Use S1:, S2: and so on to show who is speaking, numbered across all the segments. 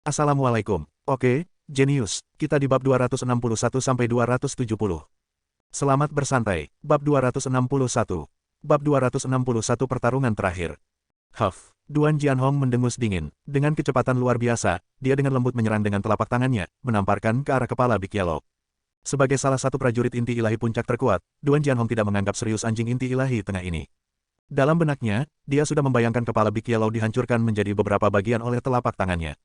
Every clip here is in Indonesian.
S1: Assalamualaikum. Oke, jenius. Kita di bab 261-270. Selamat bersantai. Bab 261. Bab 261 pertarungan terakhir. Huff. Duan Jianhong mendengus dingin. Dengan kecepatan luar biasa, dia dengan lembut menyerang dengan telapak tangannya, menamparkan ke arah kepala Big Yellow. Sebagai salah satu prajurit inti ilahi puncak terkuat, Duan Jianhong tidak menganggap serius anjing inti ilahi tengah ini. Dalam benaknya, dia sudah membayangkan kepala Big Yellow dihancurkan menjadi beberapa bagian oleh telapak tangannya.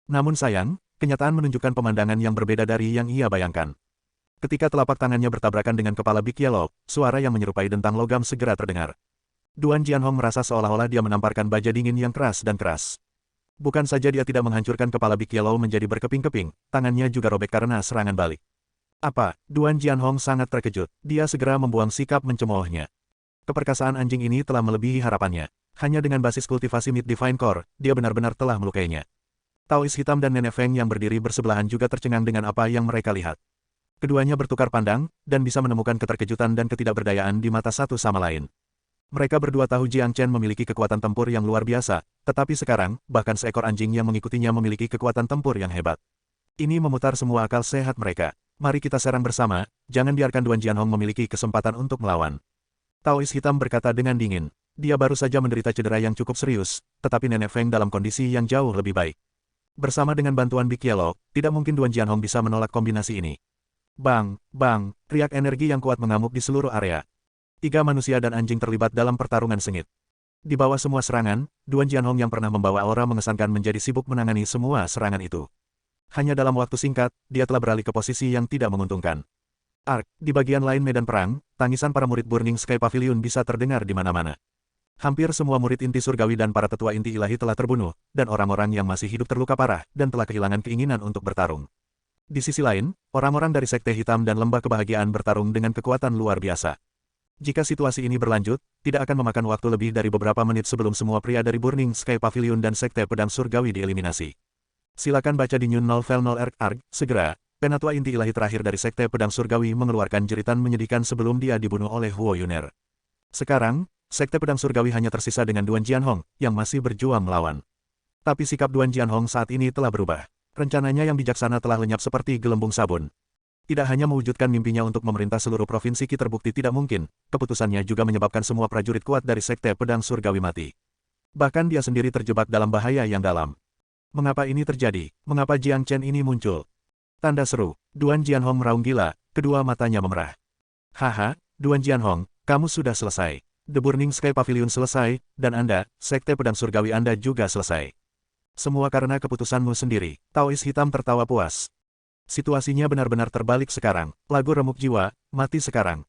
S1: Namun sayang, kenyataan menunjukkan pemandangan yang berbeda dari yang ia bayangkan. Ketika telapak tangannya bertabrakan dengan kepala Big Yellow, suara yang menyerupai dentang logam segera terdengar. Duan Jianhong merasa seolah-olah dia menamparkan baja dingin yang keras dan keras. Bukan saja dia tidak menghancurkan kepala Big Yellow menjadi berkeping-keping, tangannya juga robek karena serangan balik. Apa? Duan Jianhong sangat terkejut. Dia segera membuang sikap mencemoohnya. Keperkasaan anjing ini telah melebihi harapannya. Hanya dengan basis kultivasi Mid Divine Core, dia benar-benar telah melukainya. Taois hitam dan Nenek Feng yang berdiri bersebelahan juga tercengang dengan apa yang mereka lihat. Keduanya bertukar pandang, dan bisa menemukan keterkejutan dan ketidakberdayaan di mata satu sama lain. Mereka berdua tahu Jiang Chen memiliki kekuatan tempur yang luar biasa, tetapi sekarang, bahkan seekor anjing yang mengikutinya memiliki kekuatan tempur yang hebat. Ini memutar semua akal sehat mereka. Mari kita serang bersama, jangan biarkan Duan Jianhong memiliki kesempatan untuk melawan. Taois hitam berkata dengan dingin. Dia baru saja menderita cedera yang cukup serius, tetapi Nenek Feng dalam kondisi yang jauh lebih baik. Bersama dengan bantuan Big Yellow, tidak mungkin Duan Jianhong bisa menolak kombinasi ini. Bang, bang, riak energi yang kuat mengamuk di seluruh area. 3 manusia dan anjing terlibat dalam pertarungan sengit. Di bawah semua serangan, Duan Jianhong yang pernah membawa aura mengesankan menjadi sibuk menangani semua serangan itu. Hanya dalam waktu singkat, dia telah beralih ke posisi yang tidak menguntungkan. Di bagian lain medan perang, tangisan para murid Burning Sky Pavilion bisa terdengar di mana-mana. Hampir semua murid inti surgawi dan para tetua inti ilahi telah terbunuh, dan orang-orang yang masih hidup terluka parah dan telah kehilangan keinginan untuk bertarung. Di sisi lain, orang-orang dari Sekte Hitam dan Lembah Kebahagiaan bertarung dengan kekuatan luar biasa. Jika situasi ini berlanjut, tidak akan memakan waktu lebih dari beberapa menit sebelum semua pria dari Burning Sky Pavilion dan Sekte Pedang Surgawi dieliminasi. Silakan baca di New Novel 0 Arc, segera. Penatua inti ilahi terakhir dari Sekte Pedang Surgawi mengeluarkan jeritan menyedihkan sebelum dia dibunuh oleh Huo Yuner. Sekarang, Sekte Pedang Surgawi hanya tersisa dengan Duan Jianhong, yang masih berjuang melawan. Tapi sikap Duan Jianhong saat ini telah berubah. Rencananya yang bijaksana telah lenyap seperti gelembung sabun. Tidak hanya mewujudkan mimpinya untuk memerintah seluruh provinsi Qi terbukti tidak mungkin, keputusannya juga menyebabkan semua prajurit kuat dari Sekte Pedang Surgawi mati. Bahkan dia sendiri terjebak dalam bahaya yang dalam. Mengapa ini terjadi? Mengapa Jiang Chen ini muncul? Tanda seru. Duan Jianhong meraung gila, kedua matanya memerah. Haha, Duan Jianhong, kamu sudah selesai. The Burning Sky Pavilion selesai, dan Anda, Sekte Pedang Surgawi Anda juga selesai. Semua karena keputusanmu sendiri. Taois hitam tertawa puas. Situasinya benar-benar terbalik sekarang. Lagu remuk jiwa, mati sekarang.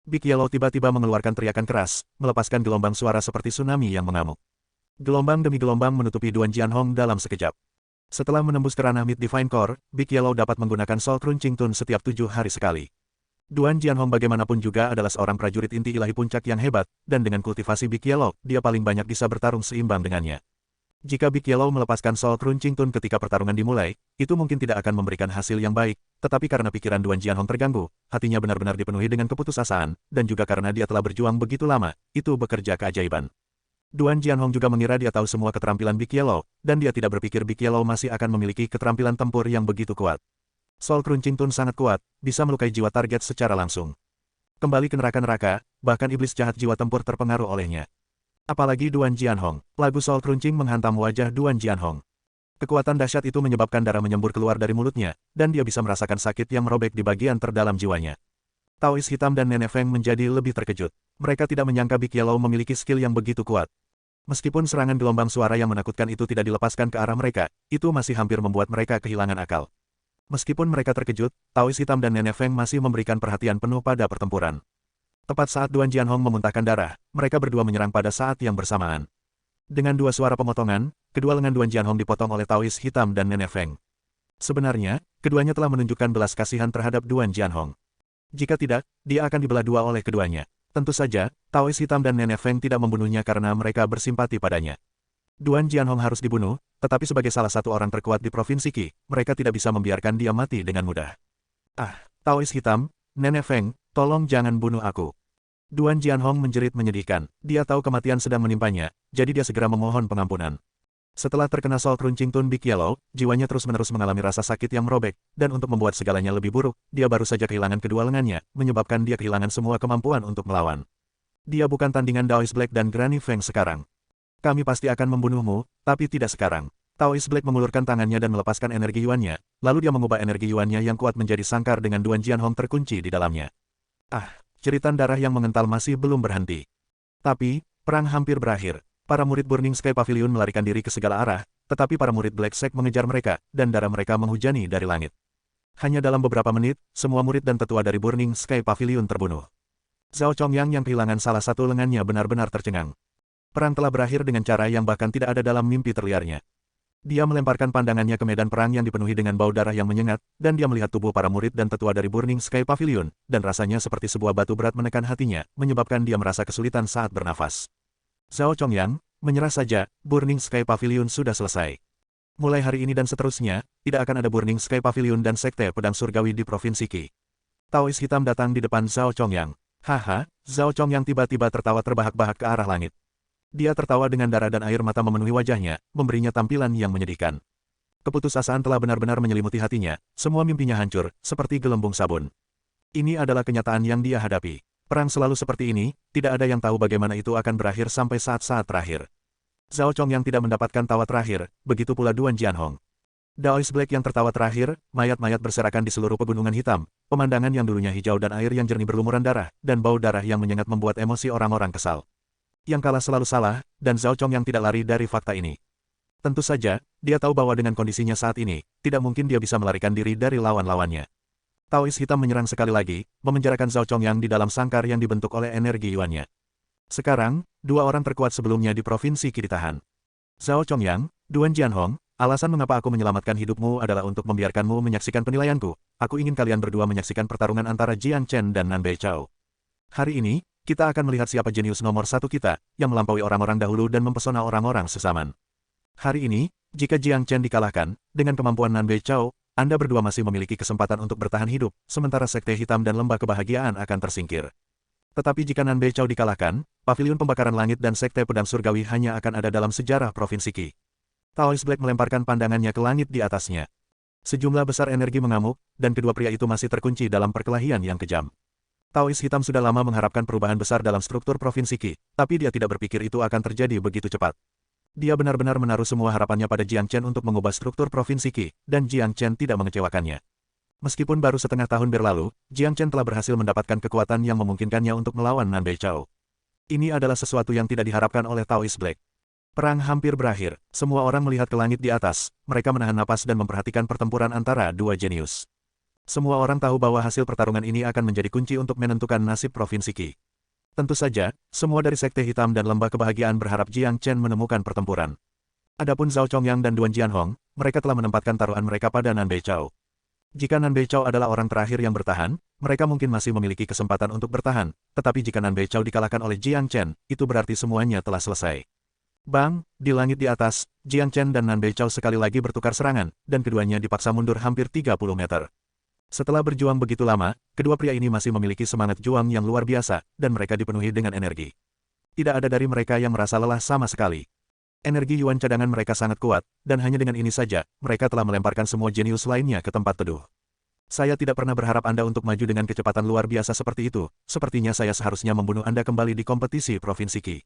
S1: Big Yellow tiba-tiba mengeluarkan teriakan keras, melepaskan gelombang suara seperti tsunami yang mengamuk. Gelombang demi gelombang menutupi Duan Jianhong dalam sekejap. Setelah menembus ke ranah Mid Divine Core, Big Yellow dapat menggunakan Soul Crunching Tune setiap 7 hari sekali. Duan Jianhong bagaimanapun juga adalah seorang prajurit inti ilahi puncak yang hebat, dan dengan kultivasi Big Yellow, dia paling banyak bisa bertarung seimbang dengannya. Jika Big Yellow melepaskan Soul Crunching Tune ketika pertarungan dimulai, itu mungkin tidak akan memberikan hasil yang baik, tetapi karena pikiran Duan Jianhong terganggu, hatinya benar-benar dipenuhi dengan keputusasaan, dan juga karena dia telah berjuang begitu lama, itu bekerja keajaiban. Duan Jianhong juga mengira dia tahu semua keterampilan Big Yellow, dan dia tidak berpikir Big Yellow masih akan memiliki keterampilan tempur yang begitu kuat. Soul Crunching Tune sangat kuat, bisa melukai jiwa target secara langsung. Kembali ke neraka-neraka, bahkan iblis jahat jiwa tempur terpengaruh olehnya. Apalagi Duan Jianhong, lagu Soul Crunching menghantam wajah Duan Jianhong. Kekuatan dahsyat itu menyebabkan darah menyembur keluar dari mulutnya, dan dia bisa merasakan sakit yang merobek di bagian terdalam jiwanya. Taois hitam dan Nenek Feng menjadi lebih terkejut. Mereka tidak menyangka Big Yellow memiliki skill yang begitu kuat. Meskipun serangan gelombang suara yang menakutkan itu tidak dilepaskan ke arah mereka, itu masih hampir membuat mereka kehilangan akal. Meskipun mereka terkejut, Taois hitam dan Nenek Feng masih memberikan perhatian penuh pada pertempuran. Tepat saat Duan Jianhong memuntahkan darah, mereka berdua menyerang pada saat yang bersamaan. Dengan 2 suara pemotongan, kedua lengan Duan Jianhong dipotong oleh Taois hitam dan Nenek Feng. Sebenarnya, keduanya telah menunjukkan belas kasihan terhadap Duan Jianhong. Jika tidak, dia akan dibelah dua oleh keduanya. Tentu saja, Taois hitam dan Nenek Feng tidak membunuhnya karena mereka bersimpati padanya. Duan Jianhong harus dibunuh, tetapi sebagai salah satu orang terkuat di Provinsi Qi, mereka tidak bisa membiarkan dia mati dengan mudah. Taois hitam, Nenek Feng, tolong jangan bunuh aku. Duan Jianhong menjerit menyedihkan. Dia tahu kematian sedang menimpanya, jadi dia segera memohon pengampunan. Setelah terkena Soul Crunching Tune Big Yellow, jiwanya terus-menerus mengalami rasa sakit yang merobek, dan untuk membuat segalanya lebih buruk, dia baru saja kehilangan kedua lengannya, menyebabkan dia kehilangan semua kemampuan untuk melawan. Dia bukan tandingan Daoist Black dan Granny Feng sekarang. Kami pasti akan membunuhmu, tapi tidak sekarang. Daoist Black mengulurkan tangannya dan melepaskan energi yuannya, lalu dia mengubah energi yuannya yang kuat menjadi sangkar dengan Duan Jianhong terkunci di dalamnya. Ah, jeritan darah yang mengental masih belum berhenti. Tapi, perang hampir berakhir. Para murid Burning Sky Pavilion melarikan diri ke segala arah, tetapi para murid Black Sect mengejar mereka, dan darah mereka menghujani dari langit. Hanya dalam beberapa menit, semua murid dan tetua dari Burning Sky Pavilion terbunuh. Zhao Chongyang yang kehilangan salah satu lengannya benar-benar tercengang. Perang telah berakhir dengan cara yang bahkan tidak ada dalam mimpi terliarnya. Dia melemparkan pandangannya ke medan perang yang dipenuhi dengan bau darah yang menyengat, dan dia melihat tubuh para murid dan tetua dari Burning Sky Pavilion, dan rasanya seperti sebuah batu berat menekan hatinya, menyebabkan dia merasa kesulitan saat bernafas. Zhao Chongyang, menyerah saja, Burning Sky Pavilion sudah selesai. Mulai hari ini dan seterusnya, tidak akan ada Burning Sky Pavilion dan Sekte Pedang Surgawi di Provinsi Qi. Taois hitam datang di depan Zhao Chongyang. Haha, Zhao Chongyang tiba-tiba tertawa terbahak-bahak ke arah langit. Dia tertawa dengan darah dan air mata memenuhi wajahnya, memberinya tampilan yang menyedihkan. Keputusasaan telah benar-benar menyelimuti hatinya, semua mimpinya hancur, seperti gelembung sabun. Ini adalah kenyataan yang dia hadapi. Perang selalu seperti ini, tidak ada yang tahu bagaimana itu akan berakhir sampai saat-saat terakhir. Zhao Chongyang tidak mendapatkan tawa terakhir, begitu pula Duan Jianhong. Daoist Black yang tertawa terakhir, mayat-mayat berserakan di seluruh pegunungan hitam, pemandangan yang dulunya hijau dan air yang jernih berlumuran darah, dan bau darah yang menyengat membuat emosi orang-orang kesal. Yang kalah selalu salah, dan Zhao Chongyang tidak lari dari fakta ini. Tentu saja, dia tahu bahwa dengan kondisinya saat ini, tidak mungkin dia bisa melarikan diri dari lawan-lawannya. Taois hitam menyerang sekali lagi, memenjarakan Zhao Chongyang di dalam sangkar yang dibentuk oleh energi yuannya. Sekarang, dua orang terkuat sebelumnya di Provinsi Qi ditahan. Zhao Chongyang, Duan Jianhong, alasan mengapa aku menyelamatkan hidupmu adalah untuk membiarkanmu menyaksikan penilaianku. Aku ingin kalian berdua menyaksikan pertarungan antara Jiang Chen dan Nan Beichao. Hari ini, kita akan melihat siapa jenius nomor satu kita, yang melampaui orang-orang dahulu dan mempesona orang-orang sesaman. Hari ini, jika Jiang Chen dikalahkan, dengan kemampuan Nan Beichao, Anda berdua masih memiliki kesempatan untuk bertahan hidup, sementara Sekte Hitam dan Lembah Kebahagiaan akan tersingkir. Tetapi jika Nan Beichao dikalahkan, Paviliun Pembakaran Langit dan Sekte Pedang Surgawi hanya akan ada dalam sejarah Provinsi Qi. Taois Black melemparkan pandangannya ke langit di atasnya. Sejumlah besar energi mengamuk, dan kedua pria itu masih terkunci dalam perkelahian yang kejam. Taois Hitam sudah lama mengharapkan perubahan besar dalam struktur Provinsi Qi, tapi dia tidak berpikir itu akan terjadi begitu cepat. Dia benar-benar menaruh semua harapannya pada Jiang Chen untuk mengubah struktur Provinsi Qi, dan Jiang Chen tidak mengecewakannya. Meskipun baru setengah tahun berlalu, Jiang Chen telah berhasil mendapatkan kekuatan yang memungkinkannya untuk melawan Nan Beichao. Ini adalah sesuatu yang tidak diharapkan oleh Taois Black. Perang hampir berakhir, semua orang melihat ke langit di atas, mereka menahan napas dan memperhatikan pertempuran antara dua jenius. Semua orang tahu bahwa hasil pertarungan ini akan menjadi kunci untuk menentukan nasib Provinsi Qi. Tentu saja, semua dari Sekte Hitam dan Lembah Kebahagiaan berharap Jiang Chen menemukan pertempuran. Adapun Zhao Chongyang dan Duan Jianhong, mereka telah menempatkan taruhan mereka pada Nan Beichao. Jika Nan Beichao adalah orang terakhir yang bertahan, mereka mungkin masih memiliki kesempatan untuk bertahan, tetapi jika Nan Beichao dikalahkan oleh Jiang Chen, itu berarti semuanya telah selesai. Bang, di langit di atas, Jiang Chen dan Nan Beichao sekali lagi bertukar serangan, dan keduanya dipaksa mundur hampir 30 meter. Setelah berjuang begitu lama, kedua pria ini masih memiliki semangat juang yang luar biasa, dan mereka dipenuhi dengan energi. Tidak ada dari mereka yang merasa lelah sama sekali. Energi yuan cadangan mereka sangat kuat, dan hanya dengan ini saja, mereka telah melemparkan semua jenius lainnya ke tempat teduh. Saya tidak pernah berharap Anda untuk maju dengan kecepatan luar biasa seperti itu, sepertinya saya seharusnya membunuh Anda kembali di kompetisi Provinsi Qi.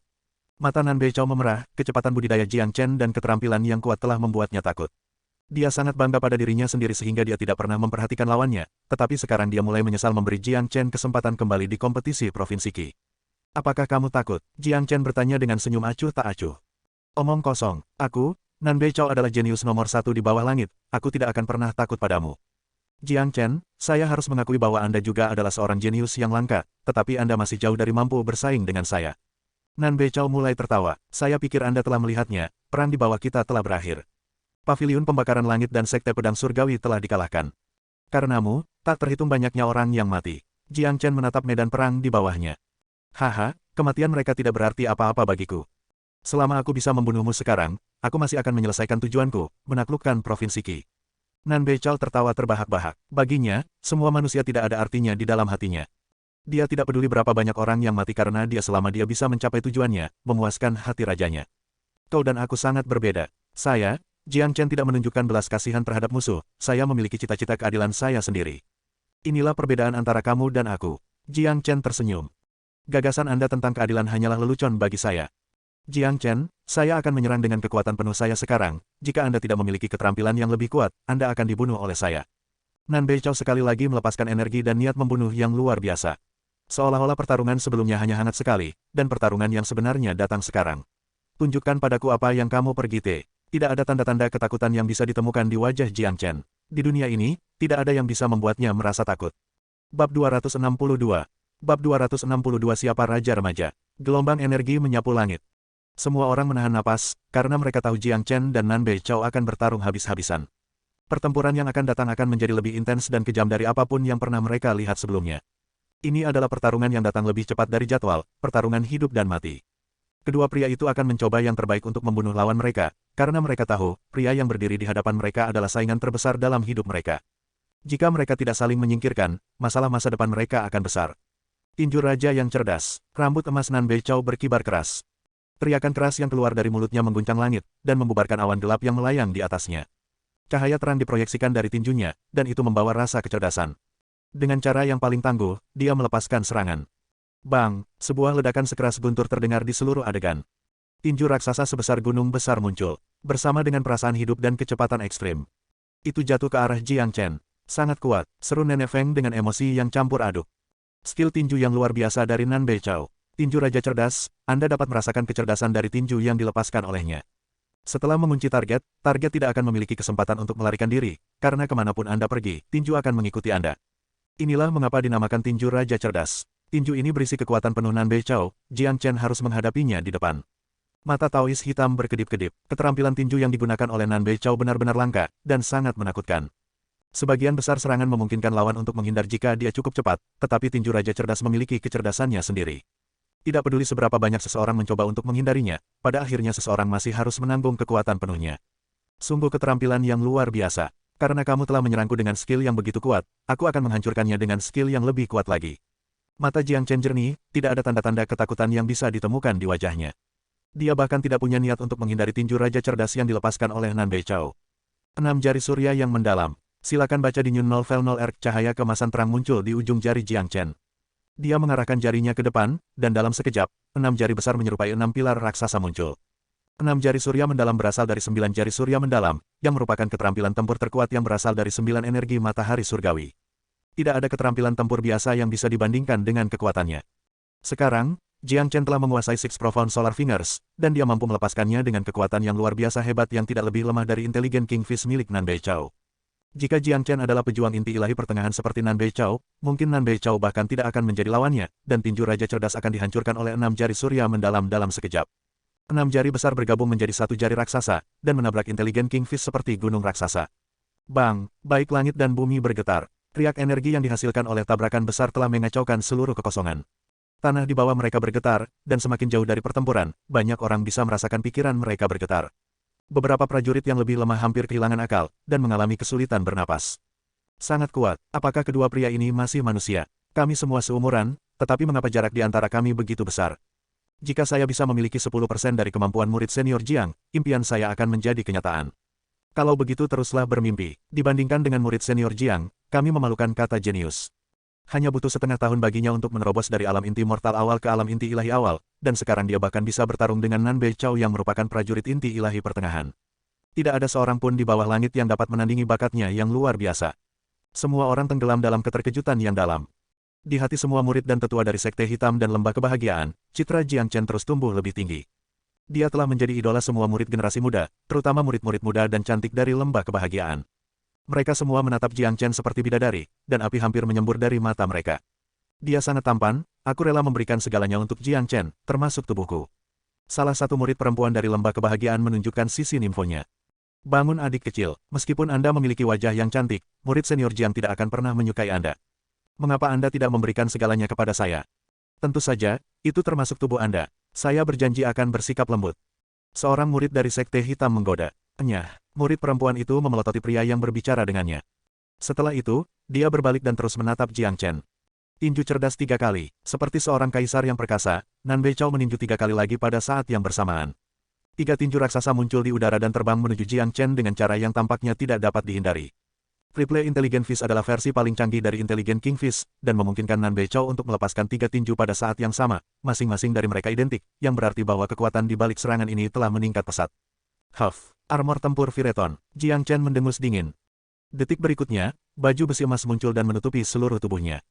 S1: Mata Nan Beichao memerah, kecepatan budidaya Jiang Chen dan keterampilan yang kuat telah membuatnya takut. Dia sangat bangga pada dirinya sendiri sehingga dia tidak pernah memperhatikan lawannya, tetapi sekarang dia mulai menyesal memberi Jiang Chen kesempatan kembali di kompetisi Provinsi Qi. Apakah kamu takut? Jiang Chen bertanya dengan senyum acuh tak acuh. Omong kosong, aku, Nan Beichao adalah jenius nomor satu di bawah langit, aku tidak akan pernah takut padamu. Jiang Chen, saya harus mengakui bahwa Anda juga adalah seorang jenius yang langka, tetapi Anda masih jauh dari mampu bersaing dengan saya. Nan Beichao mulai tertawa, saya pikir Anda telah melihatnya, perang di bawah kita telah berakhir. Paviliun Pembakaran Langit dan Sekte Pedang Surgawi telah dikalahkan. Karenamu, tak terhitung banyaknya orang yang mati. Jiang Chen menatap medan perang di bawahnya. Haha, kematian mereka tidak berarti apa-apa bagiku. Selama aku bisa membunuhmu sekarang, aku masih akan menyelesaikan tujuanku, menaklukkan Provinsi Qi. Nan Beichao tertawa terbahak-bahak. Baginya, semua manusia tidak ada artinya di dalam hatinya. Dia tidak peduli berapa banyak orang yang mati karena dia selama dia bisa mencapai tujuannya, memuaskan hati rajanya. Kau dan aku sangat berbeda. Saya, Jiang Chen tidak menunjukkan belas kasihan terhadap musuh, saya memiliki cita-cita keadilan saya sendiri. Inilah perbedaan antara kamu dan aku. Jiang Chen tersenyum. Gagasan Anda tentang keadilan hanyalah lelucon bagi saya. Jiang Chen, saya akan menyerang dengan kekuatan penuh saya sekarang. Jika Anda tidak memiliki keterampilan yang lebih kuat, Anda akan dibunuh oleh saya. Nan Beichao sekali lagi melepaskan energi dan niat membunuh yang luar biasa. Seolah-olah pertarungan sebelumnya hanya hangat sekali, dan pertarungan yang sebenarnya datang sekarang. Tunjukkan padaku apa yang kamu pergite. Tidak ada tanda-tanda ketakutan yang bisa ditemukan di wajah Jiang Chen. Di dunia ini, tidak ada yang bisa membuatnya merasa takut. Bab 262. Bab 262 Siapa Raja Remaja? Gelombang energi menyapu langit. Semua orang menahan napas, karena mereka tahu Jiang Chen dan Nan Beichao akan bertarung habis-habisan. Pertempuran yang akan datang akan menjadi lebih intens dan kejam dari apapun yang pernah mereka lihat sebelumnya. Ini adalah pertarungan yang datang lebih cepat dari jadwal, pertarungan hidup dan mati. Kedua pria itu akan mencoba yang terbaik untuk membunuh lawan mereka, karena mereka tahu, pria yang berdiri di hadapan mereka adalah saingan terbesar dalam hidup mereka. Jika mereka tidak saling menyingkirkan, masalah masa depan mereka akan besar. Tinju Raja yang cerdas, rambut emas Nan Beichao berkibar keras. Teriakan keras yang keluar dari mulutnya mengguncang langit, dan membubarkan awan gelap yang melayang di atasnya. Cahaya terang diproyeksikan dari tinjunya, dan itu membawa rasa kecerdasan. Dengan cara yang paling tangguh, dia melepaskan serangan. Bang, sebuah ledakan sekeras guntur terdengar di seluruh adegan. Tinju raksasa sebesar gunung besar muncul, bersama dengan perasaan hidup dan kecepatan ekstrim. Itu jatuh ke arah Jiang Chen. Sangat kuat, seru Nenek Feng dengan emosi yang campur aduk. Skill tinju yang luar biasa dari Nan Beichao. Tinju Raja Cerdas, Anda dapat merasakan kecerdasan dari tinju yang dilepaskan olehnya. Setelah mengunci target, target tidak akan memiliki kesempatan untuk melarikan diri, karena kemanapun Anda pergi, tinju akan mengikuti Anda. Inilah mengapa dinamakan tinju Raja Cerdas. Tinju ini berisi kekuatan penuh Nan Beichao, Jiang Chen harus menghadapinya di depan. Mata Taois hitam berkedip-kedip, keterampilan tinju yang digunakan oleh Nan Beichao benar-benar langka, dan sangat menakutkan. Sebagian besar serangan memungkinkan lawan untuk menghindar jika dia cukup cepat, tetapi tinju Raja Cerdas memiliki kecerdasannya sendiri. Tidak peduli seberapa banyak seseorang mencoba untuk menghindarinya, pada akhirnya seseorang masih harus menanggung kekuatan penuhnya. Sungguh keterampilan yang luar biasa. Karena kamu telah menyerangku dengan skill yang begitu kuat, aku akan menghancurkannya dengan skill yang lebih kuat lagi. Mata Jiang Chen jernih, tidak ada tanda-tanda ketakutan yang bisa ditemukan di wajahnya. Dia bahkan tidak punya niat untuk menghindari tinju Raja Cerdas yang dilepaskan oleh Nan Beichao. 6 jari surya yang mendalam. Silakan baca di New Novel 0R. Cahaya kemasan terang muncul di ujung jari Jiang Chen. Dia mengarahkan jarinya ke depan, dan dalam sekejap, 6 jari besar menyerupai 6 pilar raksasa muncul. 6 jari surya mendalam berasal dari 9 jari surya mendalam, yang merupakan keterampilan tempur terkuat yang berasal dari 9 energi matahari surgawi. Tidak ada keterampilan tempur biasa yang bisa dibandingkan dengan kekuatannya. Sekarang, Jiang Chen telah menguasai Six Profound Solar Fingers, dan dia mampu melepaskannya dengan kekuatan yang luar biasa hebat yang tidak lebih lemah dari inteligen Kingfish milik Nan Beichao. Jika Jiang Chen adalah pejuang inti ilahi pertengahan seperti Nan Beichao, mungkin Nan Beichao bahkan tidak akan menjadi lawannya, dan tinju Raja Cerdas akan dihancurkan oleh 6 jari surya mendalam dalam sekejap. 6 jari besar bergabung menjadi 1 jari raksasa, dan menabrak inteligen Kingfish seperti gunung raksasa. Bang, baik langit dan bumi bergetar. Riak energi yang dihasilkan oleh tabrakan besar telah mengacaukan seluruh kekosongan. Tanah di bawah mereka bergetar, dan semakin jauh dari pertempuran, banyak orang bisa merasakan pikiran mereka bergetar. Beberapa prajurit yang lebih lemah hampir kehilangan akal, dan mengalami kesulitan bernapas. Sangat kuat, apakah kedua pria ini masih manusia? Kami semua seumuran, tetapi mengapa jarak di antara kami begitu besar? Jika saya bisa memiliki 10% dari kemampuan murid senior Jiang, impian saya akan menjadi kenyataan. Kalau begitu teruslah bermimpi. Dibandingkan dengan murid senior Jiang, kami memalukan kata jenius. Hanya butuh setengah tahun baginya untuk menerobos dari alam inti mortal awal ke alam inti ilahi awal, dan sekarang dia bahkan bisa bertarung dengan Nan Beichao yang merupakan prajurit inti ilahi pertengahan. Tidak ada seorang pun di bawah langit yang dapat menandingi bakatnya yang luar biasa. Semua orang tenggelam dalam keterkejutan yang dalam. Di hati semua murid dan tetua dari Sekte Hitam dan Lembah Kebahagiaan, citra Jiang Chen terus tumbuh lebih tinggi. Dia telah menjadi idola semua murid generasi muda, terutama murid-murid muda dan cantik dari Lembah Kebahagiaan. Mereka semua menatap Jiang Chen seperti bidadari, dan api hampir menyembur dari mata mereka. Dia sangat tampan, aku rela memberikan segalanya untuk Jiang Chen, termasuk tubuhku. Salah satu murid perempuan dari Lembah Kebahagiaan menunjukkan sisi nimfonya. Bangun adik kecil, meskipun Anda memiliki wajah yang cantik, murid senior Jiang tidak akan pernah menyukai Anda. Mengapa Anda tidak memberikan segalanya kepada saya? Tentu saja, itu termasuk tubuh Anda. Saya berjanji akan bersikap lembut. Seorang murid dari Sekte Hitam menggoda. Enyah, murid perempuan itu memelototi pria yang berbicara dengannya. Setelah itu, dia berbalik dan terus menatap Jiang Chen. Tinju cerdas 3 kali, seperti seorang kaisar yang perkasa, Nan Beichao meninju 3 kali lagi pada saat yang bersamaan. Tiga tinju raksasa muncul di udara dan terbang menuju Jiang Chen dengan cara yang tampaknya tidak dapat dihindari. Triple Intelligent Fist adalah versi paling canggih dari Intelligent King Fist, dan memungkinkan Nan Beichao untuk melepaskan tiga tinju pada saat yang sama, masing-masing dari mereka identik, yang berarti bahwa kekuatan di balik serangan ini telah meningkat pesat. Huff, armor tempur Vireton. Jiang Chen mendengus dingin. Detik berikutnya, baju besi emas muncul dan menutupi seluruh tubuhnya.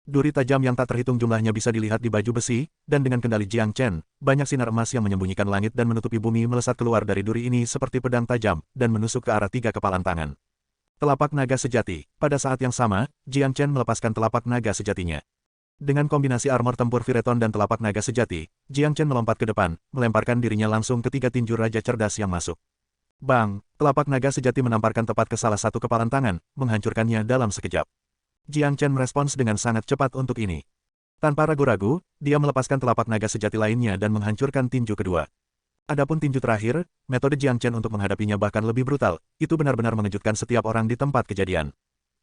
S1: Duri tajam yang tak terhitung jumlahnya bisa dilihat di baju besi, dan dengan kendali Jiang Chen, banyak sinar emas yang menyembunyikan langit dan menutupi bumi melesat keluar dari duri ini seperti pedang tajam, dan menusuk ke arah tiga kepalan tangan. Telapak naga sejati. Pada saat yang sama, Jiang Chen melepaskan telapak naga sejatinya. Dengan kombinasi armor tempur Vireton dan telapak naga sejati, Jiang Chen melompat ke depan, melemparkan dirinya langsung ke tiga tinju raja cerdas yang masuk. Bang! Telapak naga sejati menamparkan tepat ke salah satu kepalan tangan, menghancurkannya dalam sekejap. Jiang Chen merespons dengan sangat cepat untuk ini. Tanpa ragu-ragu, dia melepaskan telapak naga sejati lainnya dan menghancurkan tinju kedua. Adapun tinju terakhir, metode Jiang Chen untuk menghadapinya bahkan lebih brutal, itu benar-benar mengejutkan setiap orang di tempat kejadian.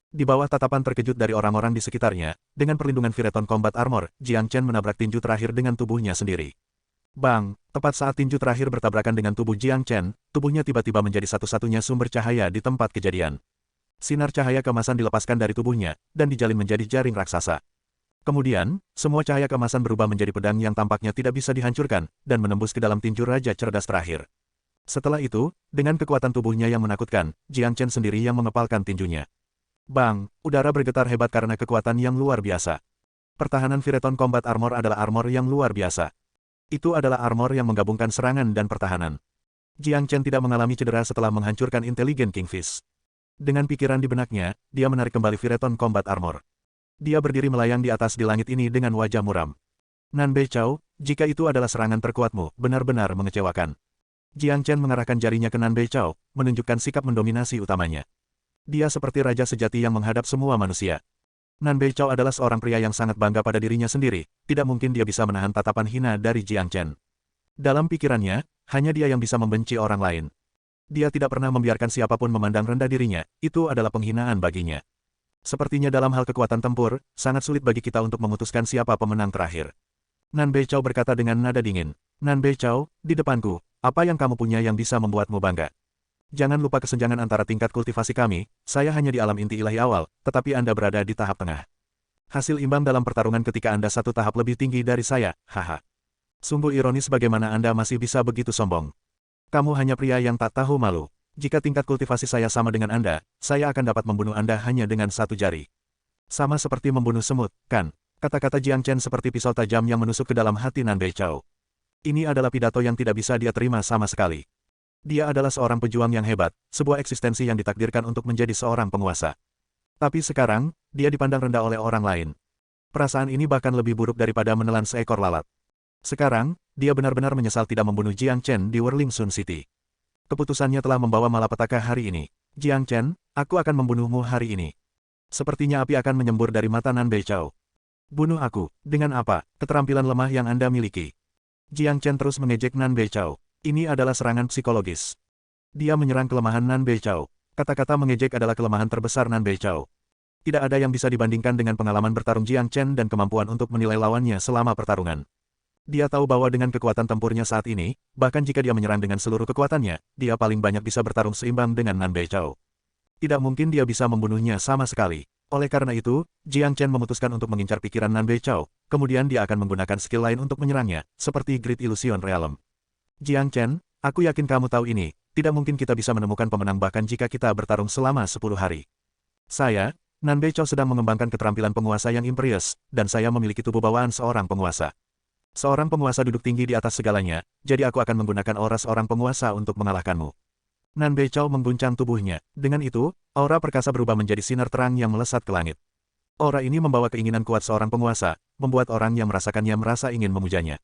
S1: Di bawah tatapan terkejut dari orang-orang di sekitarnya, dengan perlindungan Vireton Combat Armor, Jiang Chen menabrak tinju terakhir dengan tubuhnya sendiri. Bang! Tepat saat tinju terakhir bertabrakan dengan tubuh Jiang Chen, tubuhnya tiba-tiba menjadi satu-satunya sumber cahaya di tempat kejadian. Sinar cahaya keemasan dilepaskan dari tubuhnya, dan dijalin menjadi jaring raksasa. Kemudian, semua cahaya keemasan berubah menjadi pedang yang tampaknya tidak bisa dihancurkan, dan menembus ke dalam tinju raja cerdas terakhir. Setelah itu, dengan kekuatan tubuhnya yang menakutkan, Jiang Chen sendiri yang mengepalkan tinjunya. Bang! Udara bergetar hebat karena kekuatan yang luar biasa. Pertahanan Vireton Combat Armor adalah armor yang luar biasa. Itu adalah armor yang menggabungkan serangan dan pertahanan. Jiang Chen tidak mengalami cedera setelah menghancurkan Intelligent King Fist. Dengan pikiran di benaknya, dia menarik kembali Vireton Combat Armor. Dia berdiri melayang di atas di langit ini dengan wajah muram. Nan Beichao, jika itu adalah serangan terkuatmu, benar-benar mengecewakan. Jiang Chen mengarahkan jarinya ke Nan Beichao, menunjukkan sikap mendominasi utamanya. Dia seperti raja sejati yang menghadap semua manusia. Nan Beichao adalah seorang pria yang sangat bangga pada dirinya sendiri, tidak mungkin dia bisa menahan tatapan hina dari Jiang Chen. Dalam pikirannya, hanya dia yang bisa membenci orang lain. Dia tidak pernah membiarkan siapapun memandang rendah dirinya, itu adalah penghinaan baginya. Sepertinya dalam hal kekuatan tempur, sangat sulit bagi kita untuk memutuskan siapa pemenang terakhir. Nan Beichao berkata dengan nada dingin. Nan Beichao, di depanku, apa yang kamu punya yang bisa membuatmu bangga? Jangan lupa kesenjangan antara tingkat kultivasi kami, saya hanya di alam inti ilahi awal, tetapi Anda berada di tahap tengah. Hasil imbang dalam pertarungan ketika Anda satu tahap lebih tinggi dari saya, haha. Sungguh ironis bagaimana Anda masih bisa begitu sombong. Kamu hanya pria yang tak tahu malu. Jika tingkat kultivasi saya sama dengan Anda, saya akan dapat membunuh Anda hanya dengan satu jari. Sama seperti membunuh semut, kan? Kata-kata Jiang Chen seperti pisau tajam yang menusuk ke dalam hati Nan Beichao. Ini adalah pidato yang tidak bisa dia terima sama sekali. Dia adalah seorang pejuang yang hebat, sebuah eksistensi yang ditakdirkan untuk menjadi seorang penguasa. Tapi sekarang, dia dipandang rendah oleh orang lain. Perasaan ini bahkan lebih buruk daripada menelan seekor lalat. Sekarang, dia benar-benar menyesal tidak membunuh Jiang Chen di Whirling Sun City. Keputusannya telah membawa malapetaka hari ini. Jiang Chen, aku akan membunuhmu hari ini. Sepertinya api akan menyembur dari mata Nan Beichao. Bunuh aku, dengan apa, keterampilan lemah yang Anda miliki? Jiang Chen terus mengejek Nan Beichao. Ini adalah serangan psikologis. Dia menyerang kelemahan Nan Beichao. Kata-kata mengejek adalah kelemahan terbesar Nan Beichao. Tidak ada yang bisa dibandingkan dengan pengalaman bertarung Jiang Chen dan kemampuan untuk menilai lawannya selama pertarungan. Dia tahu bahwa dengan kekuatan tempurnya saat ini, bahkan jika dia menyerang dengan seluruh kekuatannya, dia paling banyak bisa bertarung seimbang dengan Nan Beichao. Tidak mungkin dia bisa membunuhnya sama sekali. Oleh karena itu, Jiang Chen memutuskan untuk mengincar pikiran Nan Beichao, kemudian dia akan menggunakan skill lain untuk menyerangnya, seperti Great Illusion Realm. Jiang Chen, aku yakin kamu tahu ini, tidak mungkin kita bisa menemukan pemenang bahkan jika kita bertarung selama 10 hari. Saya, Nan Beichao sedang mengembangkan keterampilan penguasa yang imperius, dan saya memiliki tubuh bawaan seorang penguasa. Seorang penguasa duduk tinggi di atas segalanya, jadi aku akan menggunakan aura seorang penguasa untuk mengalahkanmu. Nan Beichao mengguncang tubuhnya. Dengan itu, aura perkasa berubah menjadi sinar terang yang melesat ke langit. Aura ini membawa keinginan kuat seorang penguasa, membuat orang yang merasakannya merasa ingin memujanya.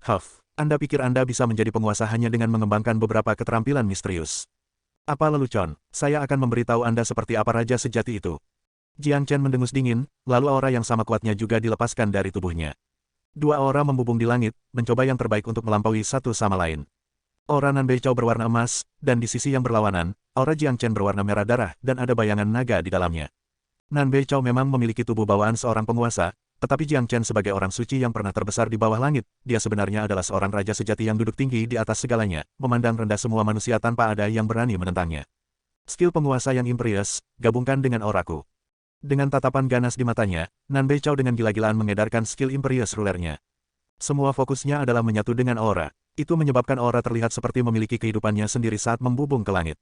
S1: Huff, Anda pikir Anda bisa menjadi penguasa hanya dengan mengembangkan beberapa keterampilan misterius? Apa lelucon? Saya akan memberitahu Anda seperti apa raja sejati itu. Jiang Chen mendengus dingin, lalu aura yang sama kuatnya juga dilepaskan dari tubuhnya. Dua aura membubung di langit, mencoba yang terbaik untuk melampaui satu sama lain. Aura Nan Beichao berwarna emas, dan di sisi yang berlawanan, aura Jiang Chen berwarna merah darah dan ada bayangan naga di dalamnya. Nan Beichao memang memiliki tubuh bawaan seorang penguasa, tetapi Jiang Chen sebagai orang suci yang pernah terbesar di bawah langit, dia sebenarnya adalah seorang raja sejati yang duduk tinggi di atas segalanya, memandang rendah semua manusia tanpa ada yang berani menentangnya. Skill penguasa yang imperius, gabungkan dengan auraku. Dengan tatapan ganas di matanya, Nan Beichao dengan gila-gilaan mengedarkan skill imperius rulernya. Semua fokusnya adalah menyatu dengan aura. Itu menyebabkan aura terlihat seperti memiliki kehidupannya sendiri saat membubung ke langit.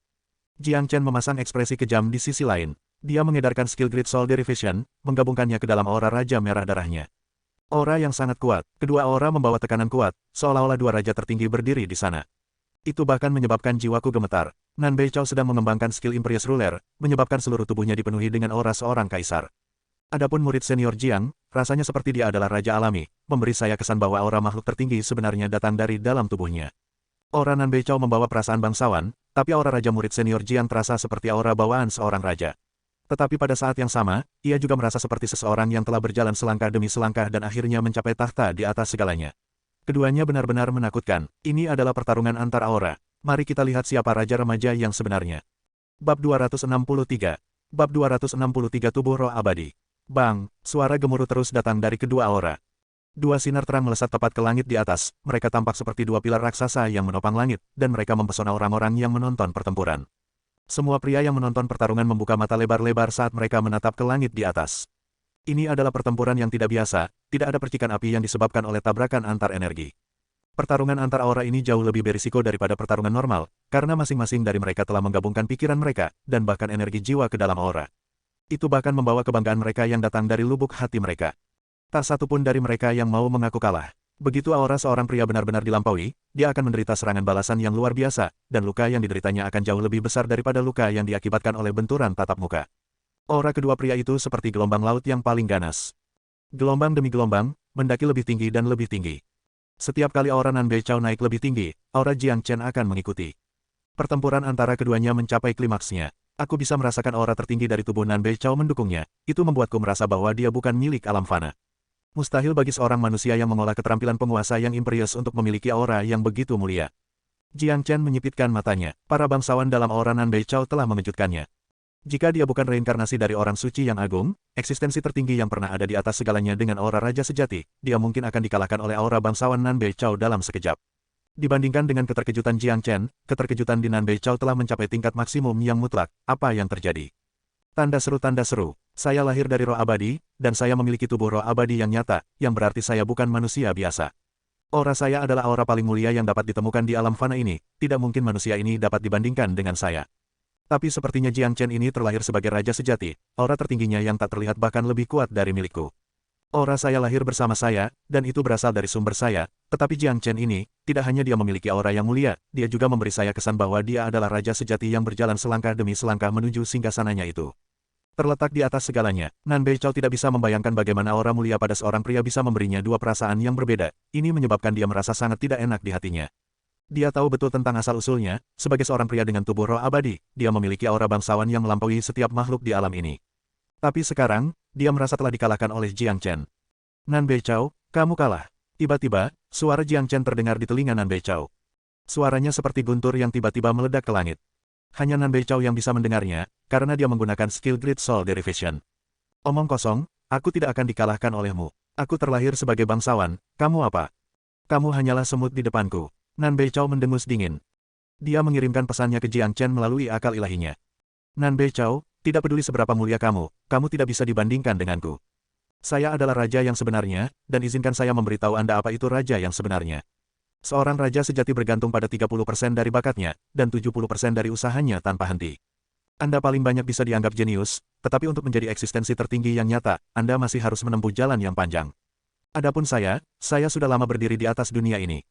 S1: Jiang Chen memasang ekspresi kejam di sisi lain. Dia mengedarkan skill Great Soul Derivation, menggabungkannya ke dalam aura Raja Merah Darahnya. Aura yang sangat kuat, kedua aura membawa tekanan kuat, seolah-olah dua raja tertinggi berdiri di sana. Itu bahkan menyebabkan jiwaku gemetar. Nan Beichao sedang mengembangkan skill Imperius Ruler, menyebabkan seluruh tubuhnya dipenuhi dengan aura seorang kaisar. Adapun murid senior Jiang, rasanya seperti dia adalah raja alami, memberi saya kesan bahwa aura makhluk tertinggi sebenarnya datang dari dalam tubuhnya. Aura Nan Beichao membawa perasaan bangsawan, tapi aura raja murid senior Jiang terasa seperti aura bawaan seorang raja. Tetapi pada saat yang sama, ia juga merasa seperti seseorang yang telah berjalan selangkah demi selangkah dan akhirnya mencapai tahta di atas segalanya. Keduanya benar-benar menakutkan. Ini adalah pertarungan antar aura. Mari kita lihat siapa raja remaja yang sebenarnya. Bab 263. Bab 263 Tubuh Roh Abadi. Bang, suara gemuruh terus datang dari kedua aura. Dua sinar terang melesat tepat ke langit di atas. Mereka tampak seperti dua pilar raksasa yang menopang langit, dan mereka mempesona orang-orang yang menonton pertempuran. Semua pria yang menonton pertarungan membuka mata lebar-lebar saat mereka menatap ke langit di atas. Ini adalah pertempuran yang tidak biasa, tidak ada percikan api yang disebabkan oleh tabrakan antar energi. Pertarungan antar aura ini jauh lebih berisiko daripada pertarungan normal, karena masing-masing dari mereka telah menggabungkan pikiran mereka, dan bahkan energi jiwa ke dalam aura. Itu bahkan membawa kebanggaan mereka yang datang dari lubuk hati mereka. Tak satu pun dari mereka yang mau mengaku kalah. Begitu aura seorang pria benar-benar dilampaui, dia akan menderita serangan balasan yang luar biasa, dan luka yang dideritanya akan jauh lebih besar daripada luka yang diakibatkan oleh benturan tatap muka. Aura kedua pria itu seperti gelombang laut yang paling ganas. Gelombang demi gelombang, mendaki lebih tinggi dan lebih tinggi. Setiap kali aura Nan Beichao naik lebih tinggi, aura Jiang Chen akan mengikuti. Pertempuran antara keduanya mencapai klimaksnya. Aku bisa merasakan aura tertinggi dari tubuh Nan Beichao mendukungnya, itu membuatku merasa bahwa dia bukan milik alam fana. Mustahil bagi seorang manusia yang mengolah keterampilan penguasa yang imperius untuk memiliki aura yang begitu mulia. Jiang Chen menyipitkan matanya. Para bangsawan dalam aura Nan Beichao telah mengejutkannya. Jika dia bukan reinkarnasi dari orang suci yang agung, eksistensi tertinggi yang pernah ada di atas segalanya dengan aura raja sejati, dia mungkin akan dikalahkan oleh aura bangsawan Nan Beichao dalam sekejap. Dibandingkan dengan keterkejutan Jiang Chen, keterkejutan di Nan Beichao telah mencapai tingkat maksimum yang mutlak. Apa yang terjadi? Tanda seru, tanda seru. Saya lahir dari roh abadi, dan saya memiliki tubuh roh abadi yang nyata, yang berarti saya bukan manusia biasa. Aura saya adalah aura paling mulia yang dapat ditemukan di alam fana ini, tidak mungkin manusia ini dapat dibandingkan dengan saya. Tapi sepertinya Jiang Chen ini terlahir sebagai raja sejati, aura tertingginya yang tak terlihat bahkan lebih kuat dari milikku. Aura saya lahir bersama saya, dan itu berasal dari sumber saya, tetapi Jiang Chen ini, tidak hanya dia memiliki aura yang mulia, dia juga memberi saya kesan bahwa dia adalah raja sejati yang berjalan selangkah demi selangkah menuju singgasananya itu. Terletak di atas segalanya, Nan Beichao tidak bisa membayangkan bagaimana aura mulia pada seorang pria bisa memberinya dua perasaan yang berbeda. Ini menyebabkan dia merasa sangat tidak enak di hatinya. Dia tahu betul tentang asal-usulnya, sebagai seorang pria dengan tubuh roh abadi, dia memiliki aura bangsawan yang melampaui setiap makhluk di alam ini. Tapi sekarang, dia merasa telah dikalahkan oleh Jiang Chen. Nan Beichao, kamu kalah. Tiba-tiba, suara Jiang Chen terdengar di telinga Nan Beichao. Suaranya seperti guntur yang tiba-tiba meledak ke langit. Hanya Nan Beichao yang bisa mendengarnya, karena dia menggunakan skill Great Soul Derivation. Omong kosong, aku tidak akan dikalahkan olehmu. Aku terlahir sebagai bangsawan, kamu apa? Kamu hanyalah semut di depanku. Nan Beichao mendengus dingin. Dia mengirimkan pesannya ke Jiang Chen melalui akal ilahinya. Nan Beichao, tidak peduli seberapa mulia kamu tidak bisa dibandingkan denganku. Saya adalah raja yang sebenarnya, dan izinkan saya memberitahu Anda apa itu raja yang sebenarnya. Seorang raja sejati bergantung pada 30% dari bakatnya, dan 70% dari usahanya tanpa henti. Anda paling banyak bisa dianggap jenius, tetapi untuk menjadi eksistensi tertinggi yang nyata, Anda masih harus menempuh jalan yang panjang. Adapun saya sudah lama berdiri di atas dunia ini.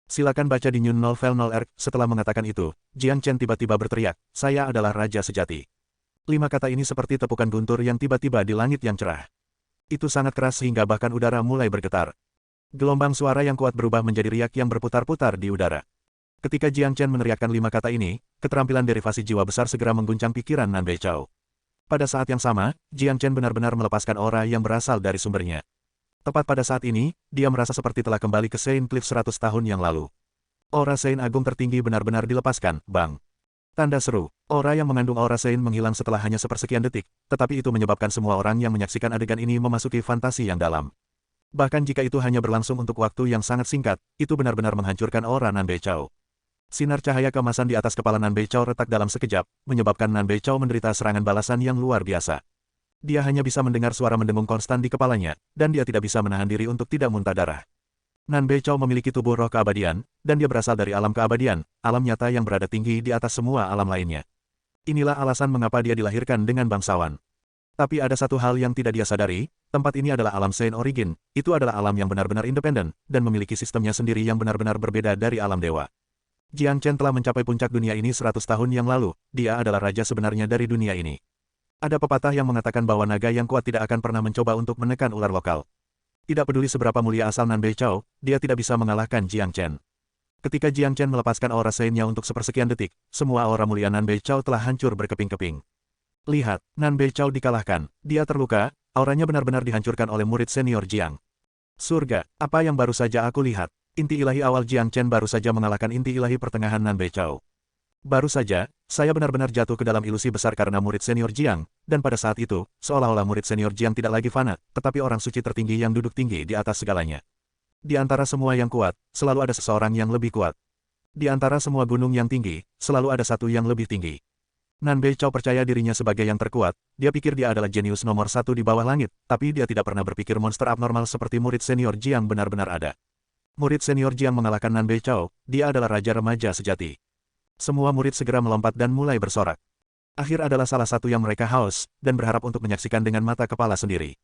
S1: Silakan baca di New Novel 0R. Setelah mengatakan itu, Jiang Chen tiba-tiba berteriak, saya adalah raja sejati. 5 kata ini seperti tepukan guntur yang tiba-tiba di langit yang cerah. Itu sangat keras sehingga bahkan udara mulai bergetar. Gelombang suara yang kuat berubah menjadi riak yang berputar-putar di udara. Ketika Jiang Chen meneriakkan 5 kata ini, keterampilan derivasi jiwa besar segera mengguncang pikiran Nan Beichao. Pada saat yang sama, Jiang Chen benar-benar melepaskan aura yang berasal dari sumbernya. Tepat pada saat ini, dia merasa seperti telah kembali ke Saint Cliff 100 tahun yang lalu. Aura Saint Agung tertinggi benar-benar dilepaskan, bang. Tanda seru. Aura yang mengandung aura Sein menghilang setelah hanya sepersekian detik, tetapi itu menyebabkan semua orang yang menyaksikan adegan ini memasuki fantasi yang dalam. Bahkan jika itu hanya berlangsung untuk waktu yang sangat singkat, itu benar-benar menghancurkan aura Nan Beichao. Sinar cahaya keemasan di atas kepala Nan Beichao retak dalam sekejap, menyebabkan Nan Beichao menderita serangan balasan yang luar biasa. Dia hanya bisa mendengar suara mendengung konstan di kepalanya, dan dia tidak bisa menahan diri untuk tidak muntah darah. Nan Beichao memiliki tubuh roh keabadian, dan dia berasal dari alam keabadian, alam nyata yang berada tinggi di atas semua alam lainnya. Inilah alasan mengapa dia dilahirkan dengan bangsawan. Tapi ada satu hal yang tidak dia sadari, tempat ini adalah alam Saint Origin, itu adalah alam yang benar-benar independen, dan memiliki sistemnya sendiri yang benar-benar berbeda dari alam dewa. Jiang Chen telah mencapai puncak dunia ini 100 tahun yang lalu, dia adalah raja sebenarnya dari dunia ini. Ada pepatah yang mengatakan bahwa naga yang kuat tidak akan pernah mencoba untuk menekan ular lokal. Tidak peduli seberapa mulia asal Nan Beichao, dia tidak bisa mengalahkan Jiang Chen. Ketika Jiang Chen melepaskan aura Saint-nya untuk sepersekian detik, semua aura mulia Nan Beichao telah hancur berkeping-keping. Lihat, Nan Beichao dikalahkan, dia terluka, auranya benar-benar dihancurkan oleh murid senior Jiang. Surga, apa yang baru saja aku lihat? Inti ilahi awal Jiang Chen baru saja mengalahkan inti ilahi pertengahan Nan Beichao. Baru saja, saya benar-benar jatuh ke dalam ilusi besar karena murid senior Jiang, dan pada saat itu, seolah-olah murid senior Jiang tidak lagi fana, tetapi orang suci tertinggi yang duduk tinggi di atas segalanya. Di antara semua yang kuat, selalu ada seseorang yang lebih kuat. Di antara semua gunung yang tinggi, selalu ada satu yang lebih tinggi. Nan Beichao percaya dirinya sebagai yang terkuat, dia pikir dia adalah jenius nomor satu di bawah langit, tapi dia tidak pernah berpikir monster abnormal seperti murid senior Jiang benar-benar ada. Murid senior Jiang mengalahkan Nan Beichao, dia adalah raja remaja sejati. Semua murid segera melompat dan mulai bersorak. Akhir adalah salah satu yang mereka haus, dan berharap untuk menyaksikan dengan mata kepala sendiri.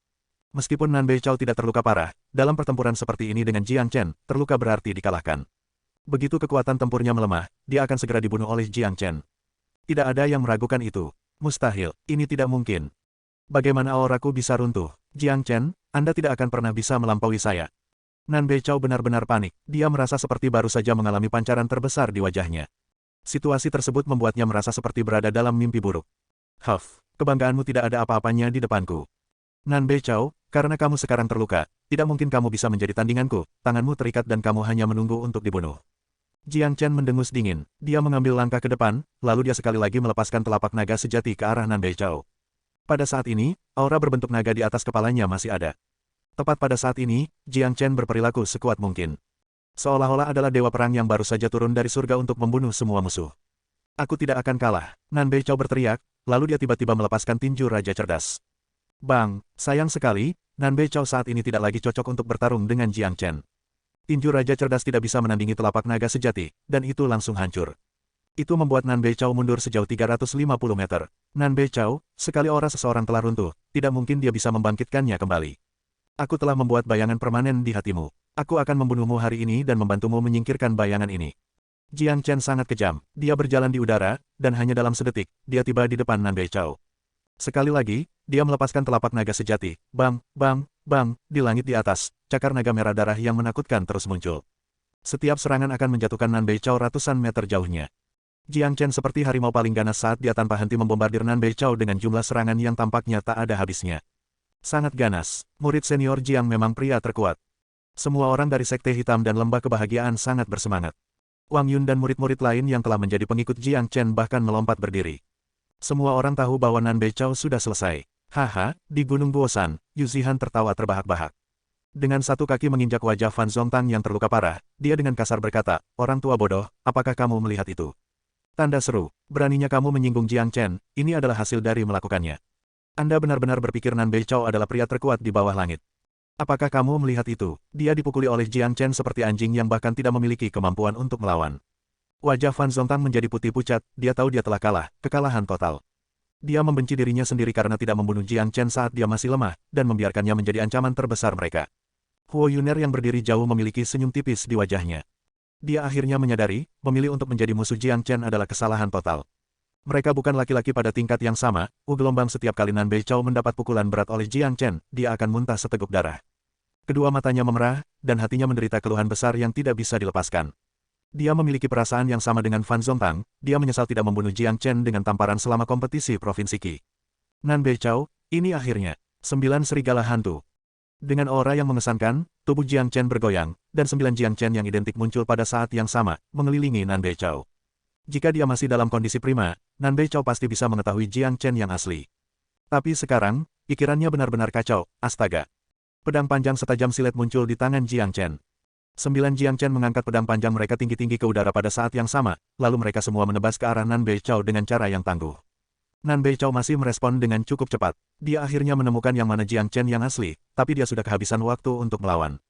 S1: Meskipun Nan Beichao tidak terluka parah, dalam pertempuran seperti ini dengan Jiang Chen, terluka berarti dikalahkan. Begitu kekuatan tempurnya melemah, dia akan segera dibunuh oleh Jiang Chen. Tidak ada yang meragukan itu. Mustahil, ini tidak mungkin. Bagaimana auraku bisa runtuh? Jiang Chen, Anda tidak akan pernah bisa melampaui saya. Nan Beichao benar-benar panik, dia merasa seperti baru saja mengalami pancaran terbesar di wajahnya. Situasi tersebut membuatnya merasa seperti berada dalam mimpi buruk. Huff, kebanggaanmu tidak ada apa-apanya di depanku. Nan Beichao, karena kamu sekarang terluka, tidak mungkin kamu bisa menjadi tandinganku, tanganmu terikat dan kamu hanya menunggu untuk dibunuh. Jiang Chen mendengus dingin, dia mengambil langkah ke depan, lalu dia sekali lagi melepaskan telapak naga sejati ke arah Nan Beichao. Pada saat ini, aura berbentuk naga di atas kepalanya masih ada. Tepat pada saat ini, Jiang Chen berperilaku sekuat mungkin. Seolah-olah adalah dewa perang yang baru saja turun dari surga untuk membunuh semua musuh. Aku tidak akan kalah, Nan Beichao berteriak, lalu dia tiba-tiba melepaskan tinju Raja Cerdas. Bang, sayang sekali, Nan Beichao saat ini tidak lagi cocok untuk bertarung dengan Jiang Chen. Tinju Raja Cerdas tidak bisa menandingi telapak naga sejati, dan itu langsung hancur. Itu membuat Nan Beichao mundur sejauh 350 meter. Nan Beichao, sekali aura seseorang telah runtuh, tidak mungkin dia bisa membangkitkannya kembali. Aku telah membuat bayangan permanen di hatimu. Aku akan membunuhmu hari ini dan membantumu menyingkirkan bayangan ini. Jiang Chen sangat kejam, dia berjalan di udara, dan hanya dalam sedetik, dia tiba di depan Nan Beichao. Sekali lagi, dia melepaskan telapak naga sejati, bang, bang, bang, di langit di atas, cakar naga merah darah yang menakutkan terus muncul. Setiap serangan akan menjatuhkan Nan Beichao ratusan meter jauhnya. Jiang Chen seperti harimau paling ganas saat dia tanpa henti membombardir Nan Beichao dengan jumlah serangan yang tampaknya tak ada habisnya. Sangat ganas, murid senior Jiang memang pria terkuat. Semua orang dari Sekte Hitam dan Lembah Kebahagiaan sangat bersemangat. Wang Yun dan murid-murid lain yang telah menjadi pengikut Jiang Chen bahkan melompat berdiri. Semua orang tahu bahwa Nan Beichao sudah selesai. Haha, di Gunung Buosan, Yu Zihan tertawa terbahak-bahak. Dengan satu kaki menginjak wajah Fan Zongtang yang terluka parah, dia dengan kasar berkata, orang tua bodoh, apakah kamu melihat itu? Tanda seru, beraninya kamu menyinggung Jiang Chen, ini adalah hasil dari melakukannya. Anda benar-benar berpikir Nan Beichao adalah pria terkuat di bawah langit. Apakah kamu melihat itu? Dia dipukuli oleh Jiang Chen seperti anjing yang bahkan tidak memiliki kemampuan untuk melawan. Wajah Fan Zongtang menjadi putih pucat, dia tahu dia telah kalah, kekalahan total. Dia membenci dirinya sendiri karena tidak membunuh Jiang Chen saat dia masih lemah, dan membiarkannya menjadi ancaman terbesar mereka. Huo Yuner yang berdiri jauh memiliki senyum tipis di wajahnya. Dia akhirnya menyadari, memilih untuk menjadi musuh Jiang Chen adalah kesalahan total. Mereka bukan laki-laki pada tingkat yang sama, gelombang setiap kali Nan Beichao mendapat pukulan berat oleh Jiang Chen, dia akan muntah seteguk darah. Kedua matanya memerah, dan hatinya menderita keluhan besar yang tidak bisa dilepaskan. Dia memiliki perasaan yang sama dengan Fan Zongtang, dia menyesal tidak membunuh Jiang Chen dengan tamparan selama kompetisi Provinsi Qi. Nan Beichao, ini akhirnya. 9 serigala hantu. Dengan aura yang mengesankan, tubuh Jiang Chen bergoyang, dan 9 Jiang Chen yang identik muncul pada saat yang sama, mengelilingi Nan Beichao. Jika dia masih dalam kondisi prima, Nan Beichao pasti bisa mengetahui Jiang Chen yang asli. Tapi sekarang, pikirannya benar-benar kacau, astaga. Pedang panjang setajam silet muncul di tangan Jiang Chen. 9 Jiang Chen mengangkat pedang panjang mereka tinggi-tinggi ke udara pada saat yang sama, lalu mereka semua menebas ke arah Nan Beichao dengan cara yang tangguh. Nan Beichao masih merespon dengan cukup cepat. Dia akhirnya menemukan yang mana Jiang Chen yang asli, tapi dia sudah kehabisan waktu untuk melawan.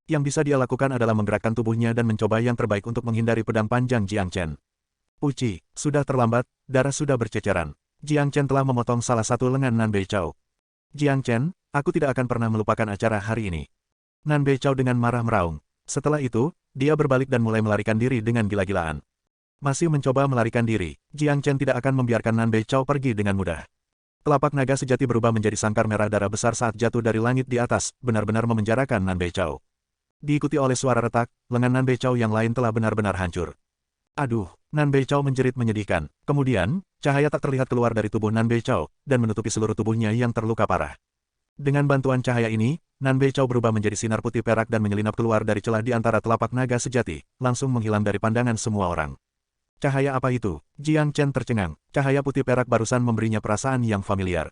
S1: Yang bisa dia lakukan adalah menggerakkan tubuhnya dan mencoba yang terbaik untuk menghindari pedang panjang Jiang Chen. Uci, sudah terlambat, darah sudah berceceran. Jiang Chen telah memotong salah satu lengan Nan Beichao. Jiang Chen, aku tidak akan pernah melupakan acara hari ini. Nan Beichao dengan marah meraung. Setelah itu, dia berbalik dan mulai melarikan diri dengan gila-gilaan. Masih mencoba melarikan diri, Jiang Chen tidak akan membiarkan Nan Beichao pergi dengan mudah. Telapak naga sejati berubah menjadi sangkar merah darah besar saat jatuh dari langit di atas, benar-benar memenjarakan Nan Beichao. Diikuti oleh suara retak, lengan Nan Beichao yang lain telah benar-benar hancur. Aduh, Nan Beichao menjerit menyedihkan. Kemudian, cahaya tak terlihat keluar dari tubuh Nan Beichao, dan menutupi seluruh tubuhnya yang terluka parah. Dengan bantuan cahaya ini, Nan Beichao berubah menjadi sinar putih perak dan menyelinap keluar dari celah di antara telapak naga sejati, langsung menghilang dari pandangan semua orang. Cahaya apa itu? Jiang Chen tercengang. Cahaya putih perak barusan memberinya perasaan yang familiar.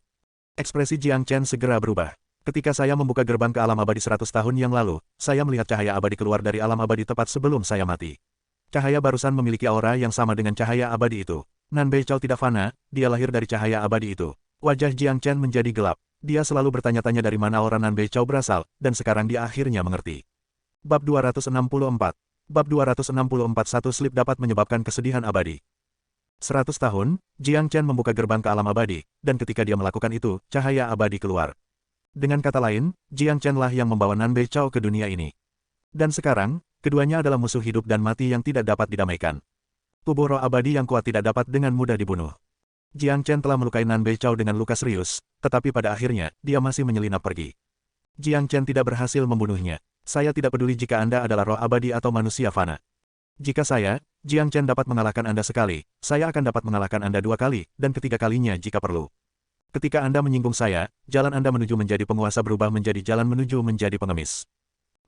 S1: Ekspresi Jiang Chen segera berubah. Ketika saya membuka gerbang ke alam abadi 100 tahun yang lalu, saya melihat cahaya abadi keluar dari alam abadi tepat sebelum saya mati. Cahaya barusan memiliki aura yang sama dengan cahaya abadi itu. Nan Beichao tidak fana, dia lahir dari cahaya abadi itu. Wajah Jiang Chen menjadi gelap. Dia selalu bertanya-tanya dari mana aura Nan Beichao berasal, dan sekarang dia akhirnya mengerti. Bab 264. Bab 264 satu slip dapat menyebabkan kesedihan abadi. 100 tahun, Jiang Chen membuka gerbang ke alam abadi, dan ketika dia melakukan itu, cahaya abadi keluar. Dengan kata lain, Jiang Chen lah yang membawa Nan Beichao ke dunia ini. Dan sekarang, keduanya adalah musuh hidup dan mati yang tidak dapat didamaikan. Tubuh roh abadi yang kuat tidak dapat dengan mudah dibunuh. Jiang Chen telah melukai Nan Beichao dengan luka serius, tetapi pada akhirnya, dia masih menyelinap pergi. Jiang Chen tidak berhasil membunuhnya. Saya tidak peduli jika Anda adalah roh abadi atau manusia fana. Jika saya, Jiang Chen dapat mengalahkan Anda sekali, saya akan dapat mengalahkan Anda 2 kali, dan ketiga kalinya jika perlu. Ketika Anda menyinggung saya, jalan Anda menuju menjadi penguasa berubah menjadi jalan menuju menjadi pengemis.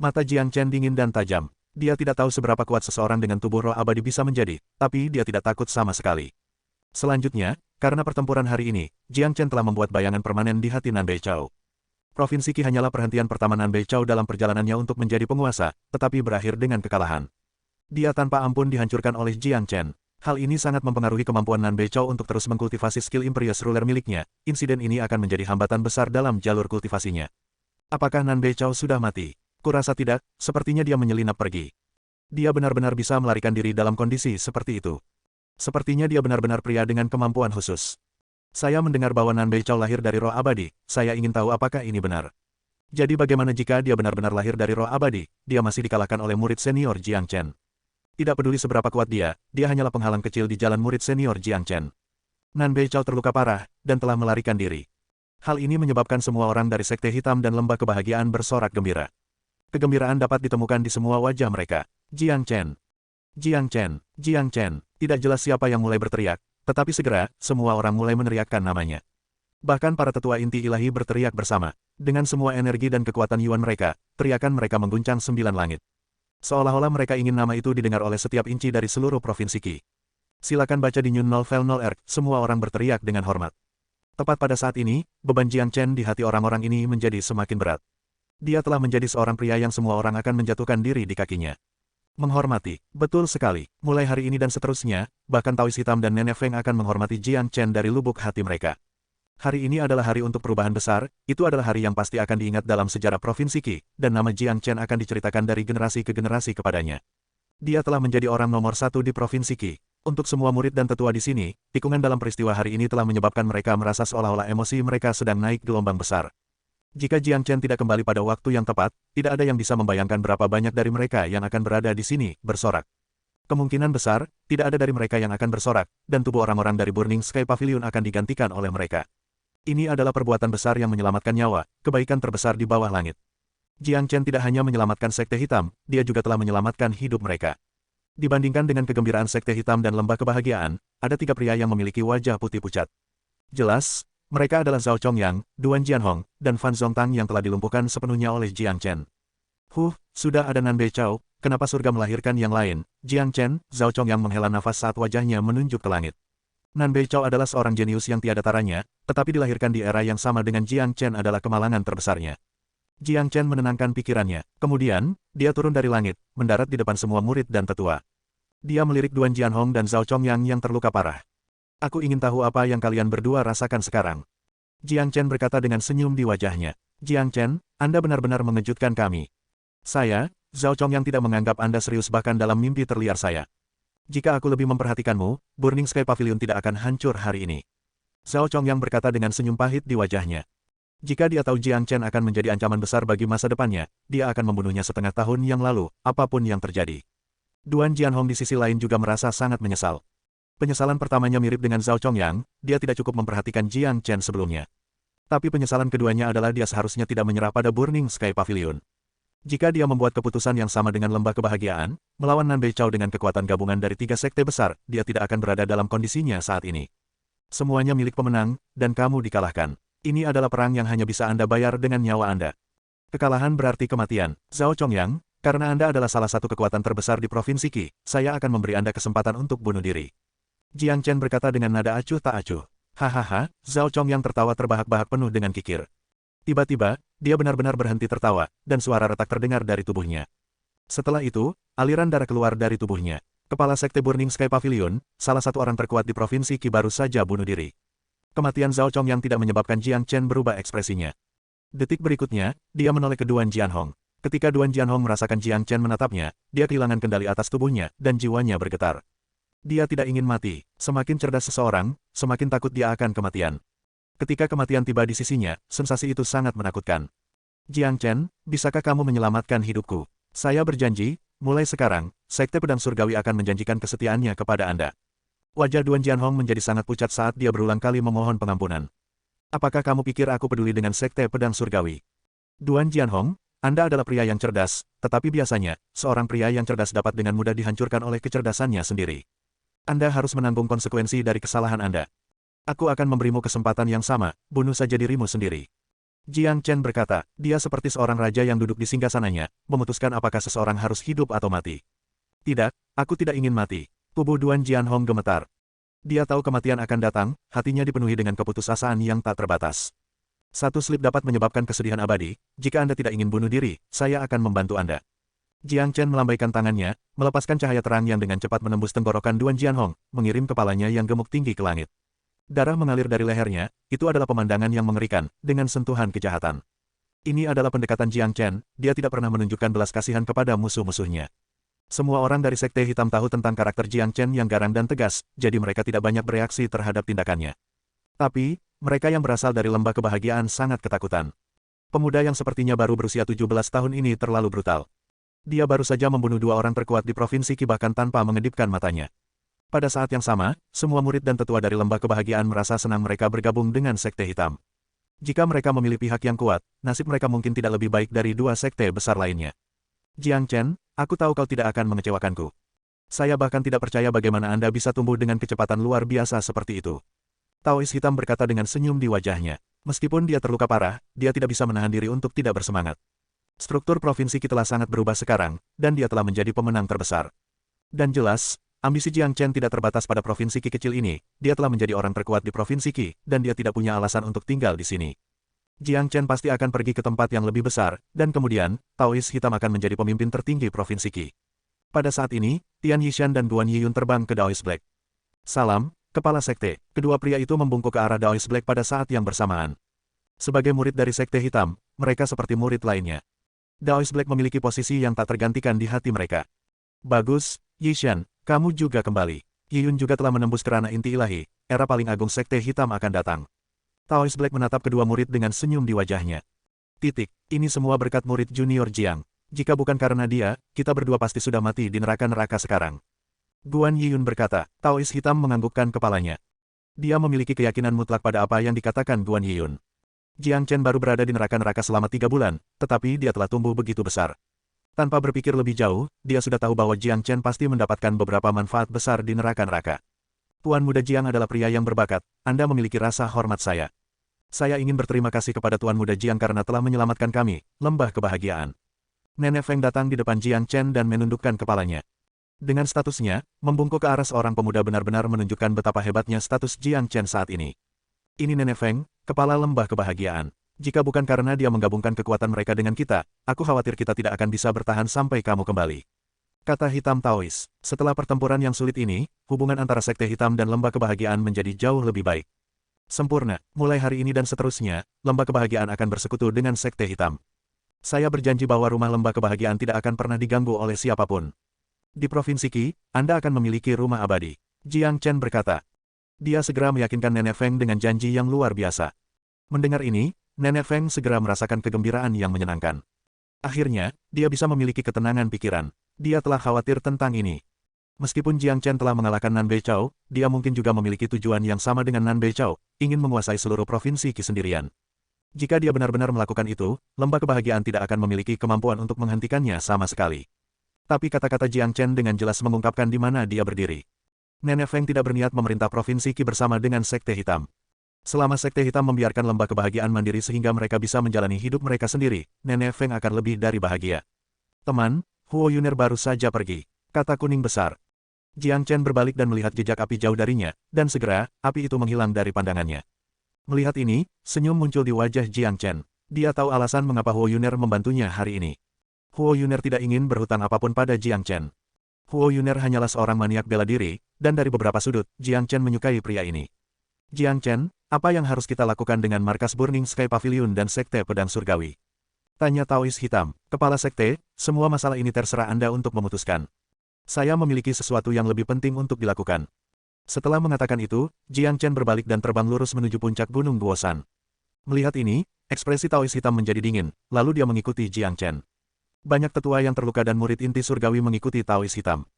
S1: Mata Jiang Chen dingin dan tajam. Dia tidak tahu seberapa kuat seseorang dengan tubuh roh abadi bisa menjadi, tapi dia tidak takut sama sekali. Selanjutnya, karena pertempuran hari ini, Jiang Chen telah membuat bayangan permanen di hati Nan Beichao. Provinsi Qi hanyalah perhentian pertama Nan Beichao dalam perjalanannya untuk menjadi penguasa, tetapi berakhir dengan kekalahan. Dia tanpa ampun dihancurkan oleh Jiang Chen. Hal ini sangat mempengaruhi kemampuan Nan Beichao untuk terus mengkultivasi skill Imperious Ruler miliknya. Insiden ini akan menjadi hambatan besar dalam jalur kultivasinya. Apakah Nan Beichao sudah mati? Kurasa tidak, sepertinya dia menyelinap pergi. Dia benar-benar bisa melarikan diri dalam kondisi seperti itu. Sepertinya dia benar-benar pria dengan kemampuan khusus. Saya mendengar bahwa Nan Beichao lahir dari roh abadi, saya ingin tahu apakah ini benar. Jadi bagaimana jika dia benar-benar lahir dari roh abadi, dia masih dikalahkan oleh murid senior Jiang Chen. Tidak peduli seberapa kuat dia hanyalah penghalang kecil di jalan murid senior Jiang Chen. Nan Beichao terluka parah, dan telah melarikan diri. Hal ini menyebabkan semua orang dari Sekte Hitam dan Lembah Kebahagiaan bersorak gembira. Kegembiraan dapat ditemukan di semua wajah mereka. Jiang Chen. Jiang Chen. Jiang Chen. Tidak jelas siapa yang mulai berteriak, tetapi segera, semua orang mulai meneriakkan namanya. Bahkan para tetua inti ilahi berteriak bersama. Dengan semua energi dan kekuatan Yuan mereka, teriakan mereka mengguncang 9 langit. Seolah-olah mereka ingin nama itu didengar oleh setiap inci dari seluruh provinsi Qi. Silakan baca di New Novel 0 semua orang berteriak dengan hormat. Tepat pada saat ini, beban Jiang Chen di hati orang-orang ini menjadi semakin berat. Dia telah menjadi seorang pria yang semua orang akan menjatuhkan diri di kakinya. Menghormati, betul sekali. Mulai hari ini dan seterusnya, bahkan Taois Hitam dan Nenek Feng akan menghormati Jiang Chen dari lubuk hati mereka. Hari ini adalah hari untuk perubahan besar, itu adalah hari yang pasti akan diingat dalam sejarah Provinsi Qi, dan nama Jiang Chen akan diceritakan dari generasi ke generasi kepadanya. Dia telah menjadi orang nomor 1 di Provinsi Qi. Untuk semua murid dan tetua di sini, tikungan dalam peristiwa hari ini telah menyebabkan mereka merasa seolah-olah emosi mereka sedang naik gelombang besar. Jika Jiang Chen tidak kembali pada waktu yang tepat, tidak ada yang bisa membayangkan berapa banyak dari mereka yang akan berada di sini, bersorak. Kemungkinan besar, tidak ada dari mereka yang akan bersorak, dan tubuh orang-orang dari Burning Sky Pavilion akan digantikan oleh mereka. Ini adalah perbuatan besar yang menyelamatkan nyawa, kebaikan terbesar di bawah langit. Jiang Chen tidak hanya menyelamatkan Sekte Hitam, dia juga telah menyelamatkan hidup mereka. Dibandingkan dengan kegembiraan Sekte Hitam dan Lembah Kebahagiaan, ada 3 pria yang memiliki wajah putih pucat. Jelas, mereka adalah Zhao Chongyang, Duan Jianhong, dan Fan Zongtang yang telah dilumpuhkan sepenuhnya oleh Jiang Chen. Sudah ada Nan Beichao, kenapa surga melahirkan yang lain? Jiang Chen, Zhao Chongyang menghela nafas saat wajahnya menunjuk ke langit. Nan Beichao adalah seorang jenius yang tiada taranya, tetapi dilahirkan di era yang sama dengan Jiang Chen adalah kemalangan terbesarnya. Jiang Chen menenangkan pikirannya. Kemudian, dia turun dari langit, mendarat di depan semua murid dan tetua. Dia melirik Duan Jianhong dan Zhao Chongyang yang terluka parah. Aku ingin tahu apa yang kalian berdua rasakan sekarang. Jiang Chen berkata dengan senyum di wajahnya. Jiang Chen, Anda benar-benar mengejutkan kami. Saya, Zhao Chongyang tidak menganggap Anda serius bahkan dalam mimpi terliar saya. Jika aku lebih memperhatikanmu, Burning Sky Pavilion tidak akan hancur hari ini. Zhao Chongyang berkata dengan senyum pahit di wajahnya. Jika dia tahu Jiang Chen akan menjadi ancaman besar bagi masa depannya, dia akan membunuhnya setengah tahun yang lalu, apapun yang terjadi. Duan Jianhong di sisi lain juga merasa sangat menyesal. Penyesalan pertamanya mirip dengan Zhao Chongyang, dia tidak cukup memperhatikan Jiang Chen sebelumnya. Tapi penyesalan keduanya adalah dia seharusnya tidak menyerah pada Burning Sky Pavilion. Jika dia membuat keputusan yang sama dengan lembah kebahagiaan, melawan Nan Beichao dengan kekuatan gabungan dari 3 sekte besar, dia tidak akan berada dalam kondisinya saat ini. Semuanya milik pemenang, dan kamu dikalahkan. Ini adalah perang yang hanya bisa Anda bayar dengan nyawa Anda. Kekalahan berarti kematian. Zhao Chongyang, karena Anda adalah salah satu kekuatan terbesar di Provinsi Qi, saya akan memberi Anda kesempatan untuk bunuh diri. Jiang Chen berkata dengan nada acuh tak acuh. Hahaha, Zhao Chongyang tertawa terbahak-bahak penuh dengan kikir. Tiba-tiba, dia benar-benar berhenti tertawa, dan suara retak terdengar dari tubuhnya. Setelah itu, aliran darah keluar dari tubuhnya. Kepala Sekte Burning Sky Pavilion, salah satu orang terkuat di Provinsi Qi baru saja bunuh diri. Kematian Zhao Chongyang tidak menyebabkan Jiang Chen berubah ekspresinya. Detik berikutnya, dia menoleh ke Duan Jianhong. Ketika Duan Jianhong merasakan Jiang Chen menatapnya, dia kehilangan kendali atas tubuhnya, dan jiwanya bergetar. Dia tidak ingin mati. Semakin cerdas seseorang, semakin takut dia akan kematian. Ketika kematian tiba di sisinya, sensasi itu sangat menakutkan. Jiang Chen, bisakah kamu menyelamatkan hidupku? Saya berjanji, mulai sekarang, Sekte Pedang Surgawi akan menjanjikan kesetiaannya kepada Anda. Wajah Duan Jianhong menjadi sangat pucat saat dia berulang kali memohon pengampunan. Apakah kamu pikir aku peduli dengan Sekte Pedang Surgawi? Duan Jianhong, Anda adalah pria yang cerdas, tetapi biasanya, seorang pria yang cerdas dapat dengan mudah dihancurkan oleh kecerdasannya sendiri. Anda harus menanggung konsekuensi dari kesalahan Anda. Aku akan memberimu kesempatan yang sama, bunuh saja dirimu sendiri. Jiang Chen berkata, dia seperti seorang raja yang duduk di singgasananya, memutuskan apakah seseorang harus hidup atau mati. Tidak, aku tidak ingin mati. Tubuh Duan Jianhong gemetar. Dia tahu kematian akan datang, hatinya dipenuhi dengan keputusasaan yang tak terbatas. Satu slip dapat menyebabkan kesedihan abadi, jika Anda tidak ingin bunuh diri, saya akan membantu Anda. Jiang Chen melambaikan tangannya, melepaskan cahaya terang yang dengan cepat menembus tenggorokan Duan Jianhong, mengirim kepalanya yang gemuk tinggi ke langit. Darah mengalir dari lehernya, itu adalah pemandangan yang mengerikan, dengan sentuhan kejahatan. Ini adalah pendekatan Jiang Chen, dia tidak pernah menunjukkan belas kasihan kepada musuh-musuhnya. Semua orang dari Sekte Hitam tahu tentang karakter Jiang Chen yang garang dan tegas, jadi mereka tidak banyak bereaksi terhadap tindakannya. Tapi, mereka yang berasal dari lembah kebahagiaan sangat ketakutan. Pemuda yang sepertinya baru berusia 17 tahun ini terlalu brutal. Dia baru saja membunuh 2 orang terkuat di Provinsi Qi bahkan tanpa mengedipkan matanya. Pada saat yang sama, semua murid dan tetua dari lembah kebahagiaan merasa senang mereka bergabung dengan Sekte Hitam. Jika mereka memilih pihak yang kuat, nasib mereka mungkin tidak lebih baik dari 2 sekte besar lainnya. Jiang Chen, aku tahu kau tidak akan mengecewakanku. Saya bahkan tidak percaya bagaimana Anda bisa tumbuh dengan kecepatan luar biasa seperti itu. Taois Hitam berkata dengan senyum di wajahnya. Meskipun dia terluka parah, dia tidak bisa menahan diri untuk tidak bersemangat. Struktur provinsi kita telah sangat berubah sekarang, dan dia telah menjadi pemenang terbesar. Dan jelas, ambisi Jiang Chen tidak terbatas pada provinsi Qi kecil ini, dia telah menjadi orang terkuat di provinsi Qi, dan dia tidak punya alasan untuk tinggal di sini. Jiang Chen pasti akan pergi ke tempat yang lebih besar, dan kemudian, Taois Hitam akan menjadi pemimpin tertinggi provinsi Qi. Pada saat ini, Tian Yishan dan Guan Yiyun terbang ke Daois Black. Salam, Kepala Sekte. Kedua pria itu membungkuk ke arah Daois Black pada saat yang bersamaan. Sebagai murid dari Sekte Hitam, mereka seperti murid lainnya. Daois Black memiliki posisi yang tak tergantikan di hati mereka. Bagus, Yishan. Kamu juga kembali. Yiyun juga telah menembus kerana inti ilahi, era paling agung Sekte Hitam akan datang. Taois Black menatap kedua murid dengan senyum di wajahnya. Ini semua berkat murid junior Jiang. Jika bukan karena dia, kita berdua pasti sudah mati di neraka-neraka sekarang. Guan Yiyun berkata, Taois Hitam menganggukkan kepalanya. Dia memiliki keyakinan mutlak pada apa yang dikatakan Guan Yiyun. Jiang Chen baru berada di neraka-neraka selama 3 bulan, tetapi dia telah tumbuh begitu besar. Tanpa berpikir lebih jauh, dia sudah tahu bahwa Jiang Chen pasti mendapatkan beberapa manfaat besar di neraka-neraka. Tuan Muda Jiang adalah pria yang berbakat, Anda memiliki rasa hormat saya. Saya ingin berterima kasih kepada Tuan Muda Jiang karena telah menyelamatkan kami, lembah kebahagiaan. Nenek Feng datang di depan Jiang Chen dan menundukkan kepalanya. Dengan statusnya, membungkuk ke arah seorang pemuda benar-benar menunjukkan betapa hebatnya status Jiang Chen saat ini. Ini Nenek Feng, kepala lembah kebahagiaan. Jika bukan karena dia menggabungkan kekuatan mereka dengan kita, aku khawatir kita tidak akan bisa bertahan sampai kamu kembali. Kata hitam Taois, setelah pertempuran yang sulit ini, hubungan antara Sekte Hitam dan Lembah Kebahagiaan menjadi jauh lebih baik. Sempurna, mulai hari ini dan seterusnya, Lembah Kebahagiaan akan bersekutu dengan Sekte Hitam. Saya berjanji bahwa rumah Lembah Kebahagiaan tidak akan pernah diganggu oleh siapapun. Di Provinsi Qi, Anda akan memiliki rumah abadi. Jiang Chen berkata. Dia segera meyakinkan Nenek Feng dengan janji yang luar biasa. Mendengar ini, Nenek Feng segera merasakan kegembiraan yang menyenangkan. Akhirnya, dia bisa memiliki ketenangan pikiran. Dia telah khawatir tentang ini. Meskipun Jiang Chen telah mengalahkan Nan Beichao, dia mungkin juga memiliki tujuan yang sama dengan Nan Beichao, ingin menguasai seluruh Provinsi Qi sendirian. Jika dia benar-benar melakukan itu, Lembah Kebahagiaan tidak akan memiliki kemampuan untuk menghentikannya sama sekali. Tapi kata-kata Jiang Chen dengan jelas mengungkapkan di mana dia berdiri. Nenek Feng tidak berniat memerintah Provinsi Qi bersama dengan Sekte Hitam. Selama Sekte Hitam membiarkan Lembah Kebahagiaan mandiri sehingga mereka bisa menjalani hidup mereka sendiri, Nenek Feng akan lebih dari bahagia. Teman, Huo Yuner baru saja pergi, kata kuning besar. Jiang Chen berbalik dan melihat jejak api jauh darinya, dan segera, api itu menghilang dari pandangannya. Melihat ini, senyum muncul di wajah Jiang Chen. Dia tahu alasan mengapa Huo Yuner membantunya hari ini. Huo Yuner tidak ingin berhutang apapun pada Jiang Chen. Huo Yuner hanyalah seorang maniak bela diri, dan dari beberapa sudut, Jiang Chen menyukai pria ini. Jiang Chen, apa yang harus kita lakukan dengan markas Burning Sky Pavilion dan Sekte Pedang Surgawi? Tanya Taois Hitam, kepala sekte, semua masalah ini terserah Anda untuk memutuskan. Saya memiliki sesuatu yang lebih penting untuk dilakukan. Setelah mengatakan itu, Jiang Chen berbalik dan terbang lurus menuju puncak Gunung Guosan. Melihat ini, ekspresi Taois Hitam menjadi dingin, lalu dia mengikuti Jiang Chen. Banyak tetua yang terluka dan murid inti surgawi mengikuti Taois Hitam.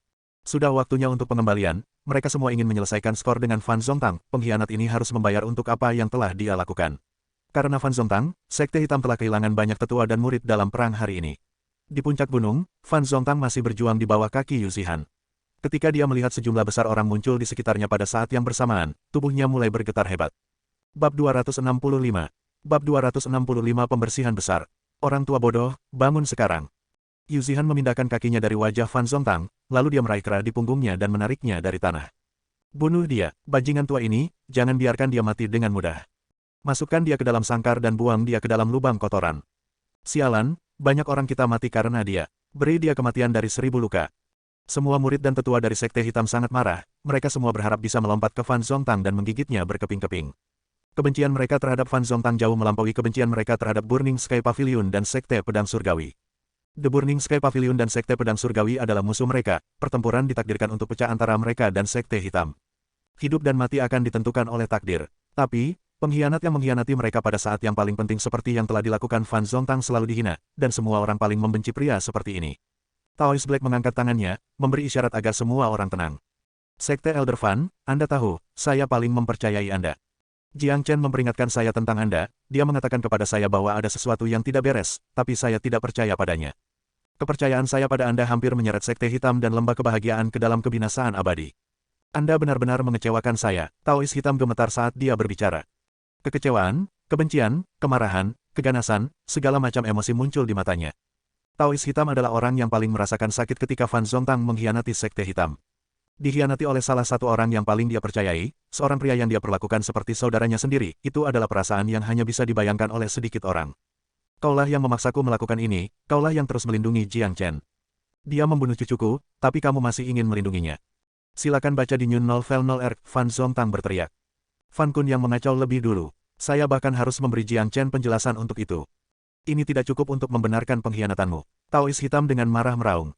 S1: Sudah waktunya untuk pengembalian, mereka semua ingin menyelesaikan skor dengan Fan Zongtang, pengkhianat ini harus membayar untuk apa yang telah dia lakukan. Karena Fan Zongtang, Sekte Hitam telah kehilangan banyak tetua dan murid dalam perang hari ini. Di puncak gunung, Fan Zongtang masih berjuang di bawah kaki Yu Zihan. Ketika dia melihat sejumlah besar orang muncul di sekitarnya pada saat yang bersamaan, tubuhnya mulai bergetar hebat. Bab 265. Bab 265 Pembersihan Besar. Orang tua bodoh, bangun sekarang. Yu Zihan memindahkan kakinya dari wajah Fan Zongtang, lalu dia meraih kera di punggungnya dan menariknya dari tanah. Bunuh dia, bajingan tua ini, jangan biarkan dia mati dengan mudah. Masukkan dia ke dalam sangkar dan buang dia ke dalam lubang kotoran. Sialan, banyak orang kita mati karena dia. Beri dia kematian dari 1000 luka. Semua murid dan tetua dari Sekte Hitam sangat marah, mereka semua berharap bisa melompat ke Fan Zongtang dan menggigitnya berkeping-keping. Kebencian mereka terhadap Fan Zongtang jauh melampaui kebencian mereka terhadap Burning Sky Pavilion dan Sekte Pedang Surgawi. The Burning Sky Pavilion dan Sekte Pedang Surgawi adalah musuh mereka, pertempuran ditakdirkan untuk pecah antara mereka dan Sekte Hitam. Hidup dan mati akan ditentukan oleh takdir. Tapi, pengkhianat yang mengkhianati mereka pada saat yang paling penting seperti yang telah dilakukan Fan Zongtang selalu dihina, dan semua orang paling membenci pria seperti ini. Taois Black mengangkat tangannya, memberi isyarat agar semua orang tenang. Sekte Elder Fan, Anda tahu, saya paling mempercayai Anda. Jiang Chen memperingatkan saya tentang Anda, dia mengatakan kepada saya bahwa ada sesuatu yang tidak beres, tapi saya tidak percaya padanya. Kepercayaan saya pada Anda hampir menyeret Sekte Hitam dan Lembah Kebahagiaan ke dalam kebinasaan abadi. Anda benar-benar mengecewakan saya, Taois Hitam gemetar saat dia berbicara. Kekecewaan, kebencian, kemarahan, keganasan, segala macam emosi muncul di matanya. Taois Hitam adalah orang yang paling merasakan sakit ketika Fan Zongtang mengkhianati Sekte Hitam. Dikhianati oleh salah satu orang yang paling dia percayai, seorang pria yang dia perlakukan seperti saudaranya sendiri, itu adalah perasaan yang hanya bisa dibayangkan oleh sedikit orang. Kaulah yang memaksaku melakukan ini, kaulah yang terus melindungi Jiang Chen. Dia membunuh cucuku, tapi kamu masih ingin melindunginya. Silakan baca di New Novel 0R, Fan Zongtang berteriak. Fan Kun yang mengacau lebih dulu. Saya bahkan harus memberi Jiang Chen penjelasan untuk itu. Ini tidak cukup untuk membenarkan pengkhianatanmu. Taois Hitam dengan marah meraung.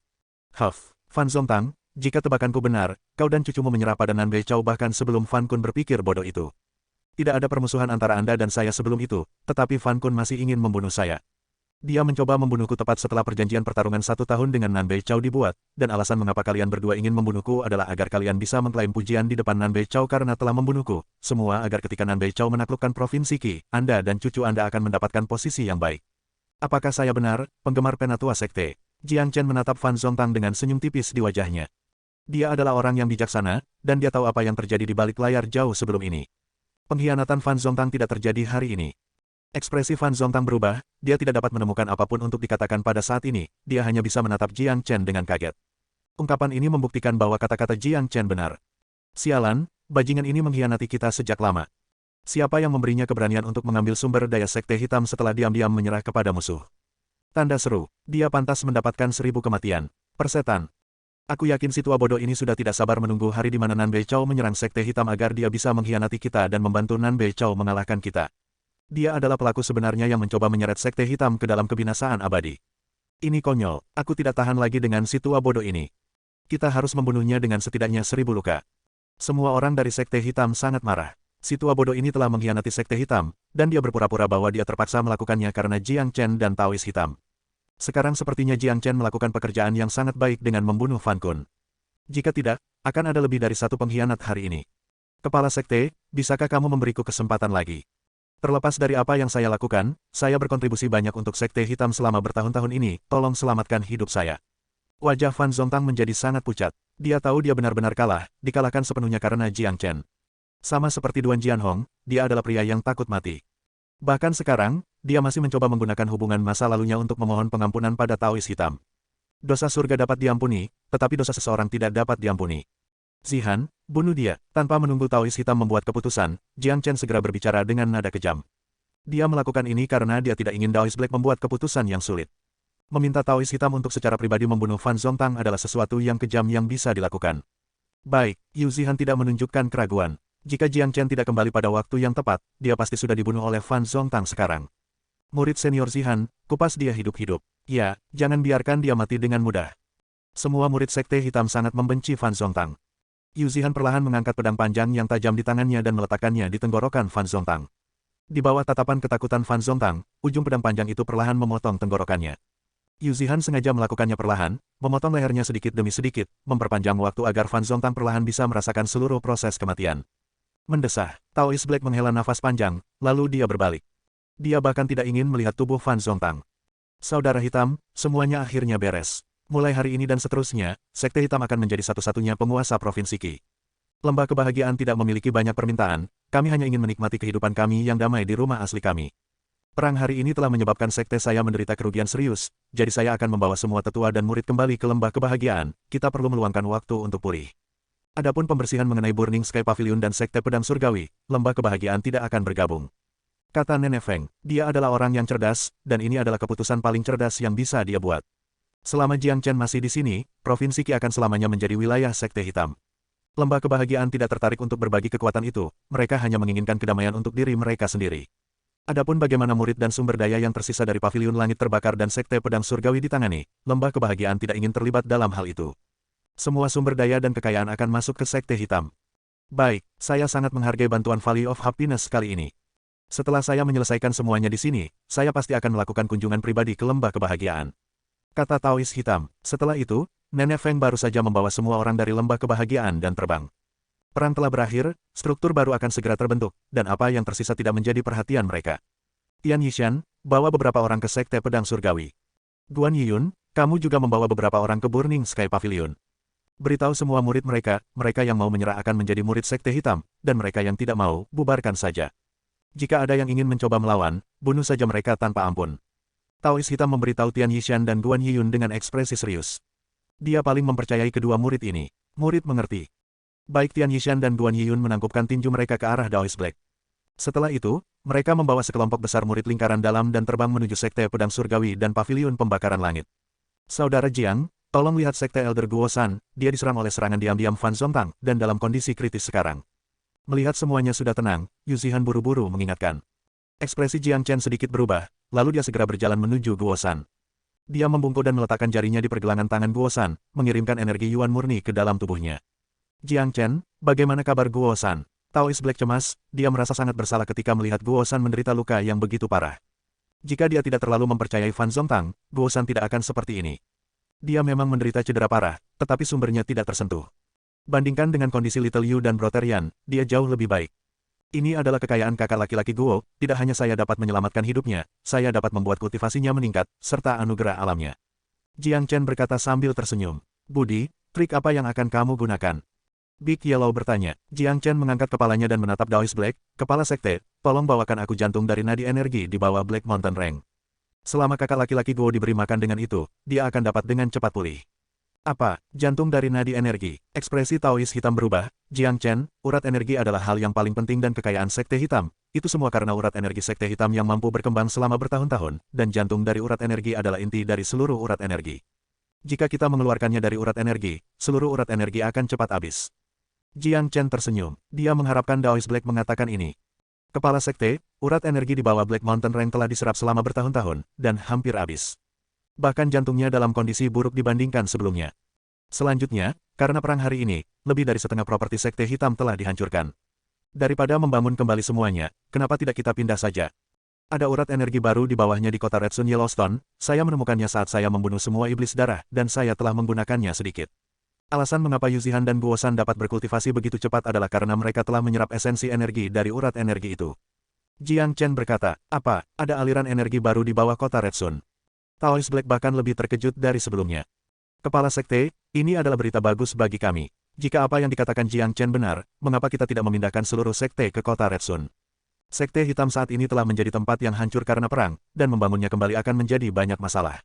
S1: Huff, Fan Zongtang, jika tebakanku benar, kau dan cucumu menyerah pada Nan Beichao bahkan sebelum Fan Kun berpikir bodoh itu. Tidak ada permusuhan antara Anda dan saya sebelum itu, tetapi Fan Kun masih ingin membunuh saya. Dia mencoba membunuhku tepat setelah perjanjian pertarungan 1 tahun dengan Nan Beichao dibuat, dan alasan mengapa kalian berdua ingin membunuhku adalah agar kalian bisa mengklaim pujian di depan Nan Beichao karena telah membunuhku, semua agar ketika Nan Beichao menaklukkan Provinsi Qi, Anda dan cucu Anda akan mendapatkan posisi yang baik. Apakah saya benar, penggemar penatua sekte? Jiang Chen menatap Fan Zongtang dengan senyum tipis di wajahnya. Dia adalah orang yang bijaksana, dan dia tahu apa yang terjadi di balik layar jauh sebelum ini. Pengkhianatan Fan Zongtang tidak terjadi hari ini. Ekspresi Fan Zongtang berubah, dia tidak dapat menemukan apapun untuk dikatakan pada saat ini, dia hanya bisa menatap Jiang Chen dengan kaget. Ungkapan ini membuktikan bahwa kata-kata Jiang Chen benar. Sialan, bajingan ini mengkhianati kita sejak lama. Siapa yang memberinya keberanian untuk mengambil sumber daya Sekte Hitam setelah diam-diam menyerah kepada musuh? Tanda seru, dia pantas mendapatkan 1000 kematian. Persetan. Aku yakin si tua bodoh ini sudah tidak sabar menunggu hari di mana Nan Beichao menyerang Sekte Hitam agar dia bisa mengkhianati kita dan membantu Nan Beichao mengalahkan kita. Dia adalah pelaku sebenarnya yang mencoba menyeret Sekte Hitam ke dalam kebinasaan abadi. Ini konyol, aku tidak tahan lagi dengan si tua bodoh ini. Kita harus membunuhnya dengan setidaknya 1000 luka. Semua orang dari Sekte Hitam sangat marah. Si tua bodoh ini telah mengkhianati Sekte Hitam, dan dia berpura-pura bahwa dia terpaksa melakukannya karena Jiang Chen dan Taois Hitam. Sekarang sepertinya Jiang Chen melakukan pekerjaan yang sangat baik dengan membunuh Fan Kun. Jika tidak, akan ada lebih dari satu pengkhianat hari ini. Kepala Sekte, bisakah kamu memberiku kesempatan lagi? Terlepas dari apa yang saya lakukan, saya berkontribusi banyak untuk Sekte Hitam selama bertahun-tahun ini, tolong selamatkan hidup saya. Wajah Fan Zongtang menjadi sangat pucat. Dia tahu dia benar-benar kalah, dikalahkan sepenuhnya karena Jiang Chen. Sama seperti Duan Jianhong, dia adalah pria yang takut mati. Bahkan sekarang, dia masih mencoba menggunakan hubungan masa lalunya untuk memohon pengampunan pada Taois Hitam. Dosa surga dapat diampuni, tetapi dosa seseorang tidak dapat diampuni. Zihan, bunuh dia. Tanpa menunggu Taois Hitam membuat keputusan, Jiang Chen segera berbicara dengan nada kejam. Dia melakukan ini karena dia tidak ingin Taois Black membuat keputusan yang sulit. Meminta Taois Hitam untuk secara pribadi membunuh Fan Zongtang adalah sesuatu yang kejam yang bisa dilakukan. Baik, Yu Zihan tidak menunjukkan keraguan. Jika Jiang Chen tidak kembali pada waktu yang tepat, dia pasti sudah dibunuh oleh Fan Zongtang sekarang. Murid senior Zihan, kupas dia hidup-hidup. Ya, jangan biarkan dia mati dengan mudah. Semua murid Sekte Hitam sangat membenci Fan Zongtang. Yu Zihan perlahan mengangkat pedang panjang yang tajam di tangannya dan meletakkannya di tenggorokan Fan Zongtang. Di bawah tatapan ketakutan Fan Zongtang, ujung pedang panjang itu perlahan memotong tenggorokannya. Yu Zihan sengaja melakukannya perlahan, memotong lehernya sedikit demi sedikit, memperpanjang waktu agar Fan Zongtang perlahan bisa merasakan seluruh proses kematian. Mendesah, Taois Black menghela nafas panjang, lalu dia berbalik. Dia bahkan tidak ingin melihat tubuh Fan Zongtang. Saudara hitam, semuanya akhirnya beres. Mulai hari ini dan seterusnya, Sekte Hitam akan menjadi satu-satunya penguasa Provinsi Qi. Lembah kebahagiaan tidak memiliki banyak permintaan, kami hanya ingin menikmati kehidupan kami yang damai di rumah asli kami. Perang hari ini telah menyebabkan sekte saya menderita kerugian serius, jadi saya akan membawa semua tetua dan murid kembali ke lembah kebahagiaan, kita perlu meluangkan waktu untuk pulih. Adapun pembersihan mengenai Burning Sky Pavilion dan Sekte Pedang Surgawi, lembah kebahagiaan tidak akan bergabung. Kata Nenek Feng, dia adalah orang yang cerdas, dan ini adalah keputusan paling cerdas yang bisa dia buat. Selama Jiang Chen masih di sini, Provinsi Qi akan selamanya menjadi wilayah Sekte Hitam. Lembah kebahagiaan tidak tertarik untuk berbagi kekuatan itu, mereka hanya menginginkan kedamaian untuk diri mereka sendiri. Adapun bagaimana murid dan sumber daya yang tersisa dari Pavilion Langit Terbakar dan Sekte Pedang Surgawi ditangani, lembah kebahagiaan tidak ingin terlibat dalam hal itu. Semua sumber daya dan kekayaan akan masuk ke Sekte Hitam. Baik, saya sangat menghargai bantuan Valley of Happiness kali ini. Setelah saya menyelesaikan semuanya di sini, saya pasti akan melakukan kunjungan pribadi ke lembah kebahagiaan. Kata Taois Hitam. Setelah itu, Nenek Feng baru saja membawa semua orang dari lembah kebahagiaan dan terbang. Perang telah berakhir, struktur baru akan segera terbentuk, dan apa yang tersisa tidak menjadi perhatian mereka. Tian Yishan, bawa beberapa orang ke Sekte Pedang Surgawi. Guan Yiyun, kamu juga membawa beberapa orang ke Burning Sky Pavilion. Beritahu semua murid mereka yang mau menyerah akan menjadi murid Sekte Hitam, dan mereka yang tidak mau, bubarkan saja. Jika ada yang ingin mencoba melawan, bunuh saja mereka tanpa ampun. Taois Hitam memberitahu Tian Yishan dan Guan Yiyun dengan ekspresi serius. Dia paling mempercayai kedua murid ini. Murid mengerti. Baik Tian Yishan dan Guan Yiyun menangkupkan tinju mereka ke arah Taois Black. Setelah itu, mereka membawa sekelompok besar murid lingkaran dalam dan terbang menuju Sekte Pedang Surgawi dan Pavilion Pembakaran Langit. Saudara Jiang, tolong lihat Sekte Elder Guosan, dia diserang oleh serangan diam-diam Fan Zongtang, dan dalam kondisi kritis sekarang. Melihat semuanya sudah tenang, Yu Zihan buru-buru mengingatkan. Ekspresi Jiang Chen sedikit berubah, lalu dia segera berjalan menuju Guosan. Dia membungkuk dan meletakkan jarinya di pergelangan tangan Guosan, mengirimkan energi Yuan murni ke dalam tubuhnya. Jiang Chen, bagaimana kabar Guosan? Taois Black cemas, dia merasa sangat bersalah ketika melihat Guosan menderita luka yang begitu parah. Jika dia tidak terlalu mempercayai Fan Zongtang, Guosan tidak akan seperti ini. Dia memang menderita cedera parah, tetapi sumbernya tidak tersentuh. Bandingkan dengan kondisi Little Yu dan Broterian, dia jauh lebih baik. Ini adalah kekayaan kakak laki-laki Guo, tidak hanya saya dapat menyelamatkan hidupnya, saya dapat membuat kultivasinya meningkat, serta anugerah alamnya. Jiang Chen berkata sambil tersenyum. Budi, trik apa yang akan kamu gunakan? Big Yellow bertanya. Jiang Chen mengangkat kepalanya dan menatap Daoist Black, kepala sekte, tolong bawakan aku jantung dari nadi energi di bawah Black Mountain Range. Selama kakak laki-laki Guo diberi makan dengan itu, dia akan dapat dengan cepat pulih. Apa? Jantung dari nadi energi. Ekspresi Taoist hitam berubah. Jiang Chen, urat energi adalah hal yang paling penting dan kekayaan sekte hitam. Itu semua karena urat energi sekte hitam yang mampu berkembang selama bertahun-tahun, dan jantung dari urat energi adalah inti dari seluruh urat energi. Jika kita mengeluarkannya dari urat energi, seluruh urat energi akan cepat habis. Jiang Chen tersenyum. Dia mengharapkan Daoist Black mengatakan ini. Kepala sekte, urat energi di bawah Black Mountain Range telah diserap selama bertahun-tahun, dan hampir habis. Bahkan jantungnya dalam kondisi buruk dibandingkan sebelumnya. Selanjutnya, karena perang hari ini, lebih dari setengah properti sekte hitam telah dihancurkan. Daripada membangun kembali semuanya, kenapa tidak kita pindah saja? Ada urat energi baru di bawahnya di kota Red Sun Yellowstone, saya menemukannya saat saya membunuh semua iblis darah, dan saya telah menggunakannya sedikit. Alasan mengapa Yu Zihan dan Guo San dapat berkultivasi begitu cepat adalah karena mereka telah menyerap esensi energi dari urat energi itu. Jiang Chen berkata, apa, ada aliran energi baru di bawah kota Red Sun? Taoist Black bahkan lebih terkejut dari sebelumnya. Kepala sekte, ini adalah berita bagus bagi kami. Jika apa yang dikatakan Jiang Chen benar, mengapa kita tidak memindahkan seluruh sekte ke kota Red Sun? Sekte hitam saat ini telah menjadi tempat yang hancur karena perang, dan membangunnya kembali akan menjadi banyak masalah.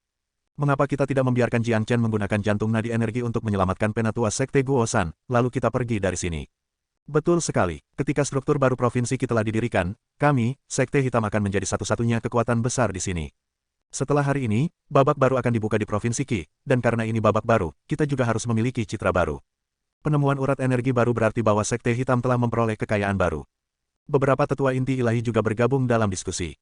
S1: Mengapa kita tidak membiarkan Jiang Chen menggunakan jantung nadi energi untuk menyelamatkan penatua sekte Guo San, lalu kita pergi dari sini? Betul sekali, ketika struktur baru provinsi kita telah didirikan, kami, sekte hitam akan menjadi satu-satunya kekuatan besar di sini. Setelah hari ini, babak baru akan dibuka di provinsi Qi, dan karena ini babak baru, kita juga harus memiliki citra baru. Penemuan urat energi baru berarti bahwa sekte hitam telah memperoleh kekayaan baru. Beberapa tetua inti ilahi juga bergabung dalam diskusi.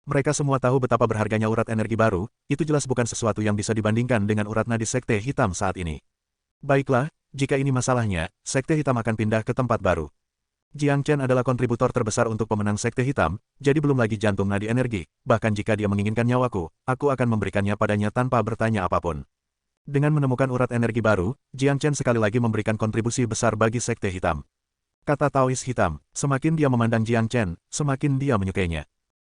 S1: Mereka semua tahu betapa berharganya urat energi baru, itu jelas bukan sesuatu yang bisa dibandingkan dengan urat nadi sekte hitam saat ini. Baiklah, jika ini masalahnya, sekte hitam akan pindah ke tempat baru. Jiang Chen adalah kontributor terbesar untuk pemenang sekte hitam, jadi belum lagi jantung nadi energi, bahkan jika dia menginginkan nyawaku, aku akan memberikannya padanya tanpa bertanya apapun. Dengan menemukan urat energi baru, Jiang Chen sekali lagi memberikan kontribusi besar bagi sekte hitam. Kata Taoist hitam, semakin dia memandang Jiang Chen, semakin dia menyukainya.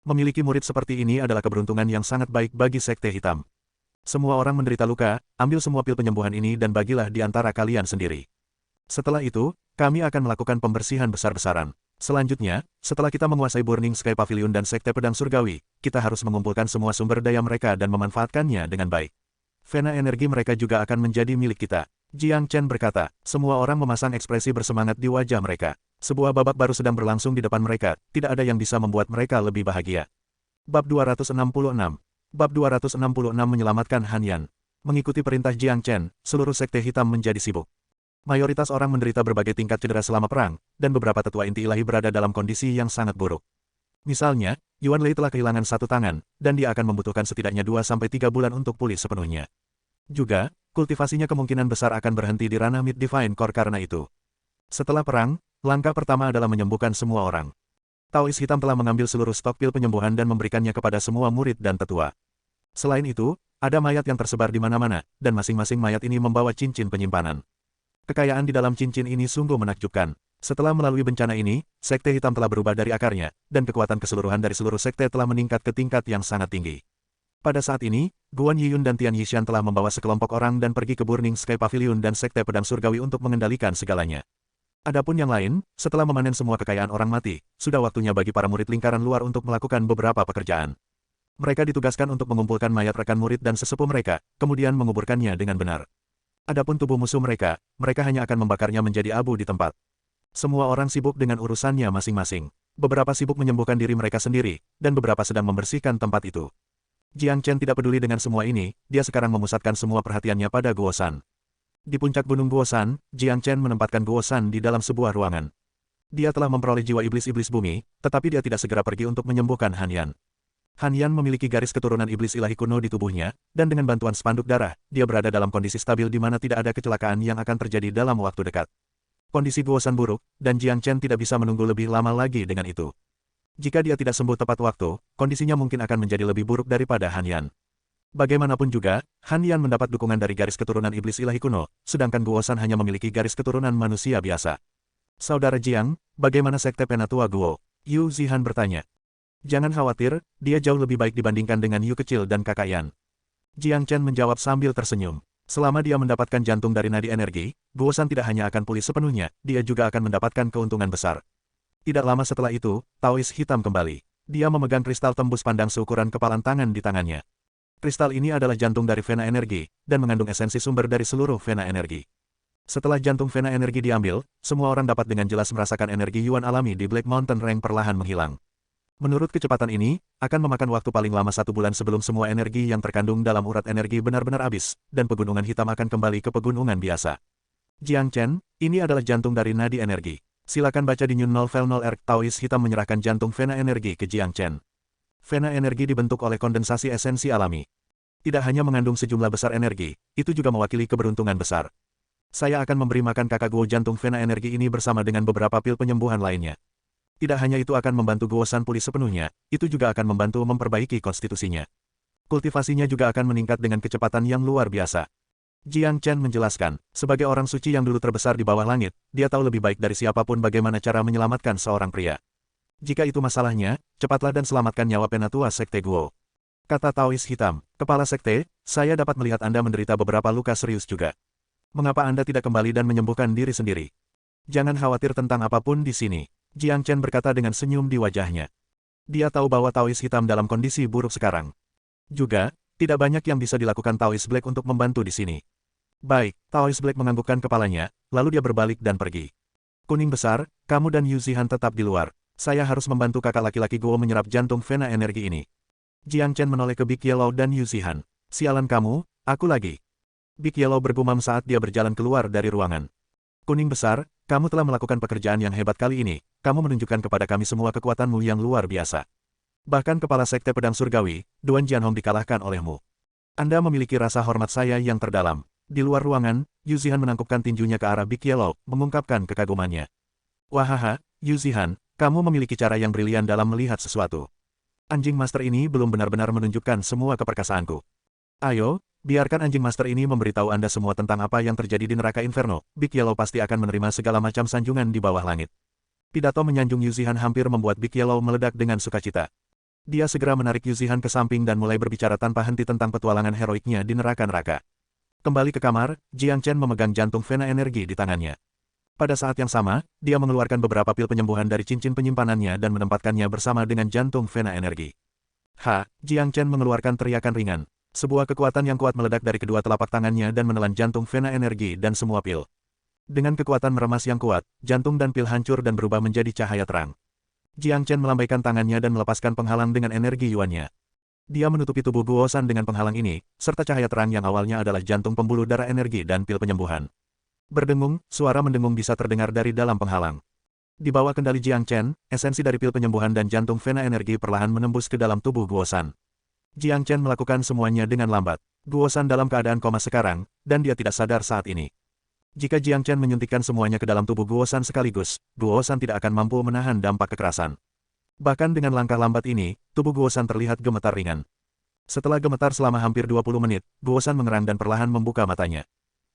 S1: Memiliki murid seperti ini adalah keberuntungan yang sangat baik bagi sekte hitam. Semua orang menderita luka, ambil semua pil penyembuhan ini dan bagilah di antara kalian sendiri. Setelah itu, kami akan melakukan pembersihan besar-besaran. Selanjutnya, setelah kita menguasai Burning Sky Pavilion dan Sekte Pedang Surgawi, kita harus mengumpulkan semua sumber daya mereka dan memanfaatkannya dengan baik. Vena energi mereka juga akan menjadi milik kita. Jiang Chen berkata, semua orang memasang ekspresi bersemangat di wajah mereka. Sebuah babak baru sedang berlangsung di depan mereka, tidak ada yang bisa membuat mereka lebih bahagia. Bab 266. Bab 266 menyelamatkan Han Yan. Mengikuti perintah Jiang Chen, seluruh sekte hitam menjadi sibuk. Mayoritas orang menderita berbagai tingkat cedera selama perang, dan beberapa tetua inti ilahi berada dalam kondisi yang sangat buruk. Misalnya, Yuan Lei telah kehilangan satu tangan, dan dia akan membutuhkan setidaknya 2-3 bulan untuk pulih sepenuhnya. Juga, kultivasinya kemungkinan besar akan berhenti di ranah Mid Divine Core karena itu. Setelah perang, langkah pertama adalah menyembuhkan semua orang. Taoist hitam telah mengambil seluruh stok pil penyembuhan dan memberikannya kepada semua murid dan tetua. Selain itu, ada mayat yang tersebar di mana-mana, dan masing-masing mayat ini membawa cincin penyimpanan. Kekayaan di dalam cincin ini sungguh menakjubkan. Setelah melalui bencana ini, sekte hitam telah berubah dari akarnya, dan kekuatan keseluruhan dari seluruh sekte telah meningkat ke tingkat yang sangat tinggi. Pada saat ini, Guan Yiyun dan Tian Yishan telah membawa sekelompok orang dan pergi ke Burning Sky Pavilion dan Sekte Pedang Surgawi untuk mengendalikan segalanya. Adapun yang lain, setelah memanen semua kekayaan orang mati, sudah waktunya bagi para murid lingkaran luar untuk melakukan beberapa pekerjaan. Mereka ditugaskan untuk mengumpulkan mayat rekan murid dan sesepuh mereka, kemudian menguburkannya dengan benar. Adapun tubuh musuh mereka, mereka hanya akan membakarnya menjadi abu di tempat. Semua orang sibuk dengan urusannya masing-masing. Beberapa sibuk menyembuhkan diri mereka sendiri, dan beberapa sedang membersihkan tempat itu. Jiang Chen tidak peduli dengan semua ini, dia sekarang memusatkan semua perhatiannya pada Guo San. Di puncak gunung Guo San, Jiang Chen menempatkan Guo San di dalam sebuah ruangan. Dia telah memperoleh jiwa iblis-iblis bumi, tetapi dia tidak segera pergi untuk menyembuhkan Han Yan. Han Yan memiliki garis keturunan iblis ilahi kuno di tubuhnya, dan dengan bantuan spanduk darah, dia berada dalam kondisi stabil di mana tidak ada kecelakaan yang akan terjadi dalam waktu dekat. Kondisi Guo San buruk, dan Jiang Chen tidak bisa menunggu lebih lama lagi dengan itu. Jika dia tidak sembuh tepat waktu, kondisinya mungkin akan menjadi lebih buruk daripada Han Yan. Bagaimanapun juga, Han Yan mendapat dukungan dari garis keturunan iblis ilahi kuno, sedangkan Guo San hanya memiliki garis keturunan manusia biasa. Saudara Jiang, bagaimana sekte penatua Guo? Yu Zihan bertanya. Jangan khawatir, dia jauh lebih baik dibandingkan dengan Yu kecil dan kakak Yan. Jiang Chen menjawab sambil tersenyum. Selama dia mendapatkan jantung dari nadi energi, Guosan tidak hanya akan pulih sepenuhnya, dia juga akan mendapatkan keuntungan besar. Tidak lama setelah itu, Taois hitam kembali. Dia memegang kristal tembus pandang seukuran kepalan tangan di tangannya. Kristal ini adalah jantung dari vena energi, dan mengandung esensi sumber dari seluruh vena energi. Setelah jantung vena energi diambil, semua orang dapat dengan jelas merasakan energi Yuan alami di Black Mountain Range perlahan menghilang. Menurut kecepatan ini, akan memakan waktu paling lama 1 bulan sebelum semua energi yang terkandung dalam urat energi benar-benar habis, dan pegunungan hitam akan kembali ke pegunungan biasa. Jiang Chen, ini adalah jantung dari nadi energi. Silakan baca di New Novel 0 Erk Taois hitam menyerahkan jantung vena energi ke Jiang Chen. Vena energi dibentuk oleh kondensasi esensi alami. Tidak hanya mengandung sejumlah besar energi, itu juga mewakili keberuntungan besar. Saya akan memberi makan kakak Guo jantung vena energi ini bersama dengan beberapa pil penyembuhan lainnya. Tidak hanya itu akan membantu Guosan pulih sepenuhnya, itu juga akan membantu memperbaiki konstitusinya. Kultivasinya juga akan meningkat dengan kecepatan yang luar biasa. Jiang Chen menjelaskan, sebagai orang suci yang dulu terbesar di bawah langit, dia tahu lebih baik dari siapapun bagaimana cara menyelamatkan seorang pria. Jika itu masalahnya, cepatlah dan selamatkan nyawa penatua Sekte Guo. Kata Taois hitam, kepala sekte, saya dapat melihat Anda menderita beberapa luka serius juga. Mengapa Anda tidak kembali dan menyembuhkan diri sendiri? Jangan khawatir tentang apapun di sini. Jiang Chen berkata dengan senyum di wajahnya. Dia tahu bahwa Taois hitam dalam kondisi buruk sekarang. Juga, tidak banyak yang bisa dilakukan Taois Black untuk membantu di sini. Baik, Taois Black menganggukkan kepalanya, lalu dia berbalik dan pergi. Kuning besar, kamu dan Yu Zihan tetap di luar. Saya harus membantu kakak laki-laki Guo menyerap jantung vena energi ini. Jiang Chen menoleh ke Big Yellow dan Yu Zihan. Sialan kamu, aku lagi. Big Yellow bergumam saat dia berjalan keluar dari ruangan. Kuning besar, kamu telah melakukan pekerjaan yang hebat kali ini, kamu menunjukkan kepada kami semua kekuatanmu yang luar biasa. Bahkan kepala sekte pedang surgawi, Duan Jianhong dikalahkan olehmu. Anda memiliki rasa hormat saya yang terdalam. Di luar ruangan, Yu Zihan menangkupkan tinjunya ke arah Big Yellow, mengungkapkan kekagumannya. Wahaha, Yu Zihan, kamu memiliki cara yang brilian dalam melihat sesuatu. Anjing master ini belum benar-benar menunjukkan semua keperkasaanku. Ayo, biarkan anjing master ini memberitahu Anda semua tentang apa yang terjadi di neraka Inferno. Big Yellow pasti akan menerima segala macam sanjungan di bawah langit. Pidato menyanjung Yu Zihan hampir membuat Big Yellow meledak dengan sukacita. Dia segera menarik Yu Zihan ke samping dan mulai berbicara tanpa henti tentang petualangan heroiknya di neraka-neraka. Kembali ke kamar, Jiang Chen memegang jantung vena energi di tangannya. Pada saat yang sama, dia mengeluarkan beberapa pil penyembuhan dari cincin penyimpanannya dan menempatkannya bersama dengan jantung vena energi. Jiang Chen mengeluarkan teriakan ringan. Sebuah kekuatan yang kuat meledak dari kedua telapak tangannya dan menelan jantung vena energi dan semua pil. Dengan kekuatan meremas yang kuat, jantung dan pil hancur dan berubah menjadi cahaya terang. Jiang Chen melambaikan tangannya dan melepaskan penghalang dengan energi yuannya. Dia menutupi tubuh Guosan dengan penghalang ini, serta cahaya terang yang awalnya adalah jantung pembuluh darah energi dan pil penyembuhan. Berdengung, suara mendengung bisa terdengar dari dalam penghalang. Di bawah kendali Jiang Chen, esensi dari pil penyembuhan dan jantung vena energi perlahan menembus ke dalam tubuh Guosan. Jiang Chen melakukan semuanya dengan lambat. Guosan dalam keadaan koma sekarang, dan dia tidak sadar saat ini. Jika Jiang Chen menyuntikkan semuanya ke dalam tubuh Guosan sekaligus, Guosan tidak akan mampu menahan dampak kekerasan. Bahkan dengan langkah lambat ini, tubuh Guosan terlihat gemetar ringan. Setelah gemetar selama hampir 20 menit, Guosan mengerang dan perlahan membuka matanya.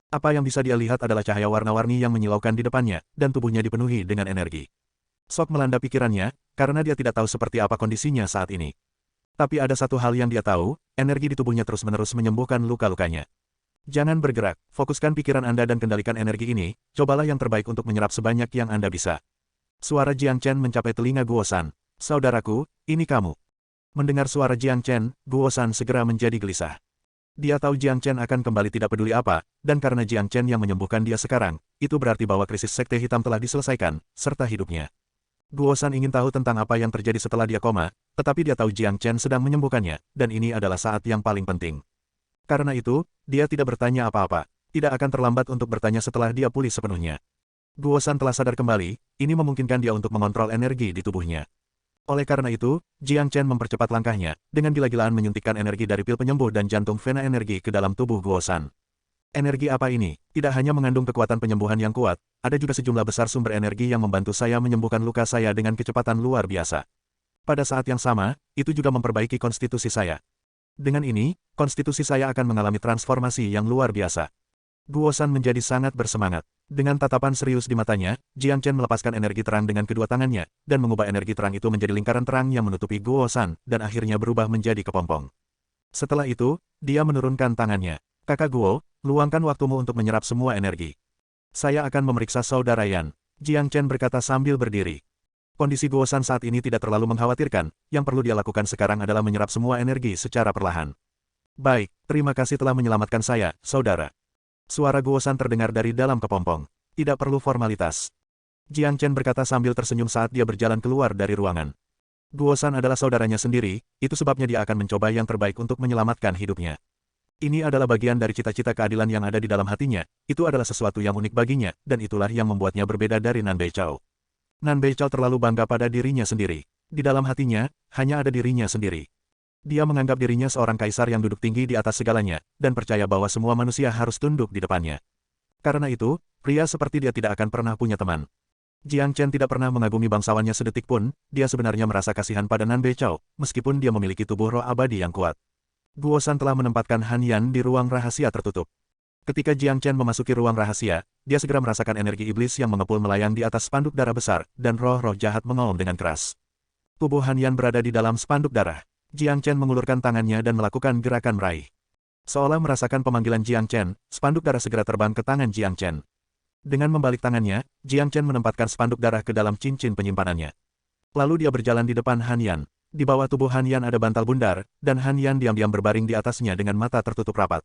S1: Apa yang bisa dia lihat adalah cahaya warna-warni yang menyilaukan di depannya, dan tubuhnya dipenuhi dengan energi. Sok melanda pikirannya, karena dia tidak tahu seperti apa kondisinya saat ini. Tapi ada satu hal yang dia tahu, energi di tubuhnya terus-menerus menyembuhkan luka-lukanya. Jangan bergerak, fokuskan pikiran Anda dan kendalikan energi ini, cobalah yang terbaik untuk menyerap sebanyak yang Anda bisa. Suara Jiang Chen mencapai telinga Guosan. Saudaraku, ini kamu. Mendengar suara Jiang Chen, Guosan segera menjadi gelisah. Dia tahu Jiang Chen akan kembali tidak peduli apa, dan karena Jiang Chen yang menyembuhkan dia sekarang, itu berarti bahwa krisis sekte hitam telah diselesaikan, serta hidupnya. Guosan ingin tahu tentang apa yang terjadi setelah dia koma, tetapi dia tahu Jiang Chen sedang menyembuhkannya, dan ini adalah saat yang paling penting. Karena itu, dia tidak bertanya apa-apa. Tidak akan terlambat untuk bertanya setelah dia pulih sepenuhnya. Guosan telah sadar kembali, ini memungkinkan dia untuk mengontrol energi di tubuhnya. Oleh karena itu, Jiang Chen mempercepat langkahnya, dengan gila-gilaan menyuntikkan energi dari pil penyembuh dan jantung vena energi ke dalam tubuh Guosan. Energi apa ini? Tidak hanya mengandung kekuatan penyembuhan yang kuat, ada juga sejumlah besar sumber energi yang membantu saya menyembuhkan luka saya dengan kecepatan luar biasa. Pada saat yang sama, itu juga memperbaiki konstitusi saya. Dengan ini, konstitusi saya akan mengalami transformasi yang luar biasa. Guosan menjadi sangat bersemangat. Dengan tatapan serius di matanya, Jiang Chen melepaskan energi terang dengan kedua tangannya, dan mengubah energi terang itu menjadi lingkaran terang yang menutupi Guosan, dan akhirnya berubah menjadi kepompong. Setelah itu, dia menurunkan tangannya. Kakak Guo, luangkan waktumu untuk menyerap semua energi. Saya akan memeriksa saudara Yan. Jiang Chen berkata sambil berdiri. Kondisi Guo-san saat ini tidak terlalu mengkhawatirkan, yang perlu dia lakukan sekarang adalah menyerap semua energi secara perlahan. Baik, terima kasih telah menyelamatkan saya, saudara. Suara Guo-san terdengar dari dalam kepompong. Tidak perlu formalitas. Jiang Chen berkata sambil tersenyum saat dia berjalan keluar dari ruangan. Guo-san adalah saudaranya sendiri, itu sebabnya dia akan mencoba yang terbaik untuk menyelamatkan hidupnya. Ini adalah bagian dari cita-cita keadilan yang ada di dalam hatinya, itu adalah sesuatu yang unik baginya, dan itulah yang membuatnya berbeda dari Nan Beichao. Nan Beichao terlalu bangga pada dirinya sendiri. Di dalam hatinya, hanya ada dirinya sendiri. Dia menganggap dirinya seorang kaisar yang duduk tinggi di atas segalanya, dan percaya bahwa semua manusia harus tunduk di depannya. Karena itu, pria seperti dia tidak akan pernah punya teman. Jiang Chen tidak pernah mengagumi bangsawannya sedetik pun, dia sebenarnya merasa kasihan pada Nan Beichao, meskipun dia memiliki tubuh roh abadi yang kuat. Guo-san telah menempatkan Han Yan di ruang rahasia tertutup. Ketika Jiang Chen memasuki ruang rahasia, dia segera merasakan energi iblis yang mengepul melayang di atas spanduk darah besar, dan roh-roh jahat mengaum dengan keras. Tubuh Han Yan berada di dalam spanduk darah. Jiang Chen mengulurkan tangannya dan melakukan gerakan meraih. Seolah merasakan pemanggilan Jiang Chen, spanduk darah segera terbang ke tangan Jiang Chen. Dengan membalik tangannya, Jiang Chen menempatkan spanduk darah ke dalam cincin penyimpanannya. Lalu dia berjalan di depan Han Yan. Di bawah tubuh Han Yan ada bantal bundar, dan Han Yan diam-diam berbaring di atasnya dengan mata tertutup rapat.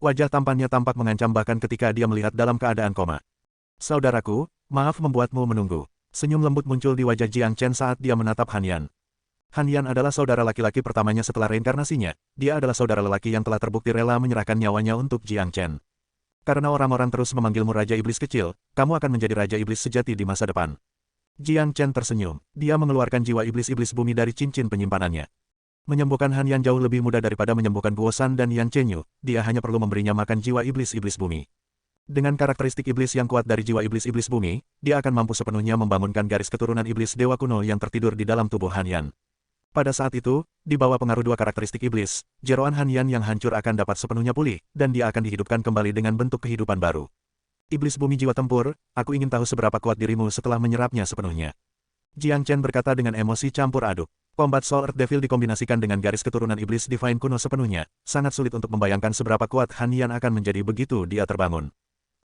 S1: Wajah tampannya tampak mengancam bahkan ketika dia melihat dalam keadaan koma. Saudaraku, maaf membuatmu menunggu. Senyum lembut muncul di wajah Jiang Chen saat dia menatap Han Yan. Han Yan adalah saudara laki-laki pertamanya setelah reinkarnasinya. Dia adalah saudara lelaki yang telah terbukti rela menyerahkan nyawanya untuk Jiang Chen. Karena orang-orang terus memanggilmu Raja Iblis Kecil, kamu akan menjadi Raja Iblis sejati di masa depan. Jiang Chen tersenyum. Dia mengeluarkan jiwa iblis-iblis bumi dari cincin penyimpanannya. Menyembuhkan Han Yan jauh lebih mudah daripada menyembuhkan Guo-san dan Yan Chenyu, dia hanya perlu memberinya makan jiwa iblis-iblis bumi. Dengan karakteristik iblis yang kuat dari jiwa iblis-iblis bumi, dia akan mampu sepenuhnya membangunkan garis keturunan iblis dewa kuno yang tertidur di dalam tubuh Han Yan. Pada saat itu, di bawah pengaruh dua karakteristik iblis, jeroan Han Yan yang hancur akan dapat sepenuhnya pulih, dan dia akan dihidupkan kembali dengan bentuk kehidupan baru. Iblis bumi jiwa tempur, aku ingin tahu seberapa kuat dirimu setelah menyerapnya sepenuhnya. Jiang Chen berkata dengan emosi campur aduk. Combat Soul Earth Devil dikombinasikan dengan garis keturunan iblis Divine kuno sepenuhnya, sangat sulit untuk membayangkan seberapa kuat Han Yan akan menjadi begitu dia terbangun.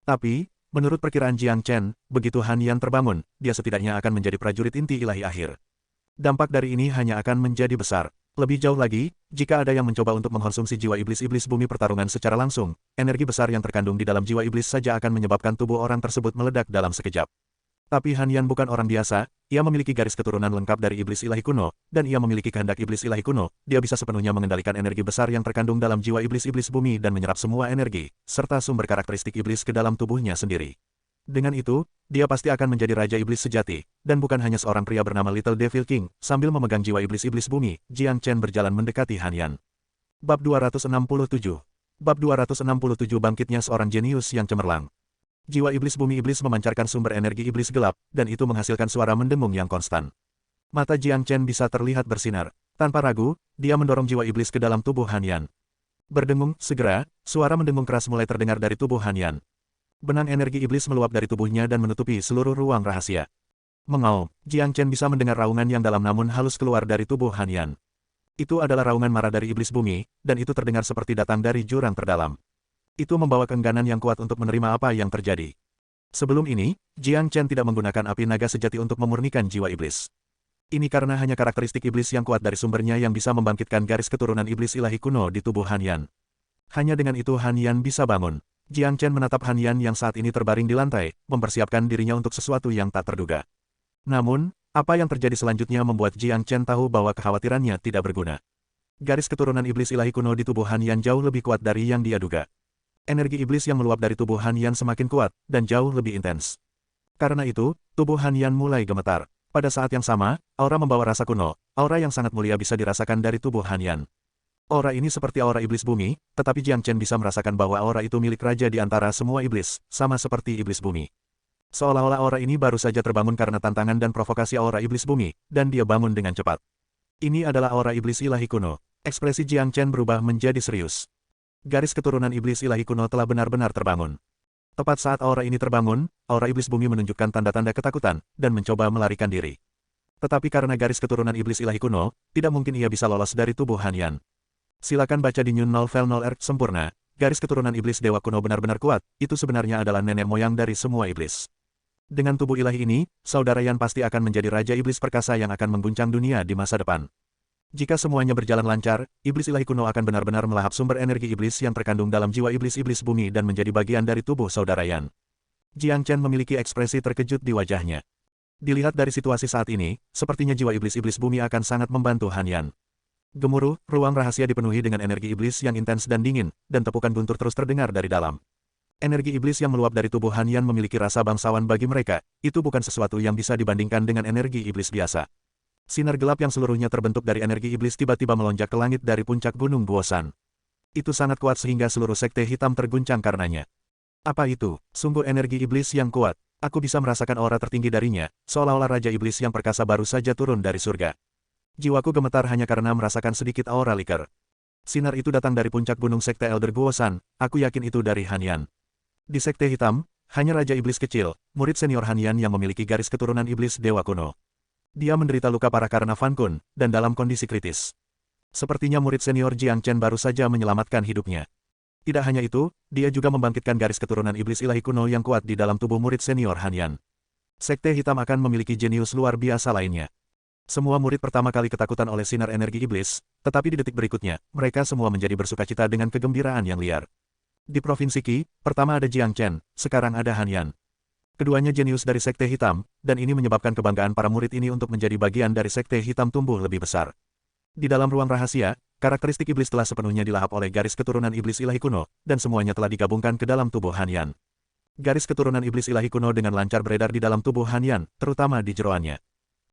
S1: Tapi, menurut perkiraan Jiang Chen, begitu Han Yan terbangun, dia setidaknya akan menjadi prajurit inti ilahi akhir. Dampak dari ini hanya akan menjadi besar. Lebih jauh lagi, jika ada yang mencoba untuk mengkonsumsi jiwa iblis-iblis bumi pertarungan secara langsung, energi besar yang terkandung di dalam jiwa iblis saja akan menyebabkan tubuh orang tersebut meledak dalam sekejap. Tapi Han Yan bukan orang biasa, ia memiliki garis keturunan lengkap dari iblis ilahi kuno, dan ia memiliki kehendak iblis ilahi kuno, dia bisa sepenuhnya mengendalikan energi besar yang terkandung dalam jiwa iblis-iblis bumi dan menyerap semua energi, serta sumber karakteristik iblis ke dalam tubuhnya sendiri. Dengan itu, dia pasti akan menjadi Raja Iblis sejati, dan bukan hanya seorang pria bernama Little Devil King. Sambil memegang jiwa iblis-iblis bumi, Jiang Chen berjalan mendekati Han Yan. Bab 267. Bab 267 bangkitnya seorang jenius yang cemerlang. Jiwa iblis bumi iblis memancarkan sumber energi iblis gelap, dan itu menghasilkan suara mendengung yang konstan. Mata Jiang Chen bisa terlihat bersinar. Tanpa ragu, dia mendorong jiwa iblis ke dalam tubuh Han Yan. Berdengung, segera, suara mendengung keras mulai terdengar dari tubuh Han Yan. Benang energi iblis meluap dari tubuhnya dan menutupi seluruh ruang rahasia. Mengaum, Jiang Chen bisa mendengar raungan yang dalam namun halus keluar dari tubuh Han Yan. Itu adalah raungan marah dari iblis bumi, dan itu terdengar seperti datang dari jurang terdalam. Itu membawa keengganan yang kuat untuk menerima apa yang terjadi. Sebelum ini, Jiang Chen tidak menggunakan api naga sejati untuk memurnikan jiwa iblis. Ini karena hanya karakteristik iblis yang kuat dari sumbernya yang bisa membangkitkan garis keturunan iblis ilahi kuno di tubuh Han Yan. Hanya dengan itu Han Yan bisa bangun. Jiang Chen menatap Han Yan yang saat ini terbaring di lantai, mempersiapkan dirinya untuk sesuatu yang tak terduga. Namun, apa yang terjadi selanjutnya membuat Jiang Chen tahu bahwa kekhawatirannya tidak berguna. Garis keturunan iblis ilahi kuno di tubuh Han Yan jauh lebih kuat dari yang dia duga. Energi iblis yang meluap dari tubuh Han Yan semakin kuat, dan jauh lebih intens. Karena itu, tubuh Han Yan mulai gemetar. Pada saat yang sama, aura membawa rasa kuno, aura yang sangat mulia bisa dirasakan dari tubuh Han Yan. Aura ini seperti aura iblis bumi, tetapi Jiang Chen bisa merasakan bahwa aura itu milik raja di antara semua iblis, sama seperti iblis bumi. Seolah-olah aura ini baru saja terbangun karena tantangan dan provokasi aura iblis bumi, dan dia bangun dengan cepat. Ini adalah aura iblis ilahi kuno. Ekspresi Jiang Chen berubah menjadi serius. Garis keturunan iblis ilahi kuno telah benar-benar terbangun. Tepat saat aura ini terbangun, aura iblis bumi menunjukkan tanda-tanda ketakutan, dan mencoba melarikan diri. Tetapi karena garis keturunan iblis ilahi kuno, tidak mungkin ia bisa lolos dari tubuh Han Yan. Silakan baca di New Novel 0 Earth Sempurna, garis keturunan iblis dewa kuno benar-benar kuat, itu sebenarnya adalah nenek moyang dari semua iblis. Dengan tubuh ilahi ini, saudara Yan pasti akan menjadi raja iblis perkasa yang akan mengguncang dunia di masa depan. Jika semuanya berjalan lancar, iblis ilahi kuno akan benar-benar melahap sumber energi iblis yang terkandung dalam jiwa iblis-iblis bumi dan menjadi bagian dari tubuh saudara Yan. Jiang Chen memiliki ekspresi terkejut di wajahnya. Dilihat dari situasi saat ini, sepertinya jiwa iblis-iblis bumi akan sangat membantu Han Yan. Gemuruh, ruang rahasia dipenuhi dengan energi iblis yang intens dan dingin, dan tepukan guntur terus terdengar dari dalam. Energi iblis yang meluap dari tubuh Han Yan memiliki rasa bangsawan bagi mereka, itu bukan sesuatu yang bisa dibandingkan dengan energi iblis biasa. Sinar gelap yang seluruhnya terbentuk dari energi iblis tiba-tiba melonjak ke langit dari puncak gunung Guosan. Itu sangat kuat sehingga seluruh sekte hitam terguncang karenanya. Apa itu? Sungguh energi iblis yang kuat. Aku bisa merasakan aura tertinggi darinya, seolah-olah Raja Iblis yang perkasa baru saja turun dari surga. Jiwaku gemetar hanya karena merasakan sedikit aura liker. Sinar itu datang dari puncak gunung sekte Elder Guosan, aku yakin itu dari Han Yan. Di sekte hitam, hanya Raja Iblis kecil, murid senior Han Yan yang memiliki garis keturunan iblis dewa kuno. Dia menderita luka parah karena Fan Kun, dan dalam kondisi kritis. Sepertinya murid senior Jiang Chen baru saja menyelamatkan hidupnya. Tidak hanya itu, dia juga membangkitkan garis keturunan iblis ilahi kuno yang kuat di dalam tubuh murid senior Han Yan. Sekte hitam akan memiliki jenius luar biasa lainnya. Semua murid pertama kali ketakutan oleh sinar energi iblis, tetapi di detik berikutnya, mereka semua menjadi bersukacita dengan kegembiraan yang liar. Di Provinsi Qi, pertama ada Jiang Chen, sekarang ada Han Yan. Keduanya jenius dari sekte hitam, dan ini menyebabkan kebanggaan para murid ini untuk menjadi bagian dari sekte hitam tumbuh lebih besar. Di dalam ruang rahasia, karakteristik iblis telah sepenuhnya dilahap oleh garis keturunan iblis ilahi kuno, dan semuanya telah digabungkan ke dalam tubuh Han Yan. Garis keturunan iblis ilahi kuno dengan lancar beredar di dalam tubuh Han Yan, terutama di jeroannya.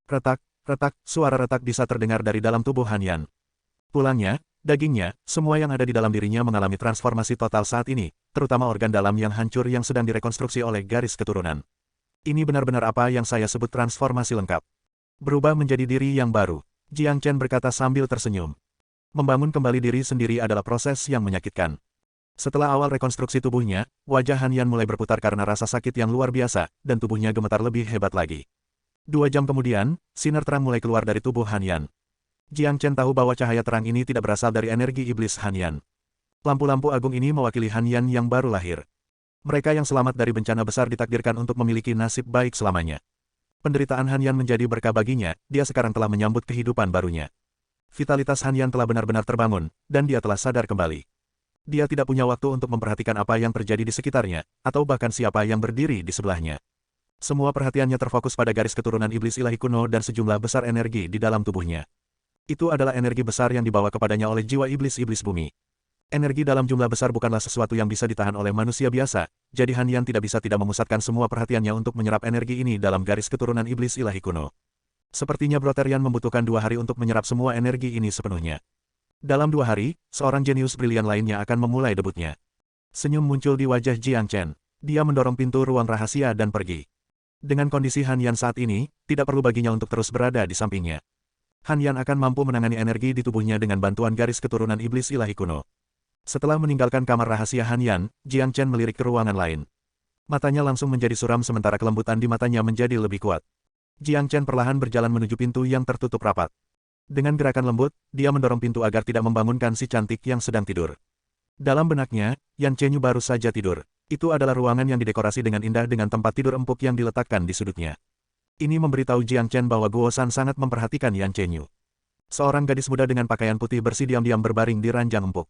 S1: Retak, retak, suara retak bisa terdengar dari dalam tubuh Han Yan. Tulangnya, dagingnya, semua yang ada di dalam dirinya mengalami transformasi total saat ini, terutama organ dalam yang hancur yang sedang direkonstruksi oleh garis keturunan. Ini benar-benar apa yang saya sebut transformasi lengkap. Berubah menjadi diri yang baru. Jiang Chen berkata sambil tersenyum. Membangun kembali diri sendiri adalah proses yang menyakitkan. Setelah awal rekonstruksi tubuhnya, wajah Han Yan mulai berputar karena rasa sakit yang luar biasa, dan tubuhnya gemetar lebih hebat lagi. 2 jam kemudian, sinar terang mulai keluar dari tubuh Han Yan. Jiang Chen tahu bahwa cahaya terang ini tidak berasal dari energi iblis Han Yan. Lampu-lampu agung ini mewakili Han Yan yang baru lahir. Mereka yang selamat dari bencana besar ditakdirkan untuk memiliki nasib baik selamanya. Penderitaan Han Yan menjadi berkah baginya, dia sekarang telah menyambut kehidupan barunya. Vitalitas Han Yan telah benar-benar terbangun, dan dia telah sadar kembali. Dia tidak punya waktu untuk memperhatikan apa yang terjadi di sekitarnya, atau bahkan siapa yang berdiri di sebelahnya. Semua perhatiannya terfokus pada garis keturunan iblis ilahi kuno dan sejumlah besar energi di dalam tubuhnya. Itu adalah energi besar yang dibawa kepadanya oleh jiwa iblis-iblis bumi. Energi dalam jumlah besar bukanlah sesuatu yang bisa ditahan oleh manusia biasa, jadi Han Yan tidak bisa tidak memusatkan semua perhatiannya untuk menyerap energi ini dalam garis keturunan iblis ilahi kuno. Sepertinya Broterian membutuhkan 2 hari untuk menyerap semua energi ini sepenuhnya. Dalam 2 hari, seorang jenius brilian lainnya akan memulai debutnya. Senyum muncul di wajah Jiang Chen. Dia mendorong pintu ruang rahasia dan pergi. Dengan kondisi Han Yan saat ini, tidak perlu baginya untuk terus berada di sampingnya. Han Yan akan mampu menangani energi di tubuhnya dengan bantuan garis keturunan iblis ilahi kuno. Setelah meninggalkan kamar rahasia Han Yan, Jiang Chen melirik ke ruangan lain. Matanya langsung menjadi suram sementara kelembutan di matanya menjadi lebih kuat. Jiang Chen perlahan berjalan menuju pintu yang tertutup rapat. Dengan gerakan lembut, dia mendorong pintu agar tidak membangunkan si cantik yang sedang tidur. Dalam benaknya, Yan Chenyu baru saja tidur. Itu adalah ruangan yang didekorasi dengan indah dengan tempat tidur empuk yang diletakkan di sudutnya. Ini memberitahu Jiang Chen bahwa Guosan sangat memperhatikan Yan Chenyu. Seorang gadis muda dengan pakaian putih bersih diam-diam berbaring di ranjang empuk.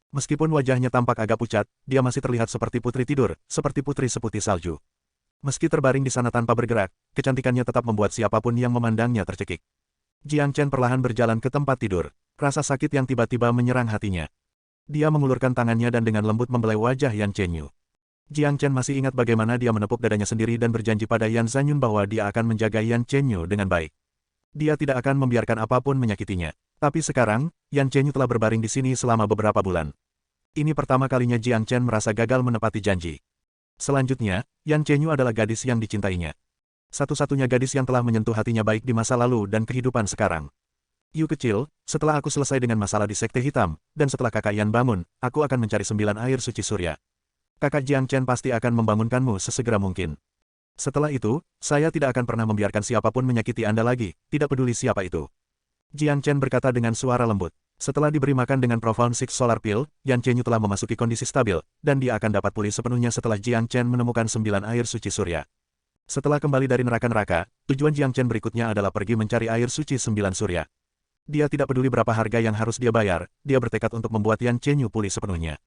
S1: Meskipun wajahnya tampak agak pucat, dia masih terlihat seperti putri tidur, seperti putri seputih salju. Meski terbaring di sana tanpa bergerak, kecantikannya tetap membuat siapapun yang memandangnya tercekik. Jiang Chen perlahan berjalan ke tempat tidur. Rasa sakit yang tiba-tiba menyerang hatinya. Dia mengulurkan tangannya dan dengan lembut membelai wajah Yan Chenyu. Jiang Chen masih ingat bagaimana dia menepuk dadanya sendiri dan berjanji pada Yan Zanyun bahwa dia akan menjaga Yan Chenyu dengan baik. Dia tidak akan membiarkan apapun menyakitinya. Tapi sekarang, Yan Chenyu telah berbaring di sini selama beberapa bulan. Ini pertama kalinya Jiang Chen merasa gagal menepati janji. Selanjutnya, Yan Chenyu adalah gadis yang dicintainya. Satu-satunya gadis yang telah menyentuh hatinya baik di masa lalu dan kehidupan sekarang. Yu kecil, setelah aku selesai dengan masalah di Sekte Hitam, dan setelah kakak Yan bangun, aku akan mencari 9 air suci surya. Kakak Jiang Chen pasti akan membangunkanmu sesegera mungkin. Setelah itu, saya tidak akan pernah membiarkan siapapun menyakiti Anda lagi, tidak peduli siapa itu. Jiang Chen berkata dengan suara lembut. Setelah diberi makan dengan Profound Six Solar Pill, Yan Chenyu telah memasuki kondisi stabil, dan dia akan dapat pulih sepenuhnya setelah Jiang Chen menemukan 9 air suci surya. Setelah kembali dari neraka-neraka, tujuan Jiang Chen berikutnya adalah pergi mencari air suci 9 surya. Dia tidak peduli berapa harga yang harus dia bayar, dia bertekad untuk membuat Yan Chenyu pulih sepenuhnya.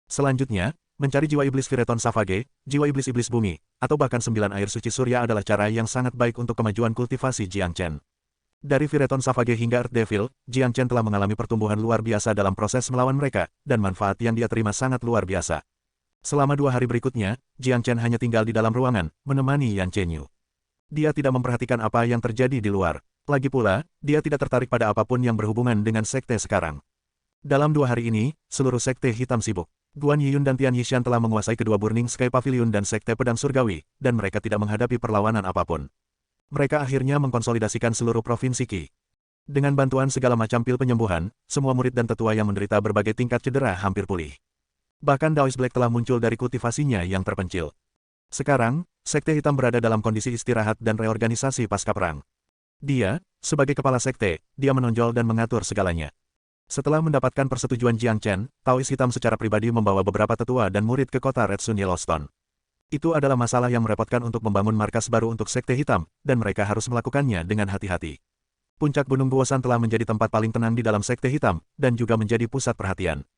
S1: Selanjutnya, mencari jiwa iblis Viraton Savage, jiwa iblis-iblis bumi, atau bahkan 9 air suci surya adalah cara yang sangat baik untuk kemajuan kultivasi Jiang Chen. Dari Viraton Savage hingga Earth Devil, Jiang Chen telah mengalami pertumbuhan luar biasa dalam proses melawan mereka, dan manfaat yang dia terima sangat luar biasa. Selama 2 hari berikutnya, Jiang Chen hanya tinggal di dalam ruangan, menemani Yan Chenyu. Dia tidak memperhatikan apa yang terjadi di luar. Lagi pula, dia tidak tertarik pada apapun yang berhubungan dengan sekte sekarang. Dalam 2 hari ini, seluruh sekte hitam sibuk. Guan Yiyun dan Tian Yishan telah menguasai kedua Burning Sky Pavilion dan sekte pedang surgawi, dan mereka tidak menghadapi perlawanan apapun. Mereka akhirnya mengkonsolidasikan seluruh provinsi Qi. Dengan bantuan segala macam pil penyembuhan, semua murid dan tetua yang menderita berbagai tingkat cedera hampir pulih. Bahkan Daoist Black telah muncul dari kultivasinya yang terpencil. Sekarang, sekte hitam berada dalam kondisi istirahat dan reorganisasi pasca perang. Dia, sebagai kepala sekte, dia menonjol dan mengatur segalanya. Setelah mendapatkan persetujuan Jiang Chen, Taoist hitam secara pribadi membawa beberapa tetua dan murid ke kota Red Sun Yellowstone. Itu adalah masalah yang merepotkan untuk membangun markas baru untuk sekte hitam, dan mereka harus melakukannya dengan hati-hati. Puncak Gunung Guosan telah menjadi tempat paling tenang di dalam sekte hitam, dan juga menjadi pusat perhatian.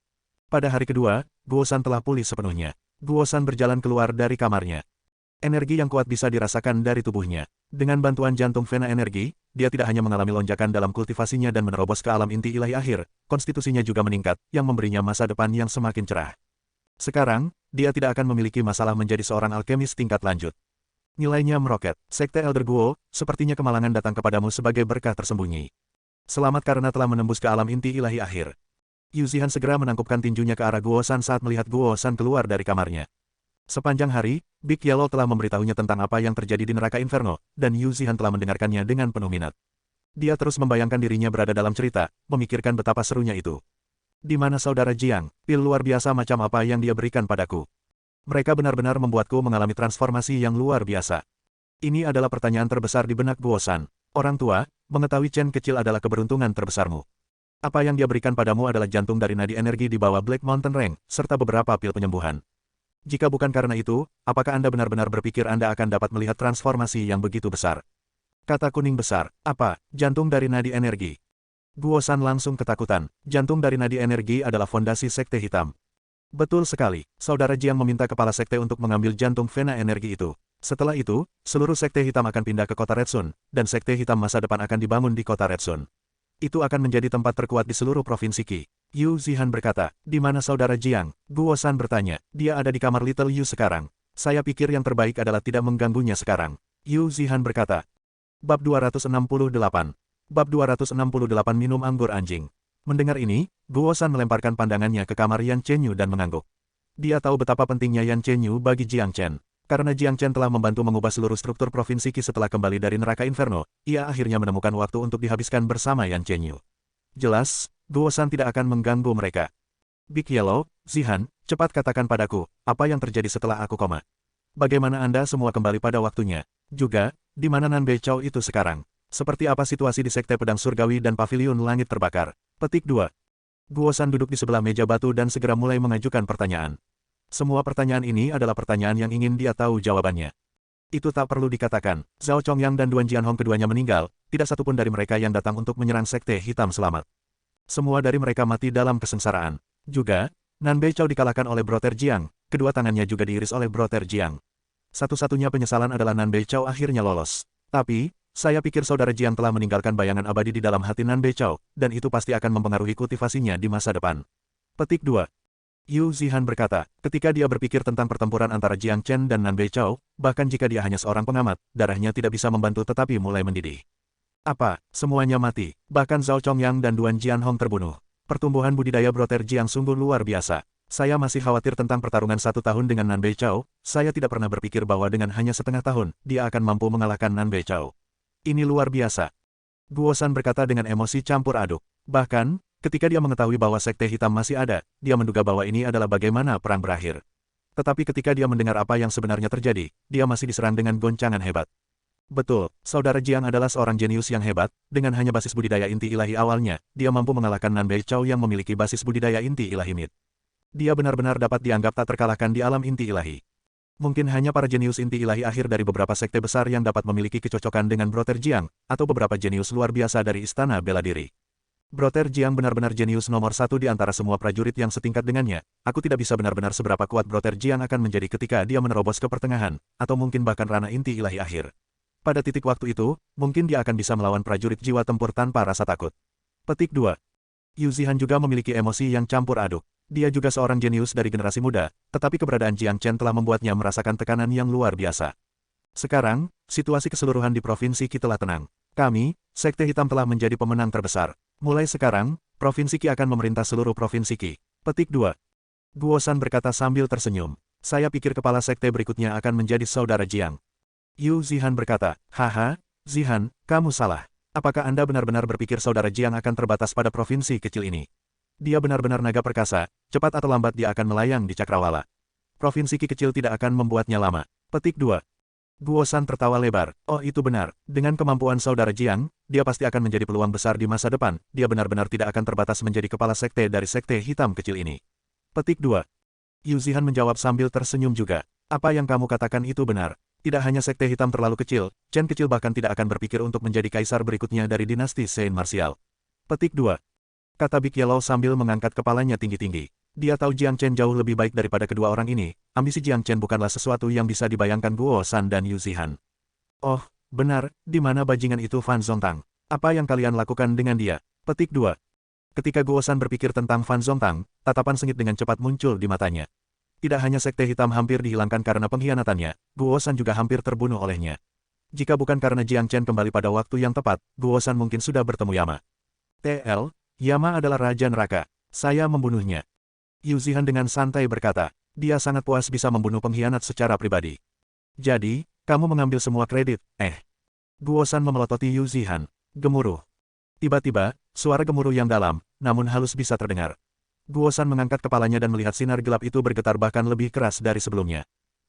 S1: Pada hari kedua, Guosan telah pulih sepenuhnya. Guosan berjalan keluar dari kamarnya. Energi yang kuat bisa dirasakan dari tubuhnya. Dengan bantuan jantung Vena Energi, dia tidak hanya mengalami lonjakan dalam kultivasinya dan menerobos ke alam inti ilahi akhir, konstitusinya juga meningkat, yang memberinya masa depan yang semakin cerah. Sekarang, dia tidak akan memiliki masalah menjadi seorang alkemis tingkat lanjut. Nilainya meroket. Sekte Elder Guo, sepertinya kemalangan datang kepadamu sebagai berkah tersembunyi. Selamat karena telah menembus ke alam inti ilahi akhir. Yu Zihan segera menangkupkan tinjunya ke arah Guo-san saat melihat Guo-san keluar dari kamarnya. Sepanjang hari, Big Yellow telah memberitahunya tentang apa yang terjadi di neraka Inferno, dan Yu Zihan telah mendengarkannya dengan penuh minat. Dia terus membayangkan dirinya berada dalam cerita, memikirkan betapa serunya itu. Di mana saudara Jiang, pil luar biasa macam apa yang dia berikan padaku? Mereka benar-benar membuatku mengalami transformasi yang luar biasa. Ini adalah pertanyaan terbesar di benak Guo-san. Orang tua, mengetahui Chen kecil adalah keberuntungan terbesarmu. Apa yang dia berikan padamu adalah jantung dari nadi energi di bawah Black Mountain Range, serta beberapa pil penyembuhan. Jika bukan karena itu, apakah Anda benar-benar berpikir Anda akan dapat melihat transformasi yang begitu besar? Kata kuning besar, apa, jantung dari nadi energi? Guo-san langsung ketakutan. Jantung dari nadi energi adalah fondasi sekte hitam. Betul sekali, saudara Jiang meminta kepala sekte untuk mengambil jantung Vena energi itu. Setelah itu, seluruh sekte hitam akan pindah ke kota Red Sun, dan sekte hitam masa depan akan dibangun di kota Red Sun. Itu akan menjadi tempat terkuat di seluruh provinsi Qi. Yu Zihan berkata, di mana saudara Jiang? Guo-san bertanya, dia ada di kamar Little Yu sekarang. Saya pikir yang terbaik adalah tidak mengganggunya sekarang. Yu Zihan berkata. Bab 268. Bab 268 minum anggur anjing. Mendengar ini, Guo-san melemparkan pandangannya ke kamar Yan Chenyu dan mengangguk. Dia tahu betapa pentingnya Yan Chenyu bagi Jiang Chen. Karena Jiang Chen telah membantu mengubah seluruh struktur provinsi Qi setelah kembali dari neraka Inferno, ia akhirnya menemukan waktu untuk dihabiskan bersama Yan Chenyu. Jelas, Guo-san tidak akan mengganggu mereka. Big Yellow, Zihan, cepat katakan padaku, apa yang terjadi setelah aku koma? Bagaimana Anda semua kembali pada waktunya? Juga, di mana Nan Bei Chao itu sekarang? Seperti apa situasi di Sekte Pedang Surgawi dan Pavilion Langit Terbakar? Petik 2. Guo-san duduk di sebelah meja batu dan segera mulai mengajukan pertanyaan. Semua pertanyaan ini adalah pertanyaan yang ingin dia tahu jawabannya. Itu tak perlu dikatakan, Zhao Chongyang dan Duan Jianhong keduanya meninggal, tidak satupun dari mereka yang datang untuk menyerang Sekte Hitam selamat. Semua dari mereka mati dalam kesengsaraan. Juga, Nan Bei Chao dikalahkan oleh Brother Jiang, kedua tangannya juga diiris oleh Brother Jiang. Satu-satunya penyesalan adalah Nan Bei Chao akhirnya lolos. Tapi, saya pikir saudara Jiang telah meninggalkan bayangan abadi di dalam hati Nan Bei Chao, dan itu pasti akan mempengaruhi kultivasinya di masa depan. Petik 2. Yu Zihan berkata, ketika dia berpikir tentang pertempuran antara Jiang Chen dan Nan Bei Chao, bahkan jika dia hanya seorang pengamat, darahnya tidak bisa membantu tetapi mulai mendidih. Apa, semuanya mati, bahkan Zhao Chongyang dan Duan Jianhong terbunuh. Pertumbuhan budidaya Brother Jiang sungguh luar biasa. Saya masih khawatir tentang pertarungan 1 tahun dengan Nan Bei Chao, saya tidak pernah berpikir bahwa dengan hanya setengah tahun, dia akan mampu mengalahkan Nan Bei Chao. Ini luar biasa. Guo-san berkata dengan emosi campur aduk. Bahkan, ketika dia mengetahui bahwa Sekte Hitam masih ada, dia menduga bahwa ini adalah bagaimana perang berakhir. Tetapi ketika dia mendengar apa yang sebenarnya terjadi, dia masih diserang dengan goncangan hebat. Betul, Saudara Jiang adalah seorang jenius yang hebat, dengan hanya basis budidaya inti ilahi awalnya, dia mampu mengalahkan Nan Bei Chao yang memiliki basis budidaya inti ilahi MIT. Dia benar-benar dapat dianggap tak terkalahkan di alam inti ilahi. Mungkin hanya para jenius inti ilahi akhir dari beberapa sekte besar yang dapat memiliki kecocokan dengan Brother Jiang, atau beberapa jenius luar biasa dari Istana Bela Diri. Brother Jiang benar-benar jenius nomor satu di antara semua prajurit yang setingkat dengannya. Aku tidak bisa benar-benar seberapa kuat Brother Jiang akan menjadi ketika dia menerobos ke pertengahan, atau mungkin bahkan ranah inti ilahi akhir. Pada titik waktu itu, mungkin dia akan bisa melawan prajurit jiwa tempur tanpa rasa takut. Petik 2. Yu Zihan juga memiliki emosi yang campur aduk. Dia juga seorang jenius dari generasi muda, tetapi keberadaan Jiang Chen telah membuatnya merasakan tekanan yang luar biasa. Sekarang, situasi keseluruhan di Provinsi Qi telah tenang. Kami, Sekte Hitam telah menjadi pemenang terbesar. Mulai sekarang, Provinsi Qi akan memerintah seluruh Provinsi Qi. Petik 2. Guo San berkata sambil tersenyum. Saya pikir kepala sekte berikutnya akan menjadi Saudara Jiang. Yu Zihan berkata, haha, Zihan, kamu salah. Apakah Anda benar-benar berpikir Saudara Jiang akan terbatas pada provinsi kecil ini? Dia benar-benar naga perkasa, cepat atau lambat dia akan melayang di cakrawala. Provinsi Qi kecil tidak akan membuatnya lama. Petik 2. Guo San tertawa lebar. Oh itu benar, dengan kemampuan Saudara Jiang, dia pasti akan menjadi peluang besar di masa depan, dia benar-benar tidak akan terbatas menjadi kepala sekte dari sekte hitam kecil ini. Petik 2. Yu Zihan menjawab sambil tersenyum juga. Apa yang kamu katakan itu benar. Tidak hanya sekte hitam terlalu kecil, Chen kecil bahkan tidak akan berpikir untuk menjadi kaisar berikutnya dari dinasti Saint Martial. Petik 2. Kata Big Yellow sambil mengangkat kepalanya tinggi-tinggi. Dia tahu Jiang Chen jauh lebih baik daripada kedua orang ini, ambisi Jiang Chen bukanlah sesuatu yang bisa dibayangkan Guo San dan Yu Zihan. Oh, benar, di mana bajingan itu Fan Zongtang? Apa yang kalian lakukan dengan dia? Petik 2. Ketika Guo San berpikir tentang Fan Zongtang, tatapan sengit dengan cepat muncul di matanya. Tidak hanya sekte hitam hampir dihilangkan karena pengkhianatannya, Guo San juga hampir terbunuh olehnya. Jika bukan karena Jiang Chen kembali pada waktu yang tepat, Guo San mungkin sudah bertemu Yama. TL, Yama adalah Raja Neraka. Saya membunuhnya. Yu Zihan dengan santai berkata, dia sangat puas bisa membunuh pengkhianat secara pribadi. Jadi, kamu mengambil semua kredit, Guo San memelototi Yu Zihan. Gemuruh. Tiba-tiba, suara gemuruh yang dalam, namun halus bisa terdengar. Guo San mengangkat kepalanya dan melihat sinar gelap itu bergetar bahkan lebih keras dari sebelumnya.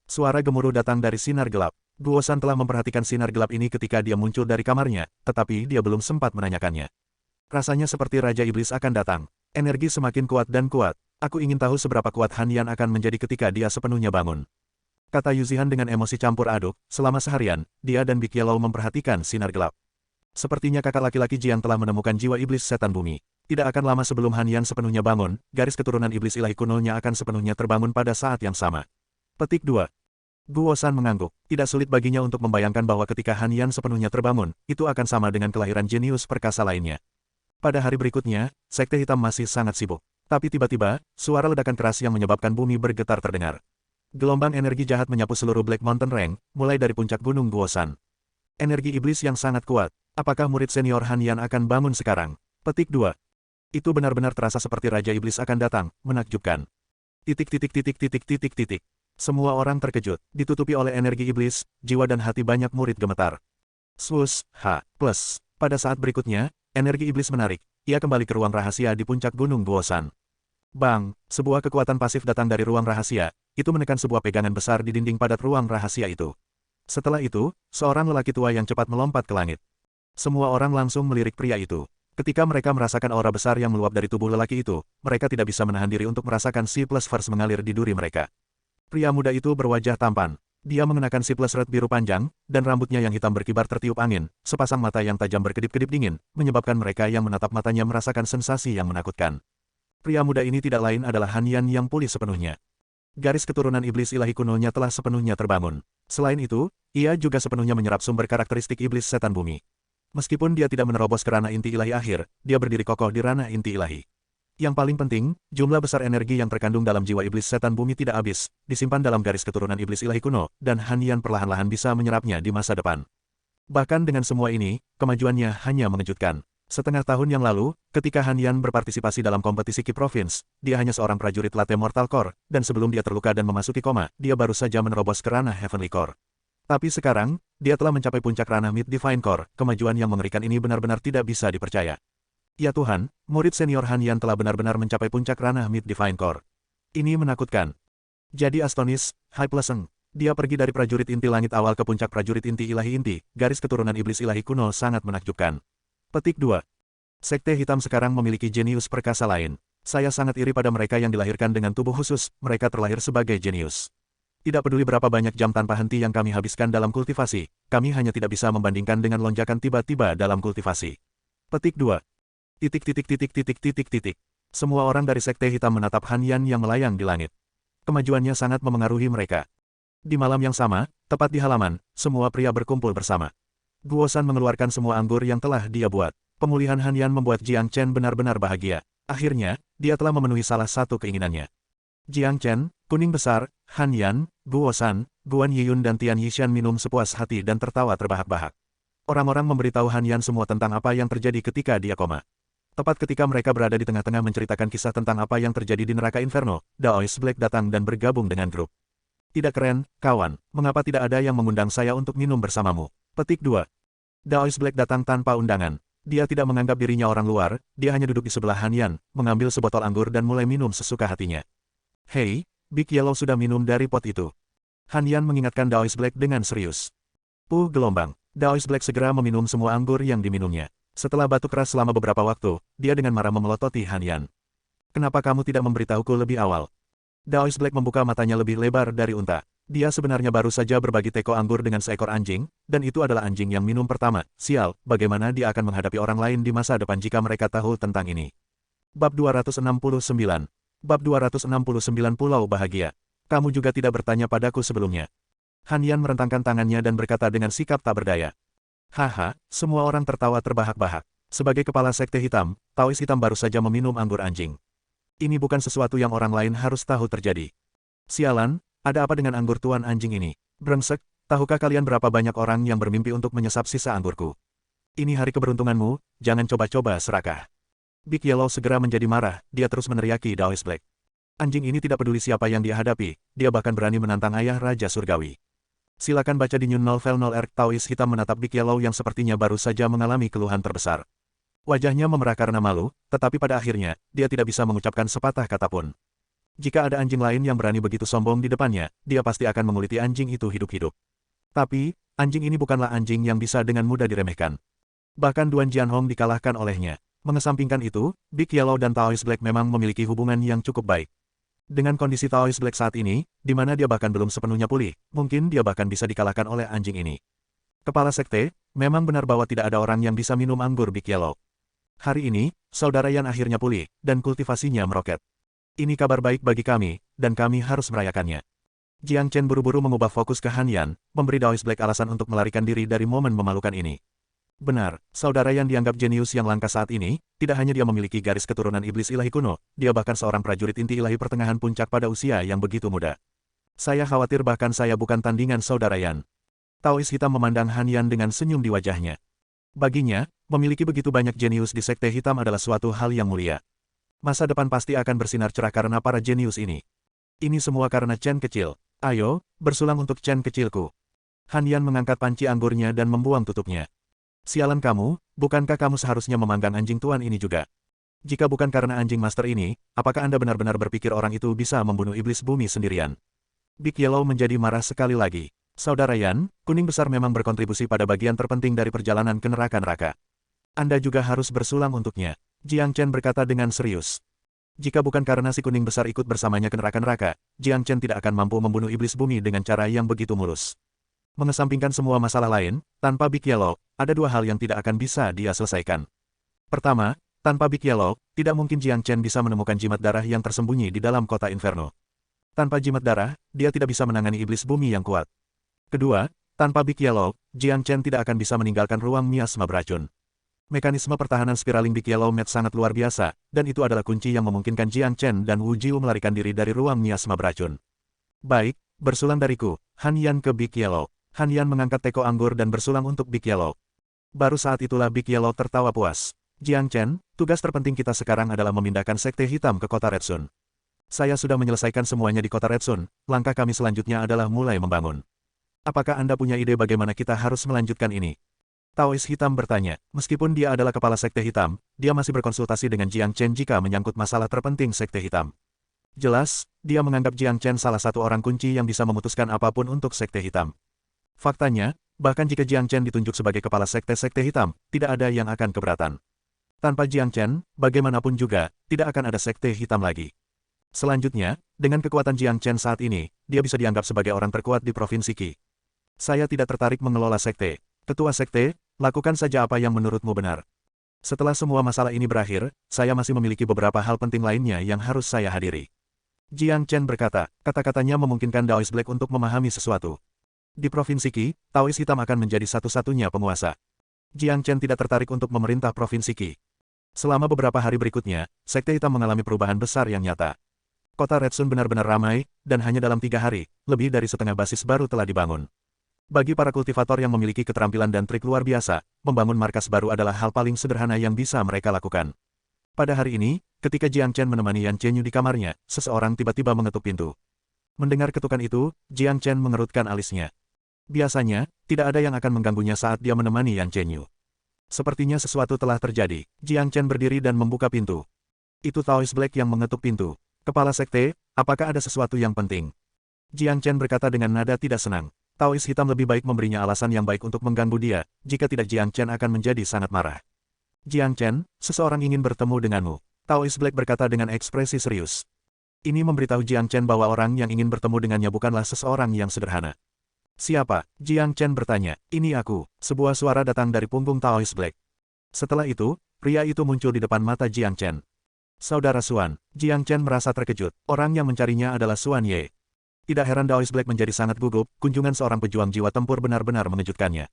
S1: Suara gemuruh datang dari sinar gelap. Guo San telah memperhatikan sinar gelap ini ketika dia muncul dari kamarnya, tetapi dia belum sempat menanyakannya. Rasanya seperti Raja Iblis akan datang. Energi semakin kuat dan kuat. Aku ingin tahu seberapa kuat Han Yan akan menjadi ketika dia sepenuhnya bangun. Kata Yu Zihan dengan emosi campur aduk, selama seharian, dia dan Big Yellow memperhatikan sinar gelap. Sepertinya kakak laki-laki Jiang telah menemukan jiwa iblis setan bumi. Tidak akan lama sebelum Han Yan sepenuhnya bangun, garis keturunan iblis ilahi kunonya akan sepenuhnya terbangun pada saat yang sama. Petik 2. Guo San mengangguk. Tidak sulit baginya untuk membayangkan bahwa ketika Han Yan sepenuhnya terbangun, itu akan sama dengan kelahiran jenius perkasa lainnya. Pada hari berikutnya, Sekte Hitam masih sangat sibuk. Tapi tiba-tiba, suara ledakan keras yang menyebabkan bumi bergetar terdengar. Gelombang energi jahat menyapu seluruh Black Mountain Range, mulai dari puncak gunung Guo San. Energi iblis yang sangat kuat. Apakah murid senior Han Yan akan bangun sekarang? Petik 2. Itu benar-benar terasa seperti Raja Iblis akan datang, menakjubkan. Semua orang terkejut, ditutupi oleh energi iblis, jiwa dan hati banyak murid gemetar. Swoosh, plus. Pada saat berikutnya, energi iblis menarik, ia kembali ke ruang rahasia di puncak gunung Guo San. Bang, sebuah kekuatan pasif datang dari ruang rahasia, itu menekan sebuah pegangan besar di dinding padat ruang rahasia itu. Setelah itu, seorang lelaki tua yang cepat melompat ke langit. Semua orang langsung melirik pria itu. Ketika mereka merasakan aura besar yang meluap dari tubuh lelaki itu, mereka tidak bisa menahan diri untuk merasakan C++ mengalir di duri mereka. Pria muda itu berwajah tampan. Dia mengenakan C++ red biru panjang, dan rambutnya yang hitam berkibar tertiup angin, sepasang mata yang tajam berkedip-kedip dingin, menyebabkan mereka yang menatap matanya merasakan sensasi yang menakutkan. Pria muda ini tidak lain adalah Han Yan yang pulih sepenuhnya. Garis keturunan iblis ilahi kunonya telah sepenuhnya terbangun. Selain itu, ia juga sepenuhnya menyerap sumber karakteristik iblis setan bumi. Meskipun dia tidak menerobos ke ranah inti ilahi akhir, dia berdiri kokoh di ranah inti ilahi. Yang paling penting, jumlah besar energi yang terkandung dalam jiwa iblis setan bumi tidak habis, disimpan dalam garis keturunan iblis ilahi kuno, dan Han Yan perlahan-lahan bisa menyerapnya di masa depan. Bahkan dengan semua ini, kemajuannya hanya mengejutkan. Setengah tahun yang lalu, ketika Han Yan berpartisipasi dalam kompetisi Qi Province, dia hanya seorang prajurit latte Mortal Core, dan sebelum dia terluka dan memasuki koma, dia baru saja menerobos ke ranah Heavenly Core. Tapi sekarang, dia telah mencapai puncak ranah Mid Divine Core, kemajuan yang mengerikan ini benar-benar tidak bisa dipercaya. Ya Tuhan, murid senior Han Yan telah benar-benar mencapai puncak ranah Mid Divine Core. Ini menakutkan. Jadi Astonis, High Pleasant, Dia pergi dari prajurit inti langit awal ke puncak prajurit inti ilahi inti, garis keturunan iblis ilahi kuno sangat menakjubkan. Petik 2. Sekte Hitam sekarang memiliki jenius perkasa lain. Saya sangat iri pada mereka yang dilahirkan dengan tubuh khusus, mereka terlahir sebagai jenius. Tidak peduli berapa banyak jam tanpa henti yang kami habiskan dalam kultivasi, kami hanya tidak bisa membandingkan dengan lonjakan tiba-tiba dalam kultivasi. Petik 2. Titik titik titik titik titik titik. Semua orang dari Sekte Hitam menatap Han Yan yang melayang di langit. Kemajuannya sangat memengaruhi mereka. Di malam yang sama, tepat di halaman, semua pria berkumpul bersama. Guosan mengeluarkan semua anggur yang telah dia buat. Pemulihan Han Yan membuat Jiang Chen benar-benar bahagia. Akhirnya, dia telah memenuhi salah satu keinginannya. Jiang Chen, Kuning Besar, Han Yan, Guosan, Guan Yiyun dan Tian Yishan minum sepuas hati dan tertawa terbahak-bahak. Orang-orang memberitahu Han Yan semua tentang apa yang terjadi ketika dia koma. Tepat ketika mereka berada di tengah-tengah menceritakan kisah tentang apa yang terjadi di neraka Inferno, Daois Black datang dan bergabung dengan grup. Tidak keren, kawan, mengapa tidak ada yang mengundang saya untuk minum bersamamu? Petik 2. Daois Black datang tanpa undangan. Dia tidak menganggap dirinya orang luar, dia hanya duduk di sebelah Han Yan, mengambil sebotol anggur dan mulai minum sesuka hatinya. Hei, Big Yellow sudah minum dari pot itu. Han Yan mengingatkan Daois Black dengan serius. Gelombang. Daois Black segera meminum semua anggur yang diminumnya. Setelah batuk keras selama beberapa waktu, dia dengan marah memelototi Han Yan. Kenapa kamu tidak memberitahuku lebih awal? Daois Black membuka matanya lebih lebar dari unta. Dia sebenarnya baru saja berbagi teko anggur dengan seekor anjing, dan itu adalah anjing yang minum pertama. Sial, bagaimana dia akan menghadapi orang lain di masa depan jika mereka tahu tentang ini. Bab 269. Bab 269 Pulau Bahagia. Kamu juga tidak bertanya padaku sebelumnya. Han Yan merentangkan tangannya dan berkata dengan sikap tak berdaya. Haha, semua orang tertawa terbahak-bahak. Sebagai kepala Sekte Hitam, Taois Hitam baru saja meminum anggur anjing. Ini bukan sesuatu yang orang lain harus tahu terjadi. Sialan, ada apa dengan anggur tuan anjing ini? Brengsek, tahukah kalian berapa banyak orang yang bermimpi untuk menyesap sisa anggurku? Ini hari keberuntunganmu, jangan coba-coba serakah. Big Yellow segera menjadi marah, dia terus meneriaki Daois Black. Anjing ini tidak peduli siapa yang dia hadapi, dia bahkan berani menantang ayah Raja Surgawi. Silakan baca di New Novel 0 Taois Hitam menatap Big Yellow yang sepertinya baru saja mengalami keluhan terbesar. Wajahnya memerah karena malu, tetapi pada akhirnya, dia tidak bisa mengucapkan sepatah kata pun. Jika ada anjing lain yang berani begitu sombong di depannya, dia pasti akan menguliti anjing itu hidup-hidup. Tapi, anjing ini bukanlah anjing yang bisa dengan mudah diremehkan. Bahkan Duan Jianhong dikalahkan olehnya. Mengesampingkan itu, Big Yellow dan Taois Black memang memiliki hubungan yang cukup baik. Dengan kondisi Taois Black saat ini, di mana dia bahkan belum sepenuhnya pulih, mungkin dia bahkan bisa dikalahkan oleh anjing ini. Kepala Sekte, memang benar bahwa tidak ada orang yang bisa minum anggur Big Yellow. Hari ini, saudara Yan akhirnya pulih, dan kultivasinya meroket. Ini kabar baik bagi kami, dan kami harus merayakannya. Jiang Chen buru-buru mengubah fokus ke Han Yan, memberi Daois Black alasan untuk melarikan diri dari momen memalukan ini. Benar, saudara yang dianggap jenius yang langka saat ini, tidak hanya dia memiliki garis keturunan iblis ilahi kuno, dia bahkan seorang prajurit inti ilahi pertengahan puncak pada usia yang begitu muda. Saya khawatir bahkan saya bukan tandingan saudara Yan. Taois Hitam memandang Han Yan dengan senyum di wajahnya. Baginya, memiliki begitu banyak jenius di Sekte Hitam adalah suatu hal yang mulia. Masa depan pasti akan bersinar cerah karena para jenius ini. Ini semua karena Chen kecil. Ayo, bersulang untuk Chen kecilku. Han Yan mengangkat panci anggurnya dan membuang tutupnya. Sialan kamu, bukankah kamu seharusnya memanggang anjing tuan ini juga? Jika bukan karena anjing master ini, apakah Anda benar-benar berpikir orang itu bisa membunuh iblis bumi sendirian? Big Yellow menjadi marah sekali lagi. Saudara Yan, Kuning Besar memang berkontribusi pada bagian terpenting dari perjalanan ke neraka-neraka. Anda juga harus bersulang untuknya. Jiang Chen berkata dengan serius. Jika bukan karena si Kuning Besar ikut bersamanya ke neraka-neraka, Jiang Chen tidak akan mampu membunuh iblis bumi dengan cara yang begitu mulus. Mengesampingkan semua masalah lain, tanpa Big Yellow, ada dua hal yang tidak akan bisa dia selesaikan. Pertama, tanpa Big Yellow, tidak mungkin Jiang Chen bisa menemukan jimat darah yang tersembunyi di dalam kota Inferno. Tanpa jimat darah, dia tidak bisa menangani iblis bumi yang kuat. Kedua, tanpa Big Yellow, Jiang Chen tidak akan bisa meninggalkan ruang miasma beracun. Mekanisme pertahanan spiraling Big Yellow Mat sangat luar biasa, dan itu adalah kunci yang memungkinkan Jiang Chen dan Wu Jiu melarikan diri dari ruang miasma beracun. Baik, bersulang dariku, Han Yan ke Big Yellow. Han Yan mengangkat teko anggur dan bersulang untuk Big Yellow. Baru saat itulah Big Yellow tertawa puas. Jiang Chen, tugas terpenting kita sekarang adalah memindahkan Sekte Hitam ke kota Red Sun. Saya sudah menyelesaikan semuanya di kota Red Sun, langkah kami selanjutnya adalah mulai membangun. Apakah Anda punya ide bagaimana kita harus melanjutkan ini? Taois Hitam bertanya, meskipun dia adalah kepala Sekte Hitam, dia masih berkonsultasi dengan Jiang Chen jika menyangkut masalah terpenting Sekte Hitam. Jelas, dia menganggap Jiang Chen salah satu orang kunci yang bisa memutuskan apapun untuk Sekte Hitam. Faktanya, bahkan jika Jiang Chen ditunjuk sebagai kepala Sekte-Sekte Hitam, tidak ada yang akan keberatan. Tanpa Jiang Chen, bagaimanapun juga, tidak akan ada Sekte Hitam lagi. Selanjutnya, dengan kekuatan Jiang Chen saat ini, dia bisa dianggap sebagai orang terkuat di Provinsi Qi. Saya tidak tertarik mengelola sekte. Ketua sekte, lakukan saja apa yang menurutmu benar. Setelah semua masalah ini berakhir, saya masih memiliki beberapa hal penting lainnya yang harus saya hadiri. Jiang Chen berkata, kata-katanya memungkinkan Daoist Black untuk memahami sesuatu. Di Provinsi Qi, Taoist Hitam akan menjadi satu-satunya penguasa. Jiang Chen tidak tertarik untuk memerintah Provinsi Qi. Selama beberapa hari berikutnya, Sekte Hitam mengalami perubahan besar yang nyata. Kota Red Sun benar-benar ramai, dan hanya dalam 3 hari, lebih dari setengah basis baru telah dibangun. Bagi para kultivator yang memiliki keterampilan dan trik luar biasa, membangun markas baru adalah hal paling sederhana yang bisa mereka lakukan. Pada hari ini, ketika Jiang Chen menemani Yan Chenyu di kamarnya, seseorang tiba-tiba mengetuk pintu. Mendengar ketukan itu, Jiang Chen mengerutkan alisnya. Biasanya, tidak ada yang akan mengganggunya saat dia menemani Yan Chenyu. Sepertinya sesuatu telah terjadi. Jiang Chen berdiri dan membuka pintu. Itu Taoist Black yang mengetuk pintu. Kepala sekte, apakah ada sesuatu yang penting? Jiang Chen berkata dengan nada tidak senang. Taoist Hitam lebih baik memberinya alasan yang baik untuk mengganggu dia, jika tidak Jiang Chen akan menjadi sangat marah. Jiang Chen, seseorang ingin bertemu denganmu. Taoist Black berkata dengan ekspresi serius. Ini memberitahu Jiang Chen bahwa orang yang ingin bertemu dengannya bukanlah seseorang yang sederhana. Siapa? Jiang Chen bertanya. Ini aku. Sebuah suara datang dari punggung Taoist Black. Setelah itu, pria itu muncul di depan mata Jiang Chen. Saudara Xuan. Jiang Chen merasa terkejut. Orang yang mencarinya adalah Xuan Ye. Tidak heran Daoist Black menjadi sangat gugup, kunjungan seorang pejuang jiwa tempur benar-benar mengejutkannya.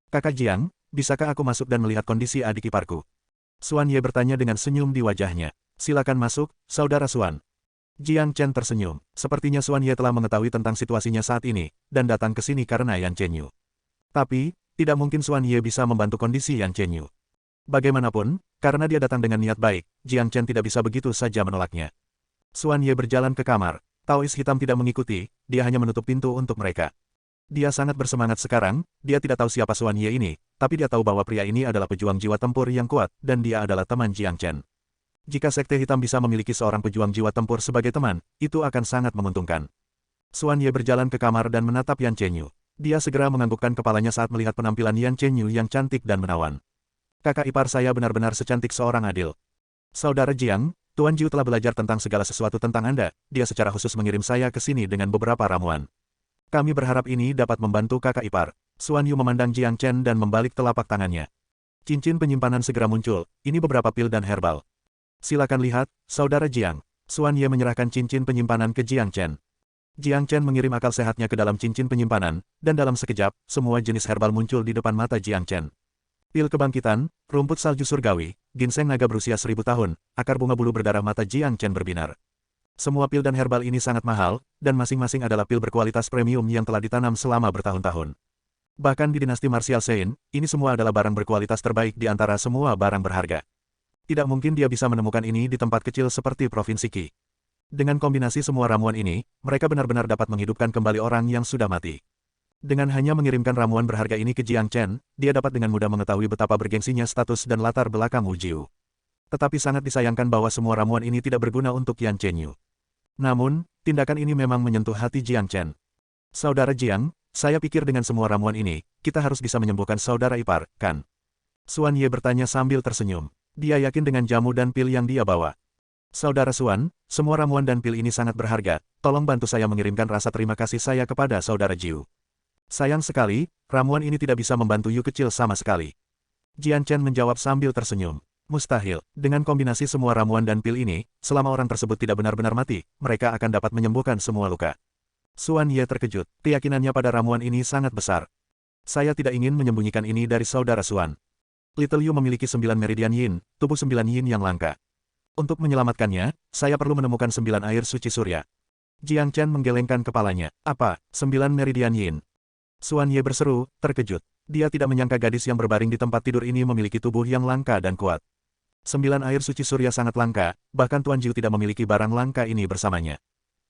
S1: Kakak Jiang, bisakah aku masuk dan melihat kondisi adik iparku? Xuan Ye bertanya dengan senyum di wajahnya. Silakan masuk, Saudara Xuan. Jiang Chen tersenyum. Sepertinya Xuan Ye telah mengetahui tentang situasinya saat ini, dan datang ke sini karena Yan Chenyu. Tapi, tidak mungkin Xuan Ye bisa membantu kondisi Yan Chenyu. Bagaimanapun, karena dia datang dengan niat baik, Jiang Chen tidak bisa begitu saja menolaknya. Xuan Ye berjalan ke kamar. Taoist Hitam tidak mengikuti, dia hanya menutup pintu untuk mereka. Dia sangat bersemangat sekarang, dia tidak tahu siapa Xuan Ye ini, tapi dia tahu bahwa pria ini adalah pejuang jiwa tempur yang kuat, dan dia adalah teman Jiang Chen. Jika Sekte Hitam bisa memiliki seorang pejuang jiwa tempur sebagai teman, itu akan sangat menguntungkan. Xuan Ye berjalan ke kamar dan menatap Yan Chenyu. Dia segera menganggukkan kepalanya saat melihat penampilan Yan Chenyu yang cantik dan menawan. Kakak ipar saya benar-benar secantik seorang adil. Saudara Jiang, Tuan Jiu telah belajar tentang segala sesuatu tentang Anda, dia secara khusus mengirim saya ke sini dengan beberapa ramuan. Kami berharap ini dapat membantu kakak ipar. Xuan Yu memandang Jiang Chen dan membalik telapak tangannya. Cincin penyimpanan segera muncul, ini beberapa pil dan herbal. Silakan lihat, Saudara Jiang. Xuan Ye menyerahkan cincin penyimpanan ke Jiang Chen. Jiang Chen mengirim akal sehatnya ke dalam cincin penyimpanan, dan dalam sekejap, semua jenis herbal muncul di depan mata Jiang Chen. Pil kebangkitan, rumput salju surgawi, ginseng naga berusia 1000 tahun, akar bunga bulu berdarah mata Jiang Chen berbinar. Semua pil dan herbal ini sangat mahal, dan masing-masing adalah pil berkualitas premium yang telah ditanam selama bertahun-tahun. Bahkan di dinasti Martial Sein, ini semua adalah barang berkualitas terbaik di antara semua barang berharga. Tidak mungkin dia bisa menemukan ini di tempat kecil seperti Provinsi Qi. Dengan kombinasi semua ramuan ini, mereka benar-benar dapat menghidupkan kembali orang yang sudah mati. Dengan hanya mengirimkan ramuan berharga ini ke Jiang Chen, dia dapat dengan mudah mengetahui betapa bergengsinya status dan latar belakang Wu Jiu. Tetapi sangat disayangkan bahwa semua ramuan ini tidak berguna untuk Yan Chenyu. Namun, tindakan ini memang menyentuh hati Jiang Chen. Saudara Jiang, saya pikir dengan semua ramuan ini, kita harus bisa menyembuhkan saudara ipar, kan? Xuan Ye bertanya sambil tersenyum. Dia yakin dengan jamu dan pil yang dia bawa. Saudara Xuan, semua ramuan dan pil ini sangat berharga, tolong bantu saya mengirimkan rasa terima kasih saya kepada saudara Jiu. Sayang sekali, ramuan ini tidak bisa membantu Yu kecil sama sekali. Jiang Chen menjawab sambil tersenyum. Mustahil, dengan kombinasi semua ramuan dan pil ini, selama orang tersebut tidak benar-benar mati, mereka akan dapat menyembuhkan semua luka. Xuan Ye terkejut, keyakinannya pada ramuan ini sangat besar. Saya tidak ingin menyembunyikan ini dari saudara Xuan. Little Yu memiliki 9 meridian yin, tubuh 9 yin yang langka. Untuk menyelamatkannya, saya perlu menemukan 9 air suci surya. Jiang Chen menggelengkan kepalanya. Apa, 9 meridian yin? Xuan Ye berseru, terkejut. Dia tidak menyangka gadis yang berbaring di tempat tidur ini memiliki tubuh yang langka dan kuat. 9 air suci surya sangat langka, bahkan Tuan Jiu tidak memiliki barang langka ini bersamanya.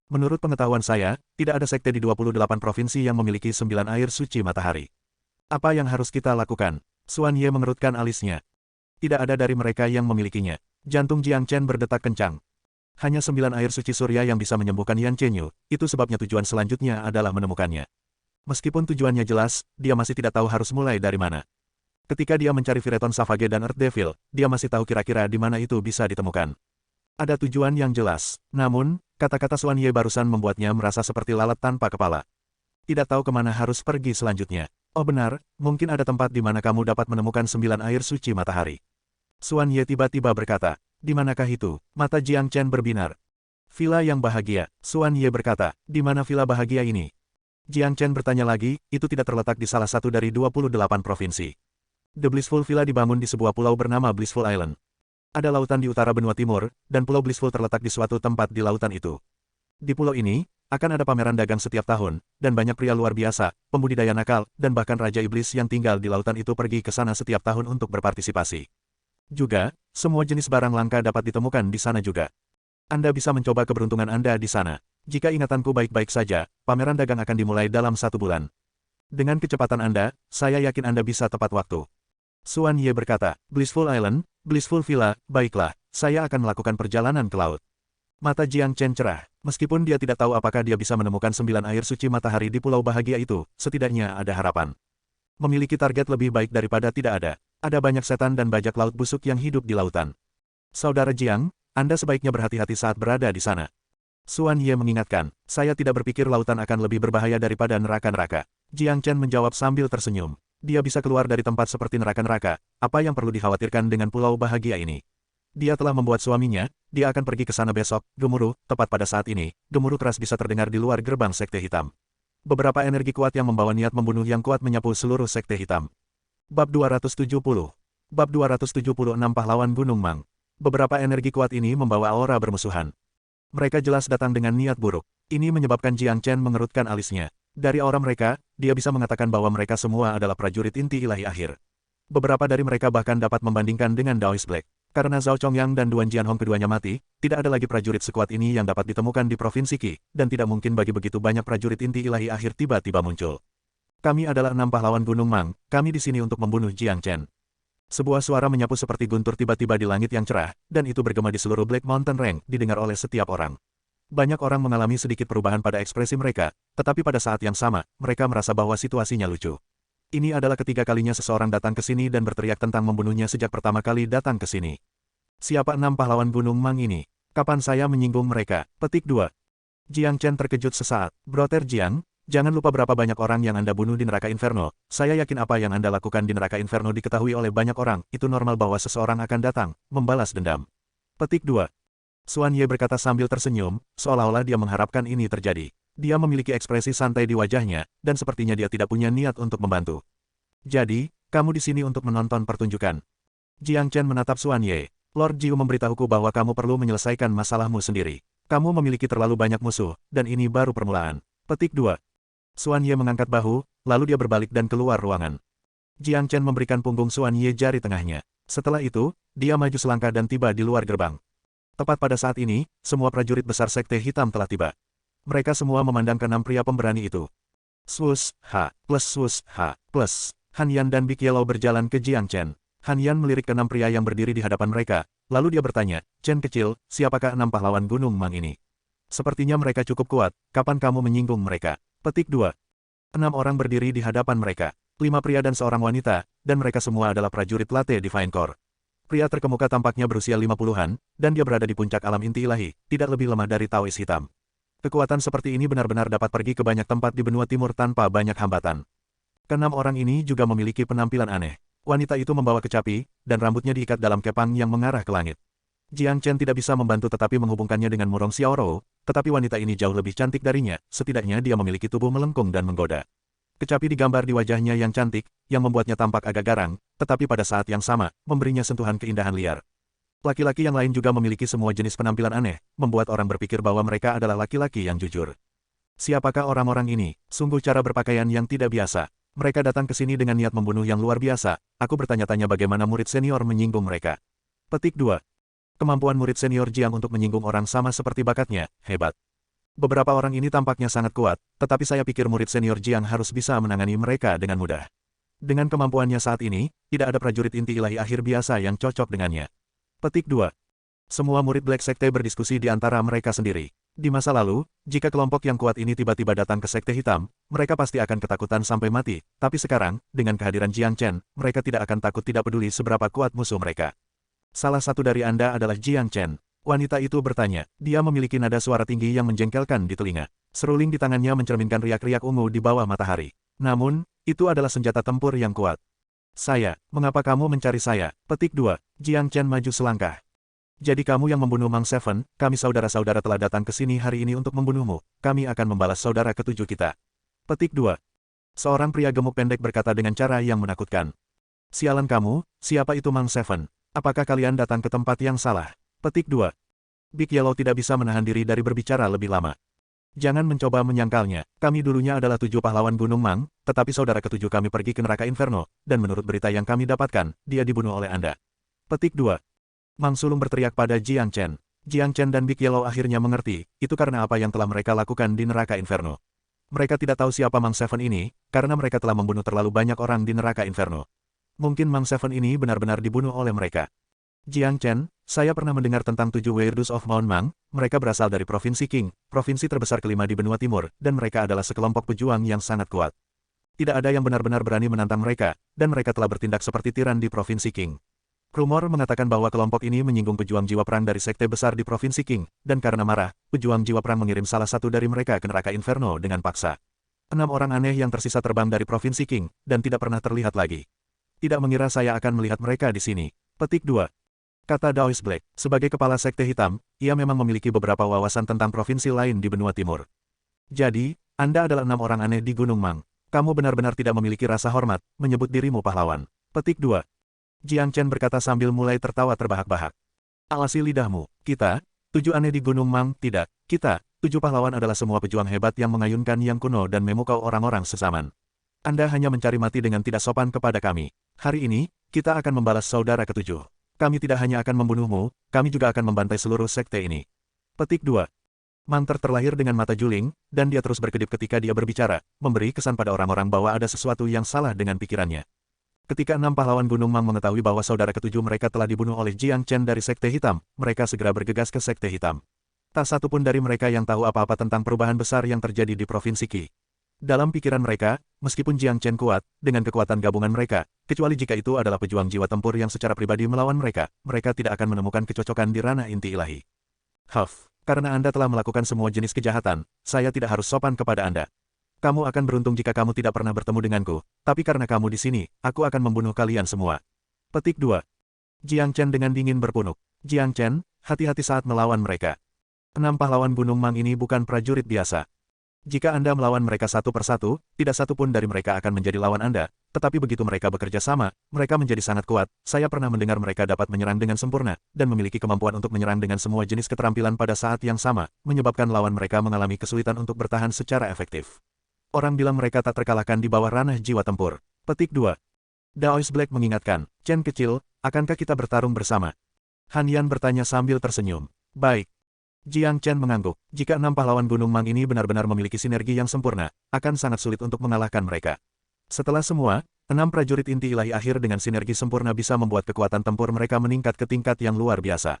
S1: Menurut pengetahuan saya, tidak ada sekte di 28 provinsi yang memiliki 9 air suci matahari. Apa yang harus kita lakukan? Xuan Ye mengerutkan alisnya. Tidak ada dari mereka yang memilikinya. Jantung Jiang Chen berdetak kencang. Hanya 9 air suci surya yang bisa menyembuhkan Yan Chenyu, itu sebabnya tujuan selanjutnya adalah menemukannya. Meskipun tujuannya jelas, dia masih tidak tahu harus mulai dari mana. Ketika dia mencari Vireton Savage dan Earth Devil, dia masih tahu kira-kira di mana itu bisa ditemukan. Ada tujuan yang jelas. Namun, kata-kata Xuan Ye barusan membuatnya merasa seperti lalat tanpa kepala. Tidak tahu kemana harus pergi selanjutnya. Oh benar, mungkin ada tempat di mana kamu dapat menemukan 9 air suci matahari. Xuan Ye tiba-tiba berkata, di manakah itu? Mata Jiang Chen berbinar. Villa yang bahagia, Xuan Ye berkata, di mana villa bahagia ini? Jiang Chen bertanya lagi, itu tidak terletak di salah satu dari 28 provinsi. The Blissful Villa dibangun di sebuah pulau bernama Blissful Island. Ada lautan di utara benua timur, dan Pulau Blissful terletak di suatu tempat di lautan itu. Di pulau ini, akan ada pameran dagang setiap tahun, dan banyak pria luar biasa, pembudidaya nakal, dan bahkan Raja Iblis yang tinggal di lautan itu pergi ke sana setiap tahun untuk berpartisipasi. Juga, semua jenis barang langka dapat ditemukan di sana juga. Anda bisa mencoba keberuntungan Anda di sana. Jika ingatanku baik-baik saja, pameran dagang akan dimulai dalam 1 bulan. Dengan kecepatan Anda, saya yakin Anda bisa tepat waktu. Xuan Ye berkata, Blissful Island, Blissful Villa, baiklah, saya akan melakukan perjalanan ke laut. Mata Jiang Chen cerah. Meskipun dia tidak tahu apakah dia bisa menemukan 9 air suci matahari di pulau bahagia itu, setidaknya ada harapan. Memiliki target lebih baik daripada tidak ada. Ada banyak setan dan bajak laut busuk yang hidup di lautan. Saudara Jiang, Anda sebaiknya berhati-hati saat berada di sana. Xuan Ye mengingatkan, saya tidak berpikir lautan akan lebih berbahaya daripada neraka-neraka. Jiang Chen menjawab sambil tersenyum. Dia bisa keluar dari tempat seperti neraka-neraka, apa yang perlu dikhawatirkan dengan pulau bahagia ini? Dia telah membuat suaminya, dia akan pergi ke sana besok, gemuruh, tepat pada saat ini, gemuruh keras bisa terdengar di luar gerbang Sekte Hitam. Beberapa energi kuat yang membawa niat membunuh yang kuat menyapu seluruh Sekte Hitam. Bab 270. Bab 276 Pahlawan Gunung Mang. Beberapa energi kuat ini membawa aura bermusuhan. Mereka jelas datang dengan niat buruk. Ini menyebabkan Jiang Chen mengerutkan alisnya. Dari aura mereka, dia bisa mengatakan bahwa mereka semua adalah prajurit inti ilahi akhir. Beberapa dari mereka bahkan dapat membandingkan dengan Daoist Black. Karena Zhao Chongyang dan Duan Jianhong keduanya mati, tidak ada lagi prajurit sekuat ini yang dapat ditemukan di Provinsi Qi, dan tidak mungkin bagi begitu banyak prajurit inti ilahi akhir tiba-tiba muncul. Kami adalah 6 pahlawan Gunung Mang, kami di sini untuk membunuh Jiang Chen. Sebuah suara menyapu seperti guntur tiba-tiba di langit yang cerah, dan itu bergema di seluruh Black Mountain Range, didengar oleh setiap orang. Banyak orang mengalami sedikit perubahan pada ekspresi mereka, tetapi pada saat yang sama, mereka merasa bahwa situasinya lucu. Ini adalah ketiga kalinya seseorang datang ke sini dan berteriak tentang membunuhnya sejak pertama kali datang ke sini. Siapa 6 pahlawan Gunung Mang ini? Kapan saya menyinggung mereka? Petik 2. Jiang Chen terkejut sesaat. Brother Jiang, jangan lupa berapa banyak orang yang Anda bunuh di neraka Inferno. Saya yakin apa yang Anda lakukan di neraka Inferno diketahui oleh banyak orang. Itu normal bahwa seseorang akan datang, membalas dendam. Petik 2. Xuan Ye berkata sambil tersenyum, seolah-olah dia mengharapkan ini terjadi. Dia memiliki ekspresi santai di wajahnya, dan sepertinya dia tidak punya niat untuk membantu. Jadi, kamu di sini untuk menonton pertunjukan. Jiang Chen menatap Xuan Ye. Lord Jiu memberitahuku bahwa kamu perlu menyelesaikan masalahmu sendiri. Kamu memiliki terlalu banyak musuh, dan ini baru permulaan. Petik 2. Xuan Ye mengangkat bahu, lalu dia berbalik dan keluar ruangan. Jiang Chen memberikan punggung Xuan Ye jari tengahnya. Setelah itu, dia maju selangkah dan tiba di luar gerbang. Tepat pada saat ini, semua prajurit besar Sekte Hitam telah tiba. Mereka semua memandang ke 6 pria pemberani itu. Swus, ha, plus swus, ha, plus. Han Yan dan Big Yellow berjalan ke Jiang Chen. Han Yan melirik ke 6 pria yang berdiri di hadapan mereka, lalu dia bertanya, Chen kecil, siapakah 6 pahlawan Gunung Mang ini? Sepertinya mereka cukup kuat, kapan kamu menyinggung mereka? Petik 2. 6 orang berdiri di hadapan mereka. 5 pria dan seorang wanita, dan mereka semua adalah prajurit Latte Divine Core. Pria terkemuka tampaknya berusia 50-an, dan dia berada di puncak alam inti ilahi, tidak lebih lemah dari Taoist hitam. Kekuatan seperti ini benar-benar dapat pergi ke banyak tempat di benua timur tanpa banyak hambatan. Keenam orang ini juga memiliki penampilan aneh. Wanita itu membawa kecapi, dan rambutnya diikat dalam kepang yang mengarah ke langit. Jiang Chen tidak bisa membantu tetapi menghubungkannya dengan Murong Xiaorou, tetapi wanita ini jauh lebih cantik darinya, setidaknya dia memiliki tubuh melengkung dan menggoda. Kecapi digambar di wajahnya yang cantik, yang membuatnya tampak agak garang, tetapi pada saat yang sama, memberinya sentuhan keindahan liar. Laki-laki yang lain juga memiliki semua jenis penampilan aneh, membuat orang berpikir bahwa mereka adalah laki-laki yang jujur. Siapakah orang-orang ini? Sungguh cara berpakaian yang tidak biasa. Mereka datang ke sini dengan niat membunuh yang luar biasa. Aku bertanya-tanya bagaimana murid senior menyinggung mereka. Petik 2. Kemampuan murid senior Jiang untuk menyinggung orang sama seperti bakatnya, hebat. Beberapa orang ini tampaknya sangat kuat, tetapi saya pikir murid senior Jiang harus bisa menangani mereka dengan mudah. Dengan kemampuannya saat ini, tidak ada prajurit inti ilahi akhir biasa yang cocok dengannya. Petik 2. Semua murid Black Sekte berdiskusi di antara mereka sendiri. Di masa lalu, jika kelompok yang kuat ini tiba-tiba datang ke Sekte Hitam, mereka pasti akan ketakutan sampai mati. Tapi sekarang, dengan kehadiran Jiang Chen, mereka tidak akan takut tidak peduli seberapa kuat musuh mereka. Salah satu dari Anda adalah Jiang Chen. Wanita itu bertanya. Dia memiliki nada suara tinggi yang menjengkelkan di telinga. Seruling di tangannya mencerminkan riak-riak ungu di bawah matahari. Namun, itu adalah senjata tempur yang kuat. Saya, mengapa kamu mencari saya? Petik 2. Jiang Chen maju selangkah. Jadi kamu yang membunuh Mang Seven, kami saudara-saudara telah datang ke sini hari ini untuk membunuhmu. Kami akan membalas saudara ketujuh kita. Petik 2. Seorang pria gemuk pendek berkata dengan cara yang menakutkan. Sialan kamu, siapa itu Mang Seven? Apakah kalian datang ke tempat yang salah? Petik 2. Big Yellow tidak bisa menahan diri dari berbicara lebih lama. Jangan mencoba menyangkalnya, kami dulunya adalah 7 pahlawan Gunung Mang, tetapi saudara ketujuh kami pergi ke neraka Inferno, dan menurut berita yang kami dapatkan, dia dibunuh oleh Anda. Petik 2. Mang Sulung berteriak pada Jiang Chen. Jiang Chen dan Big Yellow akhirnya mengerti, itu karena apa yang telah mereka lakukan di neraka Inferno. Mereka tidak tahu siapa Mang Seven ini, karena mereka telah membunuh terlalu banyak orang di neraka Inferno. Mungkin Mang Seven ini benar-benar dibunuh oleh mereka. Jiang Chen, saya pernah mendengar tentang 7 Weirdos of Mount Mang, mereka berasal dari Provinsi Qing, provinsi terbesar kelima di benua timur, dan mereka adalah sekelompok pejuang yang sangat kuat. Tidak ada yang benar-benar berani menantang mereka, dan mereka telah bertindak seperti tiran di Provinsi Qing. Rumor mengatakan bahwa kelompok ini menyinggung pejuang jiwa perang dari sekte besar di Provinsi Qing, dan karena marah, pejuang jiwa perang mengirim salah satu dari mereka ke neraka Inferno dengan paksa. 6 orang aneh yang tersisa terbang dari Provinsi Qing, dan tidak pernah terlihat lagi. Tidak mengira saya akan melihat mereka di sini. Petik 2. Kata Daoist Black, sebagai kepala sekte hitam, ia memang memiliki beberapa wawasan tentang provinsi lain di benua timur. Jadi, Anda adalah 6 orang aneh di Gunung Mang. Kamu benar-benar tidak memiliki rasa hormat, menyebut dirimu pahlawan. Petik 2. Jiang Chen berkata sambil mulai tertawa terbahak-bahak. Alasi lidahmu, kita, 7 aneh di Gunung Mang, tidak, kita, 7 pahlawan adalah semua pejuang hebat yang mengayunkan yang kuno dan memukau orang-orang sezaman. Anda hanya mencari mati dengan tidak sopan kepada kami. Hari ini, kita akan membalas saudara ketujuh. Kami tidak hanya akan membunuhmu, kami juga akan membantai seluruh sekte ini. Petik 2. Manter terlahir dengan mata juling, dan dia terus berkedip ketika dia berbicara, memberi kesan pada orang-orang bahwa ada sesuatu yang salah dengan pikirannya. Ketika 6 pahlawan Gunung Mang mengetahui bahwa saudara ketujuh mereka telah dibunuh oleh Jiang Chen dari Sekte Hitam, mereka segera bergegas ke Sekte Hitam. Tak satu pun dari mereka yang tahu apa-apa tentang perubahan besar yang terjadi di Provinsi Qi. Dalam pikiran mereka, meskipun Jiang Chen kuat, dengan kekuatan gabungan mereka, kecuali jika itu adalah pejuang jiwa tempur yang secara pribadi melawan mereka, mereka tidak akan menemukan kecocokan di ranah inti ilahi. Huff, karena Anda telah melakukan semua jenis kejahatan, saya tidak harus sopan kepada Anda. Kamu akan beruntung jika kamu tidak pernah bertemu denganku, tapi karena kamu di sini, aku akan membunuh kalian semua. Petik 2. Jiang Chen dengan dingin berpunuk. Jiang Chen, hati-hati saat melawan mereka. 6 pahlawan Gunung Mang ini bukan prajurit biasa. Jika Anda melawan mereka satu persatu, tidak satu pun dari mereka akan menjadi lawan Anda, tetapi begitu mereka bekerja sama, mereka menjadi sangat kuat. Saya pernah mendengar mereka dapat menyerang dengan sempurna, dan memiliki kemampuan untuk menyerang dengan semua jenis keterampilan pada saat yang sama, menyebabkan lawan mereka mengalami kesulitan untuk bertahan secara efektif. Orang bilang mereka tak terkalahkan di bawah ranah jiwa tempur. Petik 2. Daoist Black mengingatkan, Chen kecil, akankah kita bertarung bersama? Han Yan bertanya sambil tersenyum. Baik. Jiang Chen mengangguk, jika 6 pahlawan Gunung Mang ini benar-benar memiliki sinergi yang sempurna, akan sangat sulit untuk mengalahkan mereka. Setelah semua, 6 prajurit inti ilahi akhir dengan sinergi sempurna bisa membuat kekuatan tempur mereka meningkat ke tingkat yang luar biasa.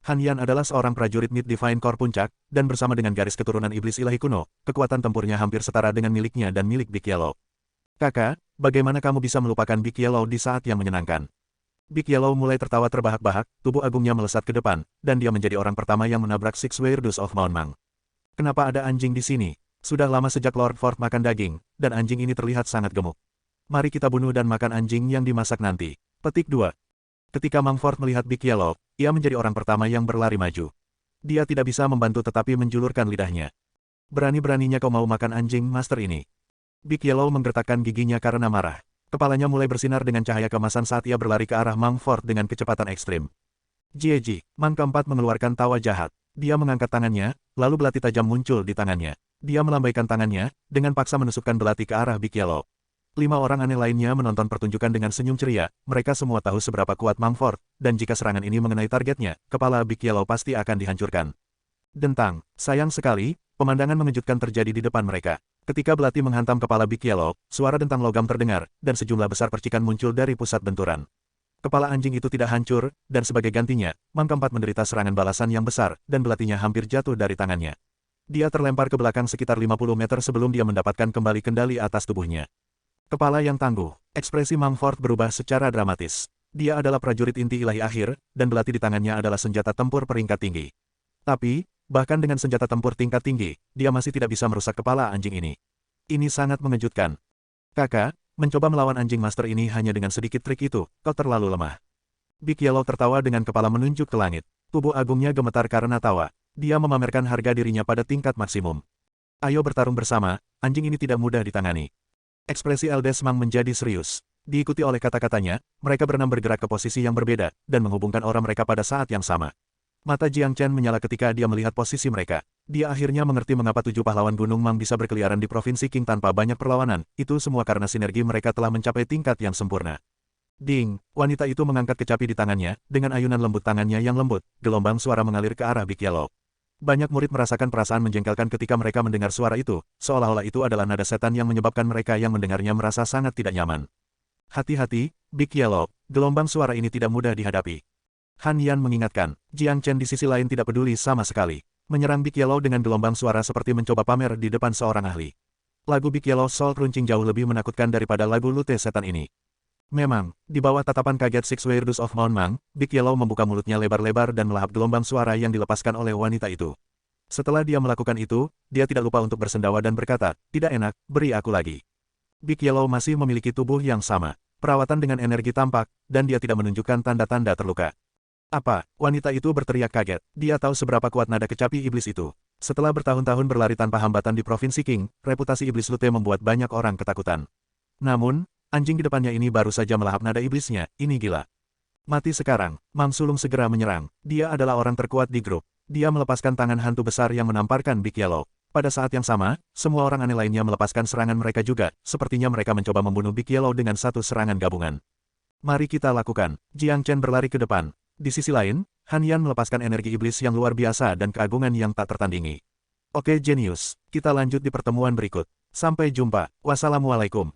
S1: Han Yan adalah seorang prajurit Mid Divine Core Puncak, dan bersama dengan garis keturunan iblis ilahi kuno, kekuatan tempurnya hampir setara dengan miliknya dan milik Big Yellow. Kakak, bagaimana kamu bisa melupakan Big Yellow di saat yang menyenangkan? Big Yellow mulai tertawa terbahak-bahak, tubuh agungnya melesat ke depan, dan dia menjadi orang pertama yang menabrak Six Weirdos of Mount Mang. Kenapa ada anjing di sini? Sudah lama sejak Lord Ford makan daging, dan anjing ini terlihat sangat gemuk. Mari kita bunuh dan makan anjing yang dimasak nanti. Petik 2. Ketika Mang Ford melihat Big Yellow, ia menjadi orang pertama yang berlari maju. Dia tidak bisa membantu tetapi menjulurkan lidahnya. Berani-beraninya kau mau makan anjing master ini. Big Yellow menggertakkan giginya karena marah. Kepalanya mulai bersinar dengan cahaya kemasan saat ia berlari ke arah Mang Ford dengan kecepatan ekstrim. Jieji, Mang keempat mengeluarkan tawa jahat. Dia mengangkat tangannya, lalu belati tajam muncul di tangannya. Dia melambaikan tangannya, dengan paksa menusukkan belati ke arah Big Yellow. 5 orang aneh lainnya menonton pertunjukan dengan senyum ceria, mereka semua tahu seberapa kuat Mang Ford, dan jika serangan ini mengenai targetnya, kepala Big Yellow pasti akan dihancurkan. Dentang, sayang sekali, pemandangan mengejutkan terjadi di depan mereka. Ketika belati menghantam kepala Big Yellow, suara dentang logam terdengar, dan sejumlah besar percikan muncul dari pusat benturan. Kepala anjing itu tidak hancur, dan sebagai gantinya, Mang keempat menderita serangan balasan yang besar, dan belatinya hampir jatuh dari tangannya. Dia terlempar ke belakang sekitar 50 meter sebelum dia mendapatkan kembali kendali atas tubuhnya. Kepala yang tangguh, ekspresi Mang Ford berubah secara dramatis. Dia adalah prajurit inti ilahi akhir, dan belati di tangannya adalah senjata tempur peringkat tinggi. Tapi, bahkan dengan senjata tempur tingkat tinggi, dia masih tidak bisa merusak kepala anjing ini. Ini sangat mengejutkan. Kakak, mencoba melawan anjing master ini hanya dengan sedikit trik itu, kau terlalu lemah. Big Yellow tertawa dengan kepala menunjuk ke langit. Tubuh agungnya gemetar karena tawa. Dia memamerkan harga dirinya pada tingkat maksimum. Ayo bertarung bersama, anjing ini tidak mudah ditangani. Ekspresi Eldes Mang menjadi serius. Diikuti oleh kata-katanya, mereka berenam bergerak ke posisi yang berbeda, dan menghubungkan aura mereka pada saat yang sama. Mata Jiang Chen menyala ketika dia melihat posisi mereka. Dia akhirnya mengerti mengapa 7 pahlawan Gunung Mang bisa berkeliaran di Provinsi Qing tanpa banyak perlawanan, itu semua karena sinergi mereka telah mencapai tingkat yang sempurna. Ding, wanita itu mengangkat kecapi di tangannya, dengan ayunan lembut tangannya yang lembut, gelombang suara mengalir ke arah Big Yellow. Banyak murid merasakan perasaan menjengkelkan ketika mereka mendengar suara itu, seolah-olah itu adalah nada setan yang menyebabkan mereka yang mendengarnya merasa sangat tidak nyaman. Hati-hati, Big Yellow, gelombang suara ini tidak mudah dihadapi. Han Yan mengingatkan, Jiang Chen di sisi lain tidak peduli sama sekali. Menyerang Big Yellow dengan gelombang suara seperti mencoba pamer di depan seorang ahli. Lagu Big Yellow Soul runcing jauh lebih menakutkan daripada lagu Lute Setan ini. Memang, di bawah tatapan kaget Six Weirdos of Mount Mang, Big Yellow membuka mulutnya lebar-lebar dan melahap gelombang suara yang dilepaskan oleh wanita itu. Setelah dia melakukan itu, dia tidak lupa untuk bersendawa dan berkata, tidak enak, beri aku lagi. Big Yellow masih memiliki tubuh yang sama, perawatan dengan energi tampak, dan dia tidak menunjukkan tanda-tanda terluka. Apa? Wanita itu berteriak kaget. Dia tahu seberapa kuat nada kecapi iblis itu. Setelah bertahun-tahun berlari tanpa hambatan di Provinsi Qing, reputasi iblis Lute membuat banyak orang ketakutan. Namun, anjing di depannya ini baru saja melahap nada iblisnya, ini gila. Mati sekarang, Mam Sulung segera menyerang. Dia adalah orang terkuat di grup. Dia melepaskan tangan hantu besar yang menamparkan Big Yellow. Pada saat yang sama, semua orang aneh lainnya melepaskan serangan mereka juga, sepertinya mereka mencoba membunuh Big Yellow dengan satu serangan gabungan. Mari kita lakukan. Jiang Chen berlari ke depan. Di sisi lain, Han Yan melepaskan energi iblis yang luar biasa dan keagungan yang tak tertandingi. Oke Genius, kita lanjut di pertemuan berikut. Sampai jumpa, wassalamualaikum.